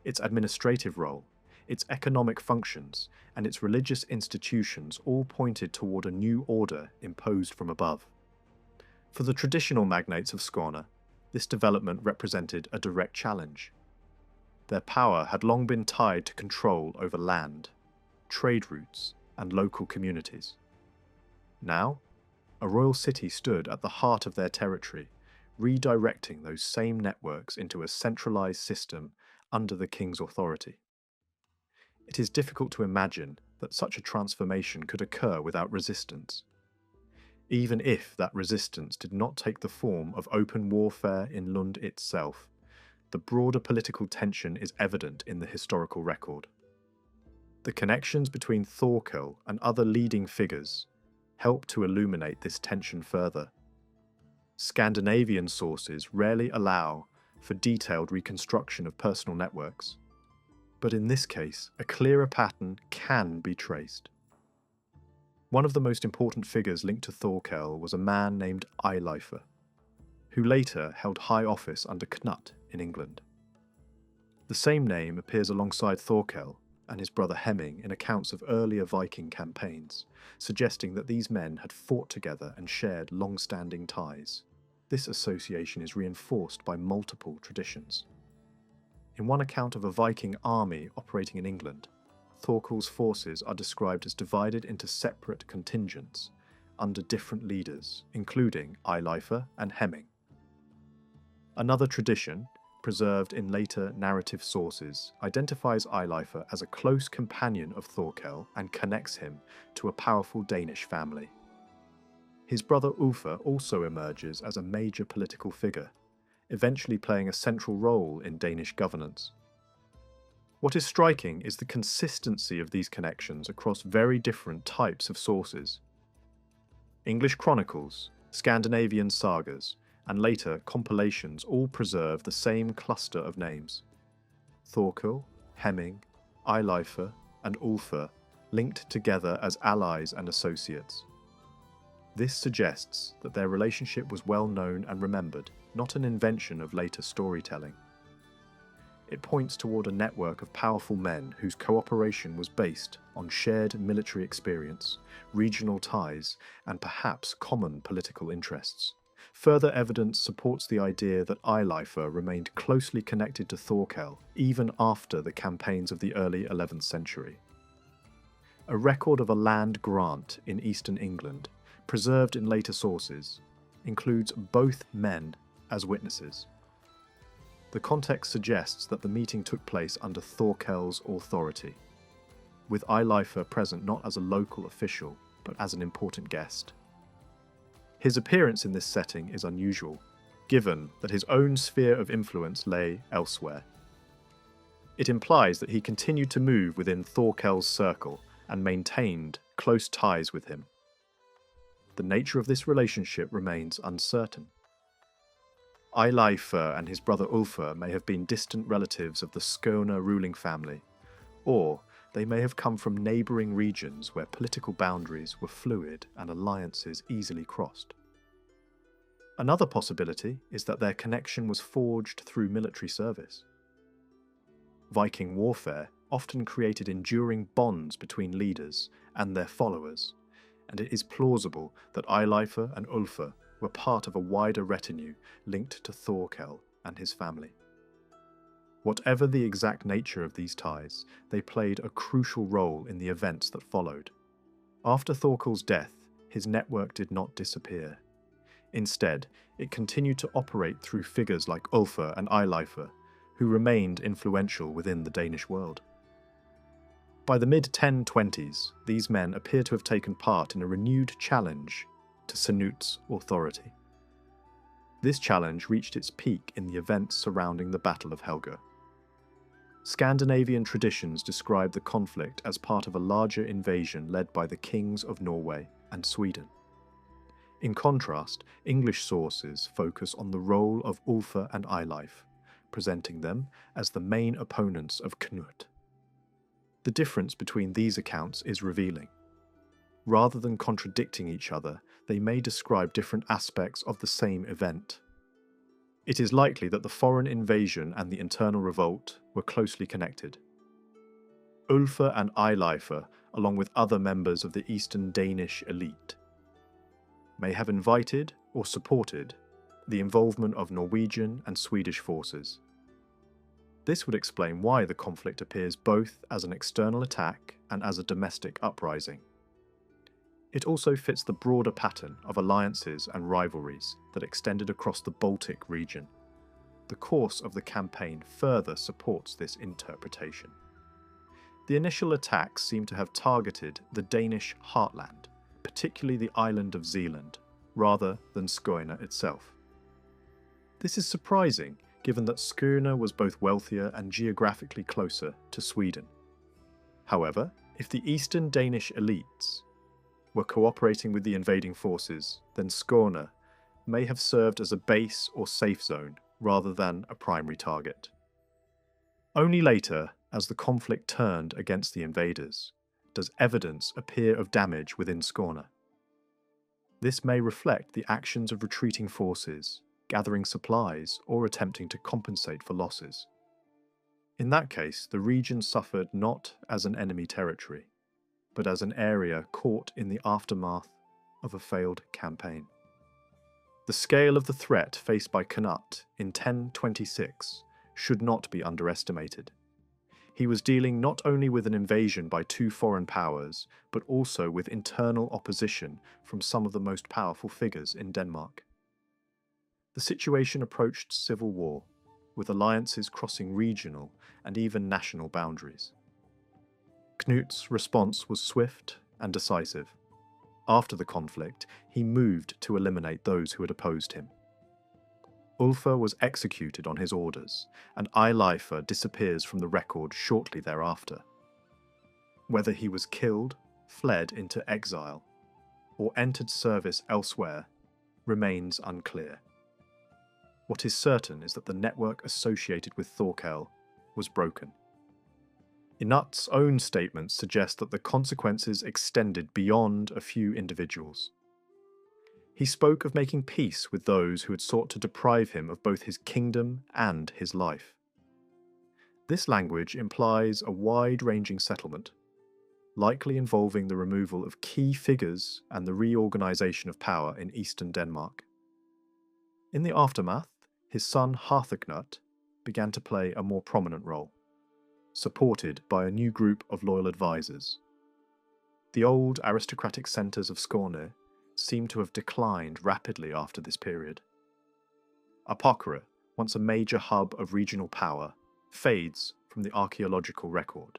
Its administrative role, its economic functions, and its religious institutions all pointed toward a new order imposed from above. For the traditional magnates of Skåne, this development represented a direct challenge. Their power had long been tied to control over land, trade routes, and local communities. Now, a royal city stood at the heart of their territory, redirecting those same networks into a centralized system under the king's authority. It is difficult to imagine that such a transformation could occur without resistance. Even if that resistance did not take the form of open warfare in Lund itself, the broader political tension is evident in the historical record. The connections between Thorkel and other leading figures help to illuminate this tension further. Scandinavian sources rarely allow for detailed reconstruction of personal networks, but in this case, a clearer pattern can be traced. One of the most important figures linked to Thorkel was a man named Eilifr, who later held high office under Cnut in England. The same name appears alongside Thorkel and his brother Hemming in accounts of earlier Viking campaigns, suggesting that these men had fought together and shared long-standing ties. This association is reinforced by multiple traditions. In one account of a Viking army operating in England, Thorkel's forces are described as divided into separate contingents under different leaders, including Eilifr and Hemming. Another tradition, preserved in later narrative sources, identifies Eilifr as a close companion of Thorkel and connects him to a powerful Danish family. His brother Ulfr also emerges as a major political figure, eventually playing a central role in Danish governance. What is striking is the consistency of these connections across very different types of sources. English chronicles, Scandinavian sagas, and later compilations all preserve the same cluster of names. Thorkel, Hemming, Eilifr, and Ulfr linked together as allies and associates. This suggests that their relationship was well known and remembered, not an invention of later storytelling. It points toward a network of powerful men whose cooperation was based on shared military experience, regional ties, and perhaps common political interests. Further evidence supports the idea that Eilifr remained closely connected to Thorkel even after the campaigns of the early 11th century. A record of a land grant in eastern England, preserved in later sources, includes both men as witnesses. The context suggests that the meeting took place under Thorkel's authority, with Eilifr present not as a local official, but as an important guest. His appearance in this setting is unusual, given that his own sphere of influence lay elsewhere. It implies that he continued to move within Thorkel's circle and maintained close ties with him. The nature of this relationship remains uncertain. Eilifr and his brother Ulfr may have been distant relatives of the Skåne ruling family, or they may have come from neighbouring regions where political boundaries were fluid and alliances easily crossed. Another possibility is that their connection was forged through military service. Viking warfare often created enduring bonds between leaders and their followers, and it is plausible that Eilifr and Ulfr were part of a wider retinue linked to Thorkel and his family. Whatever the exact nature of these ties, they played a crucial role in the events that followed. After Thorkel's death, his network did not disappear. Instead, it continued to operate through figures like Ulfr and Eilifr, who remained influential within the Danish world. By the mid-1020s, these men appear to have taken part in a renewed challenge to Cnut's authority. This challenge reached its peak in the events surrounding the Battle of Helge. Scandinavian traditions describe the conflict as part of a larger invasion led by the kings of Norway and Sweden. In contrast, English sources focus on the role of Ulfr and Eyleif, presenting them as the main opponents of Cnut. The difference between these accounts is revealing. Rather than contradicting each other, they may describe different aspects of the same event. It is likely that the foreign invasion and the internal revolt were closely connected. Ulfr and Eyleifr, along with other members of the Eastern Danish elite, may have invited or supported the involvement of Norwegian and Swedish forces. This would explain why the conflict appears both as an external attack and as a domestic uprising. It also fits the broader pattern of alliances and rivalries that extended across the Baltic region. The course of the campaign further supports this interpretation. The initial attacks seem to have targeted the Danish heartland, particularly the island of Zealand, rather than Skåne itself. This is surprising, given that Skåne was both wealthier and geographically closer to Sweden. However, if the Eastern Danish elites were cooperating with the invading forces, then Skåne may have served as a base or safe zone rather than a primary target. Only later, as the conflict turned against the invaders, does evidence appear of damage within Skåne. This may reflect the actions of retreating forces, gathering supplies, or attempting to compensate for losses. In that case, the region suffered not as an enemy territory, but as an area caught in the aftermath of a failed campaign. The scale of the threat faced by Cnut in 1026 should not be underestimated. He was dealing not only with an invasion by two foreign powers, but also with internal opposition from some of the most powerful figures in Denmark. The situation approached civil war, with alliances crossing regional and even national boundaries. Cnut's response was swift and decisive. After the conflict, he moved to eliminate those who had opposed him. Ulfr was executed on his orders, and Eyleifr disappears from the record shortly thereafter. Whether he was killed, fled into exile, or entered service elsewhere remains unclear. What is certain is that the network associated with Thorkel was broken. Cnut's own statements suggest that the consequences extended beyond a few individuals. He spoke of making peace with those who had sought to deprive him of both his kingdom and his life. This language implies a wide-ranging settlement, likely involving the removal of key figures and the reorganisation of power in eastern Denmark. In the aftermath, his son Harthacnut began to play a more prominent role, supported by a new group of loyal advisors. The old aristocratic centres of Skåne seem to have declined rapidly after this period. Conqueror, once a major hub of regional power, fades from the archaeological record.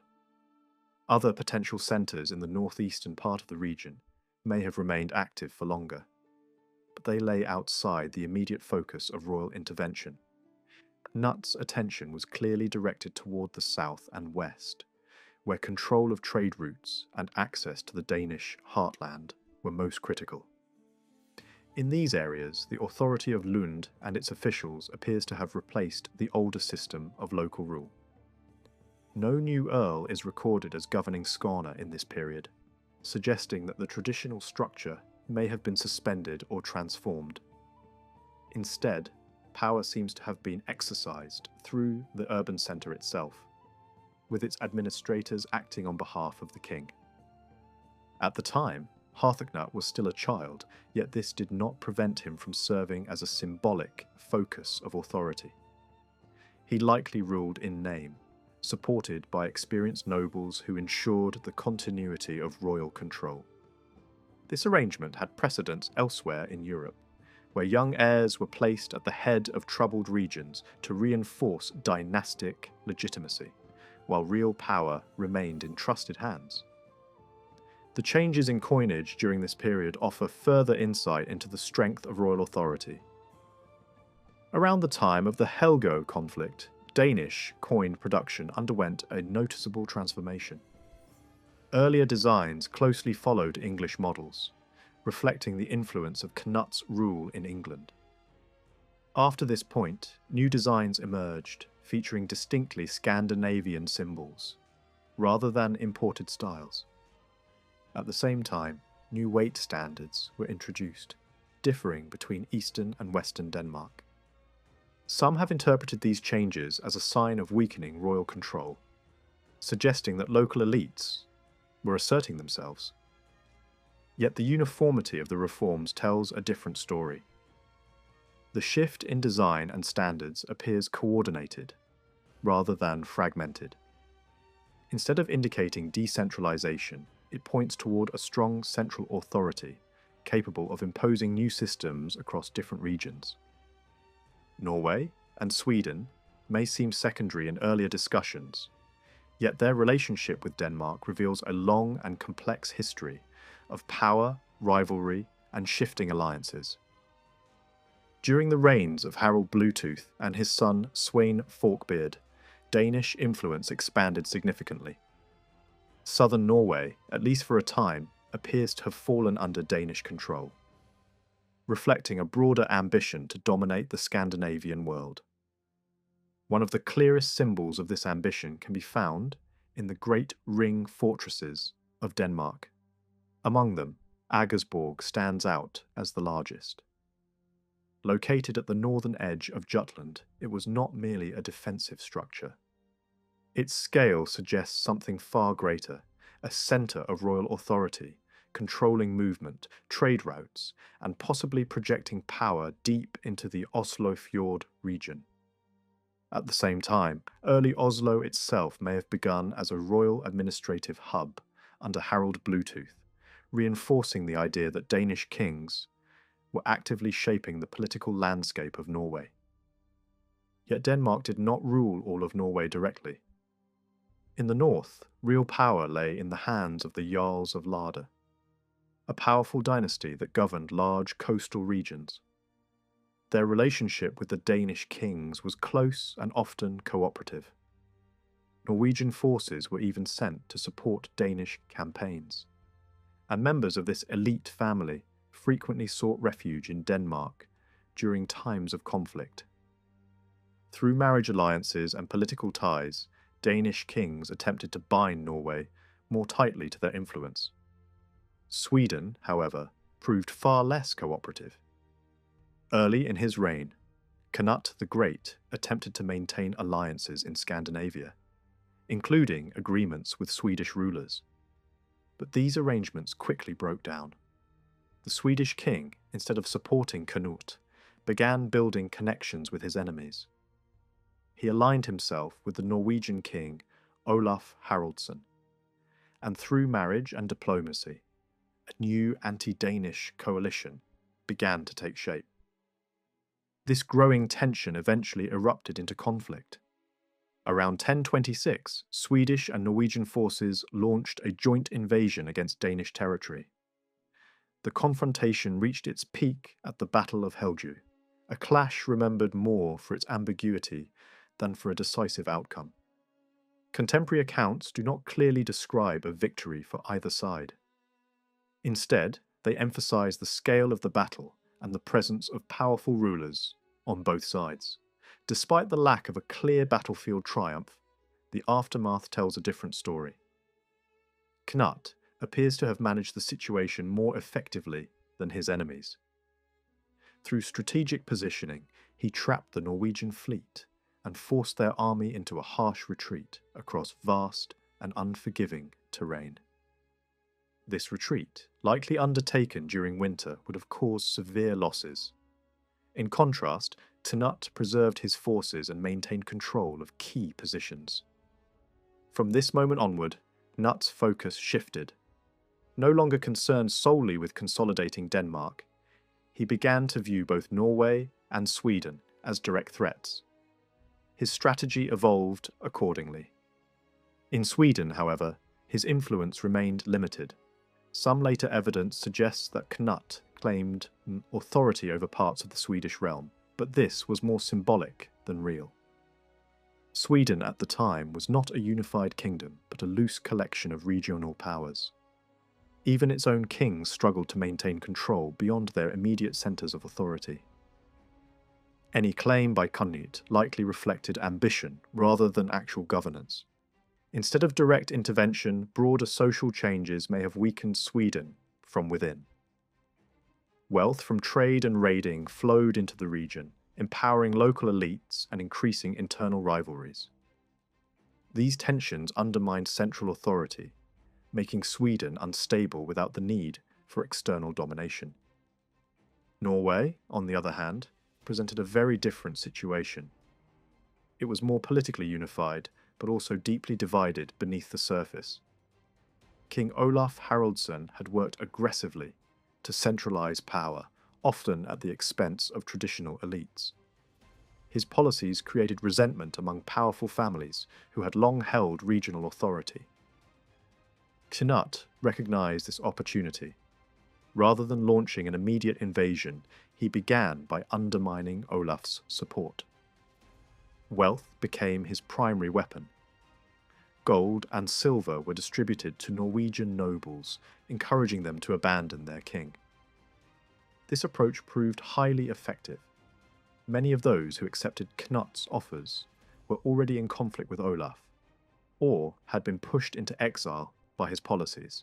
Other potential centres in the northeastern part of the region may have remained active for longer, but they lay outside the immediate focus of royal intervention. Cnut's attention was clearly directed toward the south and west, where control of trade routes and access to the Danish heartland were most critical. In these areas, the authority of Lund and its officials appears to have replaced the older system of local rule. No new earl is recorded as governing Skåne in this period, suggesting that the traditional structure may have been suspended or transformed. Instead, power seems to have been exercised through the urban centre itself, with its administrators acting on behalf of the king. At the time, Harthacnut was still a child, yet this did not prevent him from serving as a symbolic focus of authority. He likely ruled in name, supported by experienced nobles who ensured the continuity of royal control. This arrangement had precedents elsewhere in Europe, where young heirs were placed at the head of troubled regions to reinforce dynastic legitimacy, while real power remained in trusted hands. The changes in coinage during this period offer further insight into the strength of royal authority. Around the time of the Helgo conflict, Danish coin production underwent a noticeable transformation. Earlier designs closely followed English models, reflecting the influence of Cnut's rule in England. After this point, new designs emerged, featuring distinctly Scandinavian symbols, rather than imported styles. At the same time, new weight standards were introduced, differing between Eastern and Western Denmark. Some have interpreted these changes as a sign of weakening royal control, suggesting that local elites were asserting themselves. Yet the uniformity of the reforms tells a different story. The shift in design and standards appears coordinated, rather than fragmented. Instead of indicating decentralization, it points toward a strong central authority, capable of imposing new systems across different regions. Norway and Sweden may seem secondary in earlier discussions, yet their relationship with Denmark reveals a long and complex history of power, rivalry, and shifting alliances. During the reigns of Harald Bluetooth and his son Sweyn Forkbeard, Danish influence expanded significantly. Southern Norway, at least for a time, appears to have fallen under Danish control, reflecting a broader ambition to dominate the Scandinavian world. One of the clearest symbols of this ambition can be found in the great ring fortresses of Denmark. Among them, Aggersborg stands out as the largest. Located at the northern edge of Jutland, it was not merely a defensive structure. Its scale suggests something far greater, a centre of royal authority, controlling movement, trade routes, and possibly projecting power deep into the Oslofjord region. At the same time, early Oslo itself may have begun as a royal administrative hub under Harald Bluetooth, reinforcing the idea that Danish kings were actively shaping the political landscape of Norway. Yet Denmark did not rule all of Norway directly. In the north, real power lay in the hands of the Jarls of Lade, a powerful dynasty that governed large coastal regions. Their relationship with the Danish kings was close and often cooperative. Norwegian forces were even sent to support Danish campaigns, and members of this elite family frequently sought refuge in Denmark during times of conflict. Through marriage alliances and political ties, Danish kings attempted to bind Norway more tightly to their influence. Sweden, however, proved far less cooperative. Early in his reign, Cnut the Great attempted to maintain alliances in Scandinavia, including agreements with Swedish rulers. But these arrangements quickly broke down. The Swedish king, instead of supporting Cnut, began building connections with his enemies. He aligned himself with the Norwegian king Olaf Haraldsson, and through marriage and diplomacy, a new anti-Danish coalition began to take shape. This growing tension eventually erupted into conflict. Around 1026, Swedish and Norwegian forces launched a joint invasion against Danish territory. The confrontation reached its peak at the Battle of Helge, a clash remembered more for its ambiguity than for a decisive outcome. Contemporary accounts do not clearly describe a victory for either side. Instead, they emphasize the scale of the battle and the presence of powerful rulers on both sides. Despite the lack of a clear battlefield triumph, the aftermath tells a different story. Cnut appears to have managed the situation more effectively than his enemies. Through strategic positioning, he trapped the Norwegian fleet and forced their army into a harsh retreat across vast and unforgiving terrain. This retreat, likely undertaken during winter, would have caused severe losses. In contrast, Cnut preserved his forces and maintained control of key positions. From this moment onward, Cnut's focus shifted. No longer concerned solely with consolidating Denmark, he began to view both Norway and Sweden as direct threats. His strategy evolved accordingly. In Sweden, however, his influence remained limited. Some later evidence suggests that Cnut claimed authority over parts of the Swedish realm, but this was more symbolic than real. Sweden at the time was not a unified kingdom, but a loose collection of regional powers. Even its own kings struggled to maintain control beyond their immediate centres of authority. Any claim by Cnut likely reflected ambition rather than actual governance. Instead of direct intervention, broader social changes may have weakened Sweden from within. Wealth from trade and raiding flowed into the region, empowering local elites and increasing internal rivalries. These tensions undermined central authority, making Sweden unstable without the need for external domination. Norway, on the other hand, presented a very different situation. It was more politically unified, but also deeply divided beneath the surface. King Olaf Haraldsson had worked aggressively to centralize power, often at the expense of traditional elites. His policies created resentment among powerful families who had long held regional authority. Cnut recognized this opportunity. Rather than launching an immediate invasion, he began by undermining Olaf's support. Wealth became his primary weapon. Gold and silver were distributed to Norwegian nobles, encouraging them to abandon their king. This approach proved highly effective. Many of those who accepted Cnut's offers were already in conflict with Olaf, or had been pushed into exile by his policies.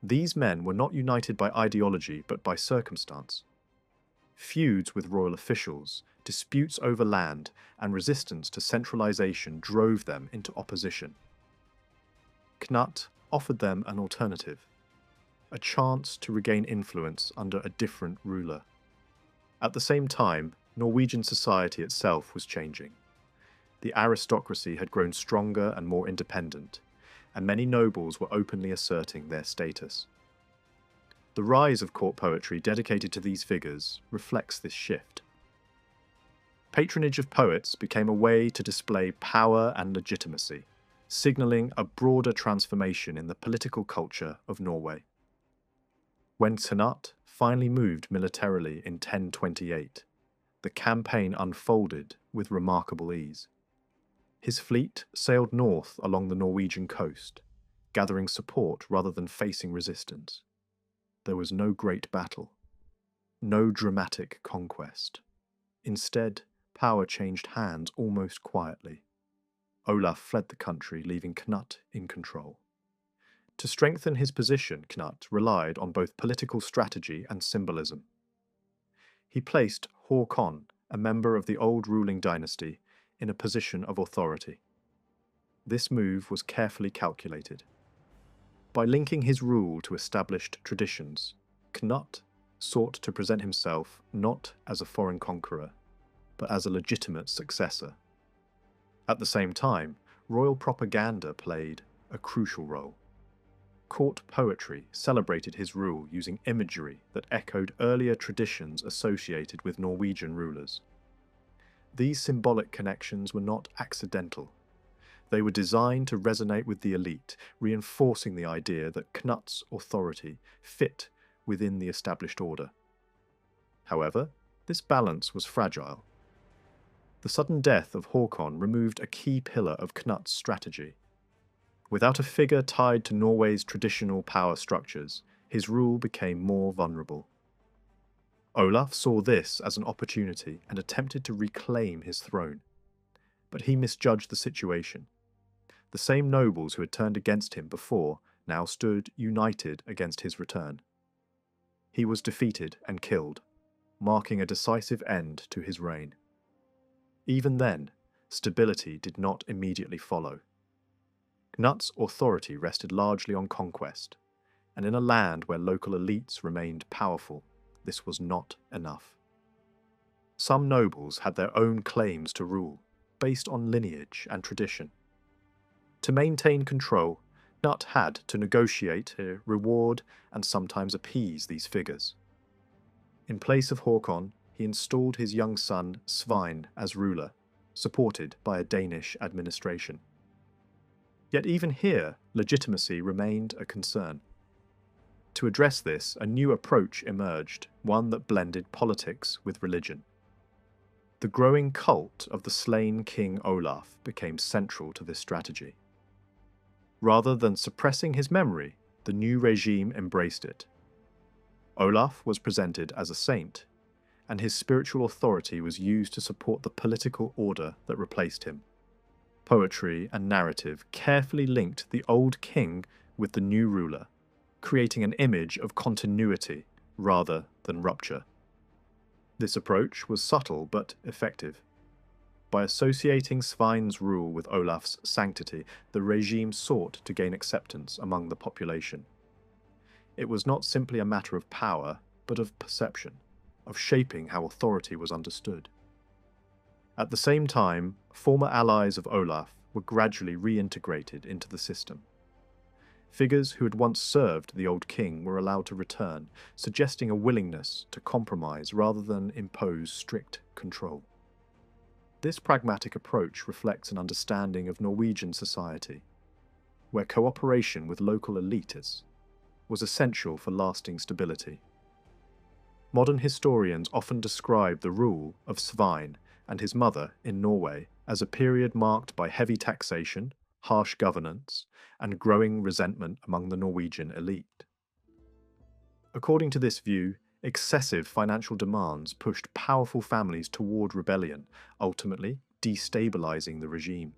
These men were not united by ideology but by circumstance. Feuds with royal officials, disputes over land, and resistance to centralization drove them into opposition. Cnut offered them an alternative, a chance to regain influence under a different ruler. At the same time, Norwegian society itself was changing. The aristocracy had grown stronger and more independent, and many nobles were openly asserting their status. The rise of court poetry dedicated to these figures reflects this shift. Patronage of poets became a way to display power and legitimacy, signalling a broader transformation in the political culture of Norway. When Cnut finally moved militarily in 1028, the campaign unfolded with remarkable ease. His fleet sailed north along the Norwegian coast, gathering support rather than facing resistance. There was no great battle, no dramatic conquest. Instead, power changed hands almost quietly. Olaf fled the country, leaving Cnut in control. To strengthen his position, Cnut relied on both political strategy and symbolism. He placed Håkon, a member of the old ruling dynasty, in a position of authority. This move was carefully calculated. By linking his rule to established traditions, Cnut sought to present himself not as a foreign conqueror, but as a legitimate successor. At the same time, royal propaganda played a crucial role. Court poetry celebrated his rule using imagery that echoed earlier traditions associated with Norwegian rulers. These symbolic connections were not accidental. They were designed to resonate with the elite, reinforcing the idea that Cnut's authority fit within the established order. However, this balance was fragile. The sudden death of Håkon removed a key pillar of Cnut's strategy. Without a figure tied to Norway's traditional power structures, his rule became more vulnerable. Olaf saw this as an opportunity and attempted to reclaim his throne. But he misjudged the situation. The same nobles who had turned against him before now stood united against his return. He was defeated and killed, marking a decisive end to his reign. Even then, stability did not immediately follow. Cnut's authority rested largely on conquest, and in a land where local elites remained powerful, this was not enough. Some nobles had their own claims to rule, based on lineage and tradition. To maintain control, Cnut had to negotiate, reward, and sometimes appease these figures. In place of Håkon, he installed his young son Svein as ruler, supported by a Danish administration. Yet even here, legitimacy remained a concern. To address this, a new approach emerged, one that blended politics with religion. The growing cult of the slain King Olaf became central to this strategy. Rather than suppressing his memory, the new regime embraced it. Olaf was presented as a saint, and his spiritual authority was used to support the political order that replaced him. Poetry and narrative carefully linked the old king with the new ruler, creating an image of continuity rather than rupture. This approach was subtle but effective. By associating Svein's rule with Olaf's sanctity, the regime sought to gain acceptance among the population. It was not simply a matter of power, but of perception, of shaping how authority was understood. At the same time, former allies of Olaf were gradually reintegrated into the system. Figures who had once served the old king were allowed to return, suggesting a willingness to compromise rather than impose strict control. This pragmatic approach reflects an understanding of Norwegian society, where cooperation with local elites was essential for lasting stability. Modern historians often describe the rule of Svein and his mother in Norway as a period marked by heavy taxation, harsh governance, and growing resentment among the Norwegian elite. According to this view, excessive financial demands pushed powerful families toward rebellion, ultimately destabilizing the regime.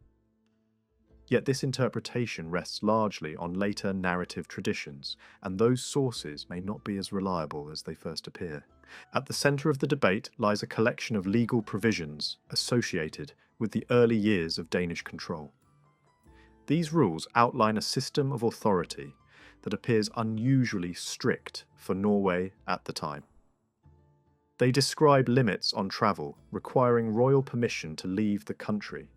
Yet this interpretation rests largely on later narrative traditions, and those sources may not be as reliable as they first appear. At the centre of the debate lies a collection of legal provisions associated with the early years of Danish control. These rules outline a system of authority that appears unusually strict for Norway at the time. They describe limits on travel, requiring royal permission to leave the country.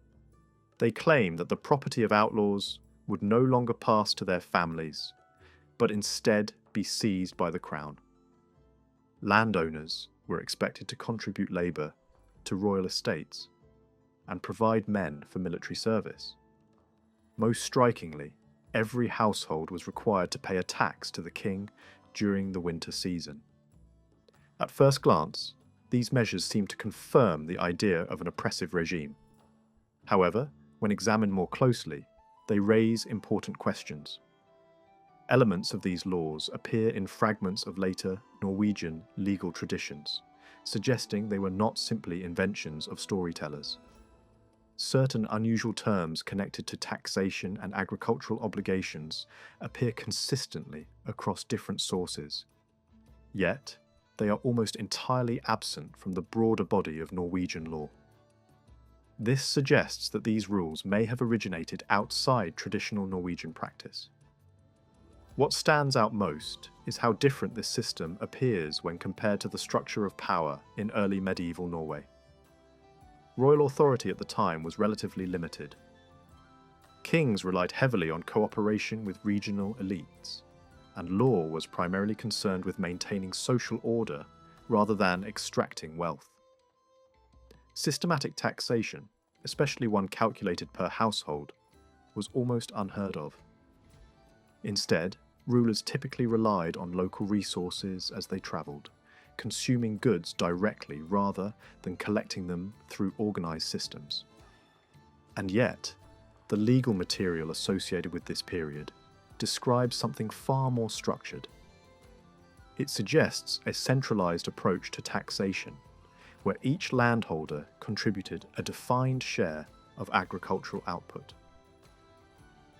They claim that the property of outlaws would no longer pass to their families, but instead be seized by the crown. Landowners were expected to contribute labour to royal estates and provide men for military service. Most strikingly, every household was required to pay a tax to the king during the winter season. At first glance, these measures seem to confirm the idea of an oppressive regime. However, when examined more closely, they raise important questions. Elements of these laws appear in fragments of later Norwegian legal traditions, suggesting they were not simply inventions of storytellers. Certain unusual terms connected to taxation and agricultural obligations appear consistently across different sources. Yet, they are almost entirely absent from the broader body of Norwegian law. This suggests that these rules may have originated outside traditional Norwegian practice. What stands out most is how different this system appears when compared to the structure of power in early medieval Norway. Royal authority at the time was relatively limited. Kings relied heavily on cooperation with regional elites, and law was primarily concerned with maintaining social order rather than extracting wealth. Systematic taxation, especially one calculated per household, was almost unheard of. Instead, rulers typically relied on local resources as they travelled, consuming goods directly rather than collecting them through organised systems. And yet, the legal material associated with this period describes something far more structured. It suggests a centralised approach to taxation, where each landholder contributed a defined share of agricultural output.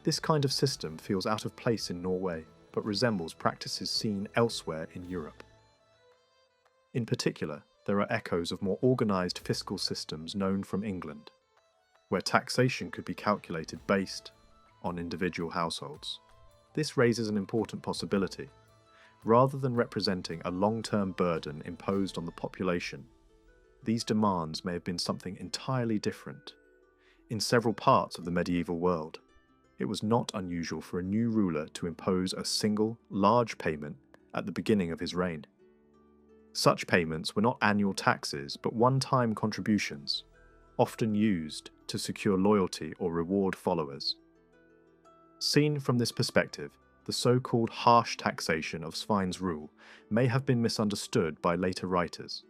This kind of system feels out of place in Norway, but resembles practices seen elsewhere in Europe. In particular, there are echoes of more organised fiscal systems known from England, where taxation could be calculated based on individual households. This raises an important possibility. Rather than representing a long-term burden imposed on the population, these demands may have been something entirely different. In several parts of the medieval world, it was not unusual for a new ruler to impose a single, large payment at the beginning of his reign. Such payments were not annual taxes, but one-time contributions, often used to secure loyalty or reward followers. Seen from this perspective, the so-called harsh taxation of Svein's rule may have been misunderstood by later writers.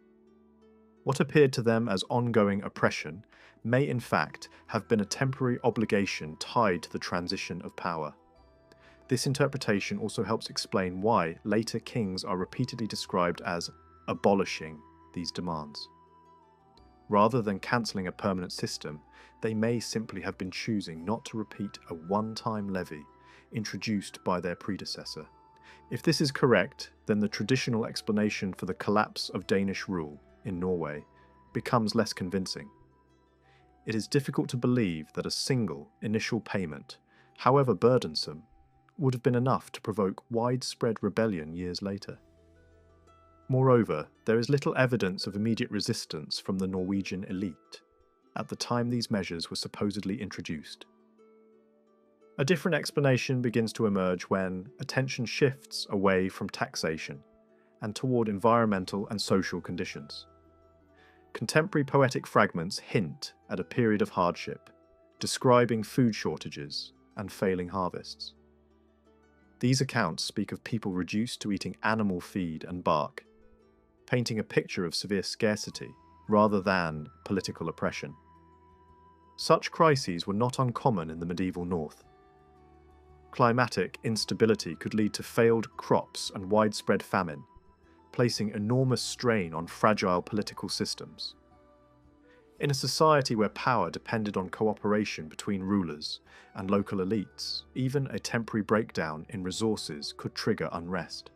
What appeared to them as ongoing oppression may in fact have been a temporary obligation tied to the transition of power. This interpretation also helps explain why later kings are repeatedly described as abolishing these demands. Rather than cancelling a permanent system, they may simply have been choosing not to repeat a one-time levy introduced by their predecessor. If this is correct, then the traditional explanation for the collapse of Danish rule in Norway becomes less convincing. It is difficult to believe that a single initial payment, however burdensome, would have been enough to provoke widespread rebellion years later. Moreover, there is little evidence of immediate resistance from the Norwegian elite at the time these measures were supposedly introduced. A different explanation begins to emerge when attention shifts away from taxation and toward environmental and social conditions. Contemporary poetic fragments hint at a period of hardship, describing food shortages and failing harvests. These accounts speak of people reduced to eating animal feed and bark, painting a picture of severe scarcity rather than political oppression. Such crises were not uncommon in the medieval North. Climatic instability could lead to failed crops and widespread famine, placing enormous strain on fragile political systems. In a society where power depended on cooperation between rulers and local elites, even a temporary breakdown in resources could trigger unrest.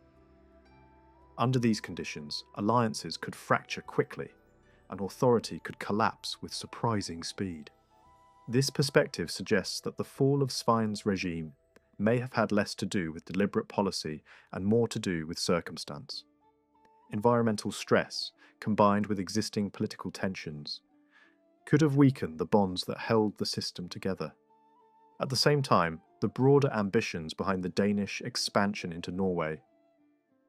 Under these conditions, alliances could fracture quickly, and authority could collapse with surprising speed. This perspective suggests that the fall of Svein's regime may have had less to do with deliberate policy and more to do with circumstance. Environmental stress, combined with existing political tensions, could have weakened the bonds that held the system together. At the same time, the broader ambitions behind the Danish expansion into Norway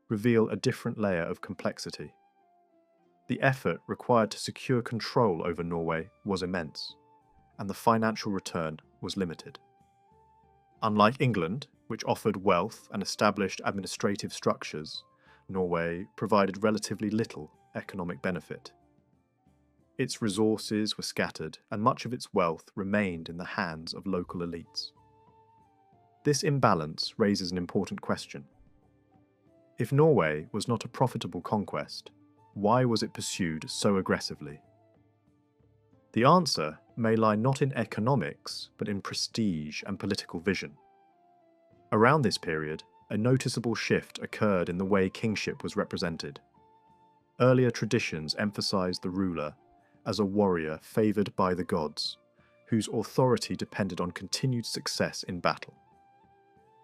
reveal a different layer of complexity. The effort required to secure control over Norway was immense, and the financial return was limited. Unlike England, which offered wealth and established administrative structures, Norway provided relatively little economic benefit. Its resources were scattered, and much of its wealth remained in the hands of local elites. This imbalance raises an important question. If Norway was not a profitable conquest, why was it pursued so aggressively? The answer may lie not in economics, but in prestige and political vision. Around this period, a noticeable shift occurred in the way kingship was represented. Earlier traditions emphasized the ruler as a warrior favored by the gods, whose authority depended on continued success in battle.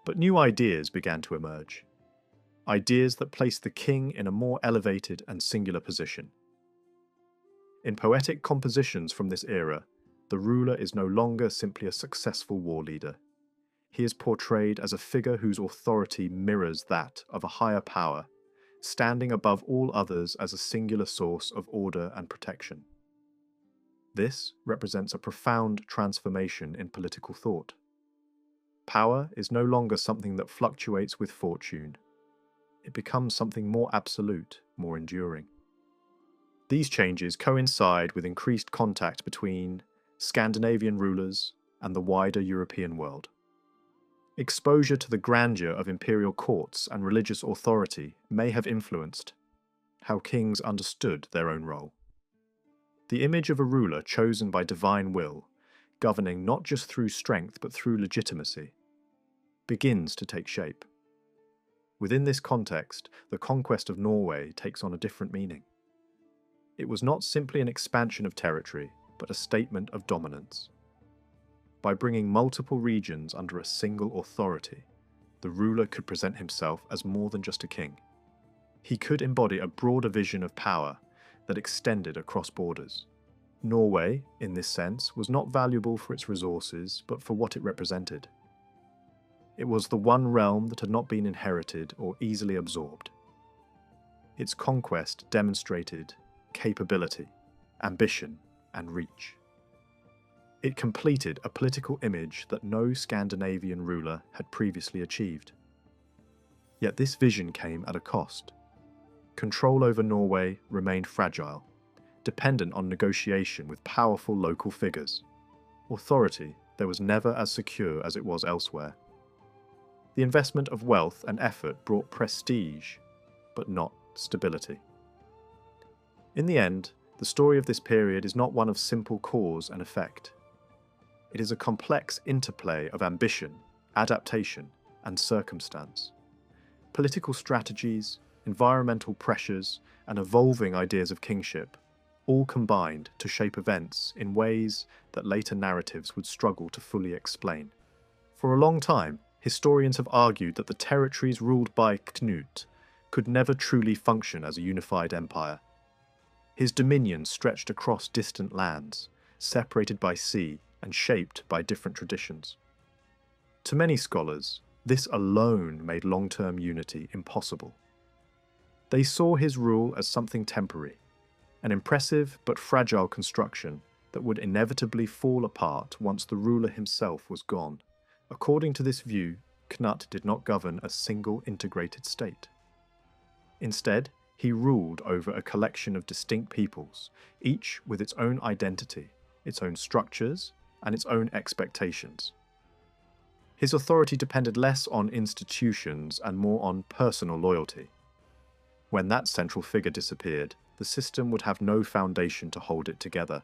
But new ideas began to emerge. Ideas that placed the king in a more elevated and singular position. In poetic compositions from this era, the ruler is no longer simply a successful war leader. He is portrayed as a figure whose authority mirrors that of a higher power, standing above all others as a singular source of order and protection. This represents a profound transformation in political thought. Power is no longer something that fluctuates with fortune. It becomes something more absolute, more enduring. These changes coincide with increased contact between Scandinavian rulers and the wider European world. Exposure to the grandeur of imperial courts and religious authority may have influenced how kings understood their own role. The image of a ruler chosen by divine will, governing not just through strength but through legitimacy, begins to take shape. Within this context, the conquest of Norway takes on a different meaning. It was not simply an expansion of territory, but a statement of dominance. By bringing multiple regions under a single authority, the ruler could present himself as more than just a king. He could embody a broader vision of power that extended across borders. Norway, in this sense, was not valuable for its resources, but for what it represented. It was the one realm that had not been inherited or easily absorbed. Its conquest demonstrated capability, ambition, and reach. It completed a political image that no Scandinavian ruler had previously achieved. Yet this vision came at a cost. Control over Norway remained fragile, dependent on negotiation with powerful local figures. Authority there was never as secure as it was elsewhere. The investment of wealth and effort brought prestige, but not stability. In the end, the story of this period is not one of simple cause and effect. It is a complex interplay of ambition, adaptation, and circumstance. Political strategies, environmental pressures, and evolving ideas of kingship all combined to shape events in ways that later narratives would struggle to fully explain. For a long time, historians have argued that the territories ruled by Cnut could never truly function as a unified empire. His dominions stretched across distant lands, separated by sea and shaped by different traditions. To many scholars, this alone made long-term unity impossible. They saw his rule as something temporary, an impressive but fragile construction that would inevitably fall apart once the ruler himself was gone. According to this view, Cnut did not govern a single integrated state. Instead, he ruled over a collection of distinct peoples, each with its own identity, its own structures, and its own expectations. His authority depended less on institutions and more on personal loyalty. When that central figure disappeared, the system would have no foundation to hold it together.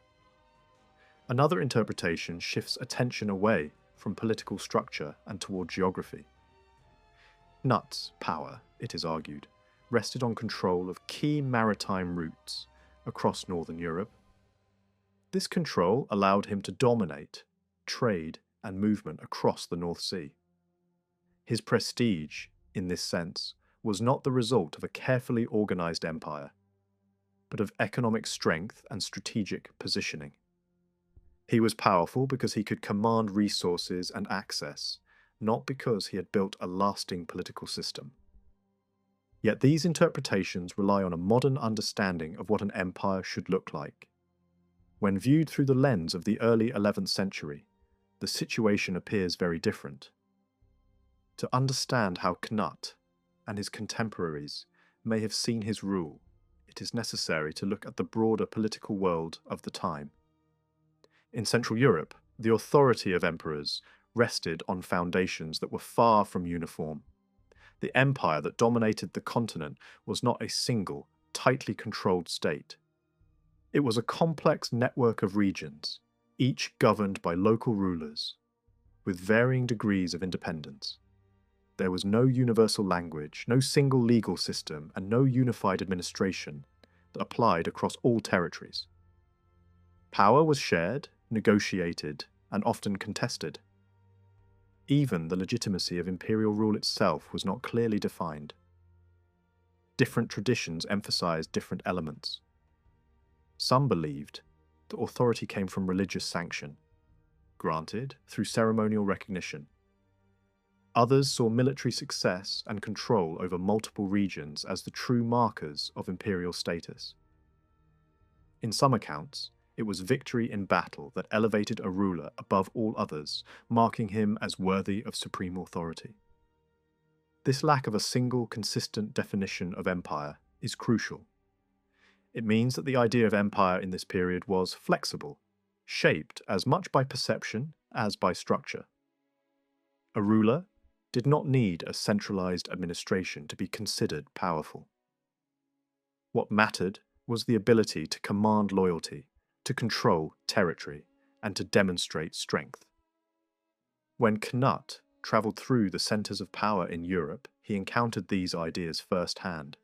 Another interpretation shifts attention away from political structure and toward geography. Cnut's power, it is argued, rested on control of key maritime routes across northern Europe. This control allowed him to dominate trade and movement across the North Sea. His prestige, in this sense, was not the result of a carefully organized empire, but of economic strength and strategic positioning. He was powerful because he could command resources and access, not because he had built a lasting political system. Yet these interpretations rely on a modern understanding of what an empire should look like. When viewed through the lens of the early 11th century, the situation appears very different. To understand how Cnut and his contemporaries may have seen his rule, it is necessary to look at the broader political world of the time. In Central Europe, the authority of emperors rested on foundations that were far from uniform. The empire that dominated the continent was not a single, tightly controlled state. It was a complex network of regions, each governed by local rulers, with varying degrees of independence. There was no universal language, no single legal system, and no unified administration that applied across all territories. Power was shared, negotiated, and often contested. Even the legitimacy of imperial rule itself was not clearly defined. Different traditions emphasized different elements. Some believed that authority came from religious sanction, granted through ceremonial recognition. Others saw military success and control over multiple regions as the true markers of imperial status. In some accounts, it was victory in battle that elevated a ruler above all others, marking him as worthy of supreme authority. This lack of a single, consistent definition of empire is crucial. It means that the idea of empire in this period was flexible, shaped as much by perception as by structure. A ruler did not need a centralized administration to be considered powerful. What mattered was the ability to command loyalty, to control territory, and to demonstrate strength. When Cnut travelled through the centres of power in Europe, he encountered these ideas firsthand.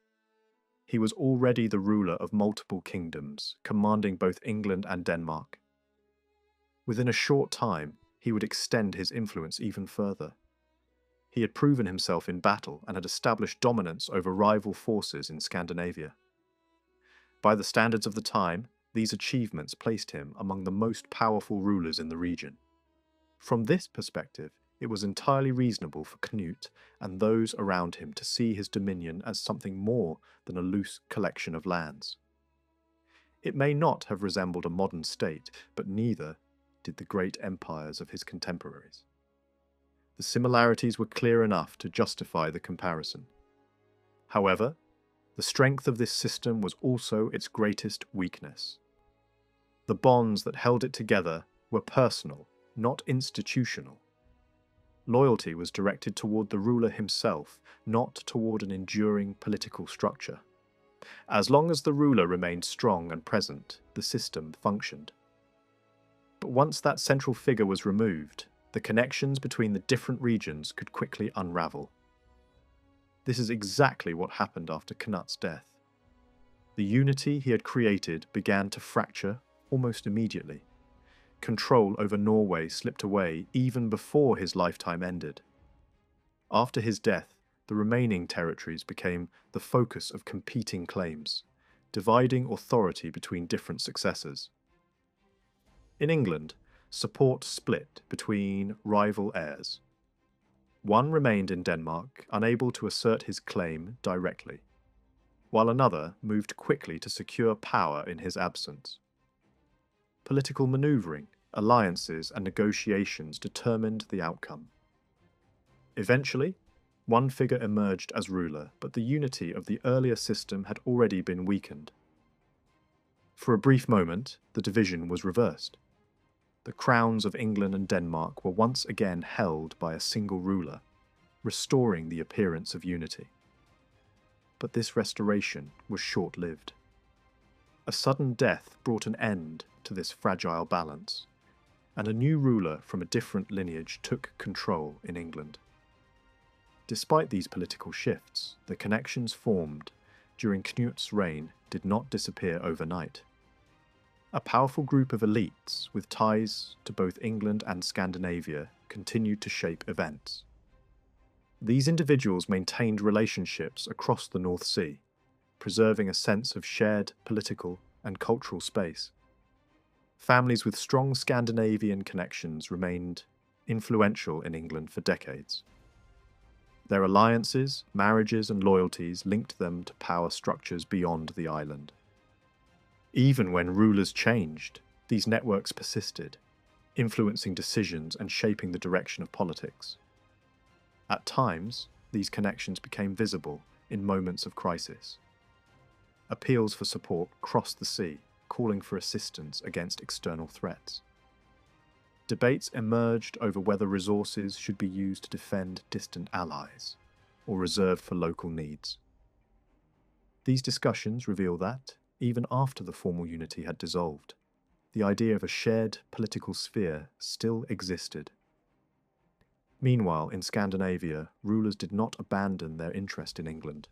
He was already the ruler of multiple kingdoms, commanding both England and Denmark. Within a short time, he would extend his influence even further. He had proven himself in battle and had established dominance over rival forces in Scandinavia. By the standards of the time, these achievements placed him among the most powerful rulers in the region. From this perspective, it was entirely reasonable for Cnut and those around him to see his dominion as something more than a loose collection of lands. It may not have resembled a modern state, but neither did the great empires of his contemporaries. The similarities were clear enough to justify the comparison. However, the strength of this system was also its greatest weakness. The bonds that held it together were personal, not institutional. Loyalty was directed toward the ruler himself, not toward an enduring political structure. As long as the ruler remained strong and present, the system functioned. But once that central figure was removed, the connections between the different regions could quickly unravel. This is exactly what happened after Cnut's death. The unity he had created began to fracture almost immediately. Control over Norway slipped away even before his lifetime ended. After his death, the remaining territories became the focus of competing claims, dividing authority between different successors. In England, support split between rival heirs. One remained in Denmark, unable to assert his claim directly, while another moved quickly to secure power in his absence. Political maneuvering, alliances, and negotiations determined the outcome. Eventually, one figure emerged as ruler, but the unity of the earlier system had already been weakened. For a brief moment, the division was reversed. The crowns of England and Denmark were once again held by a single ruler, restoring the appearance of unity. But this restoration was short-lived. A sudden death brought an end to this fragile balance, and a new ruler from a different lineage took control in England. Despite these political shifts, the connections formed during Cnut's reign did not disappear overnight. A powerful group of elites with ties to both England and Scandinavia continued to shape events. These individuals maintained relationships across the North Sea, preserving a sense of shared political and cultural space. Families with strong Scandinavian connections remained influential in England for decades. Their alliances, marriages, and loyalties linked them to power structures beyond the island. Even when rulers changed, these networks persisted, influencing decisions and shaping the direction of politics. At times, these connections became visible in moments of crisis. Appeals for support crossed the sea, calling for assistance against external threats. Debates emerged over whether resources should be used to defend distant allies or reserved for local needs. These discussions reveal that, even after the formal unity had dissolved, the idea of a shared political sphere still existed. Meanwhile, in Scandinavia, rulers did not abandon their interest in England.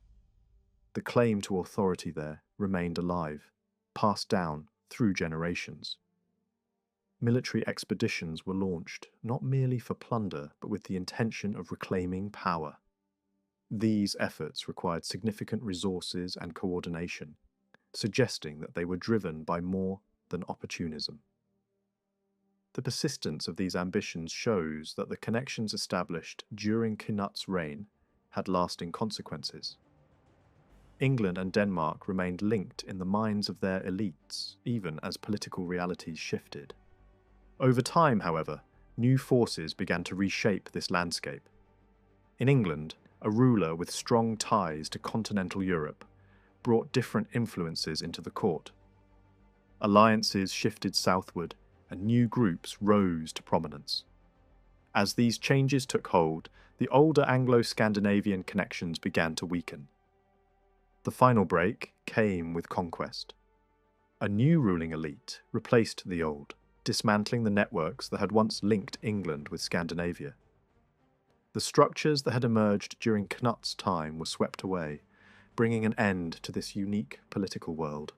The claim to authority there remained alive, passed down through generations. Military expeditions were launched not merely for plunder, but with the intention of reclaiming power. These efforts required significant resources and coordination, suggesting that they were driven by more than opportunism. The persistence of these ambitions shows that the connections established during Cnut's reign had lasting consequences. England and Denmark remained linked in the minds of their elites, even as political realities shifted. Over time, however, new forces began to reshape this landscape. In England, a ruler with strong ties to continental Europe brought different influences into the court. Alliances shifted southward, and new groups rose to prominence. As these changes took hold, the older Anglo-Scandinavian connections began to weaken. The final break came with conquest. A new ruling elite replaced the old, dismantling the networks that had once linked England with Scandinavia. The structures that had emerged during Cnut's time were swept away, bringing an end to this unique political world.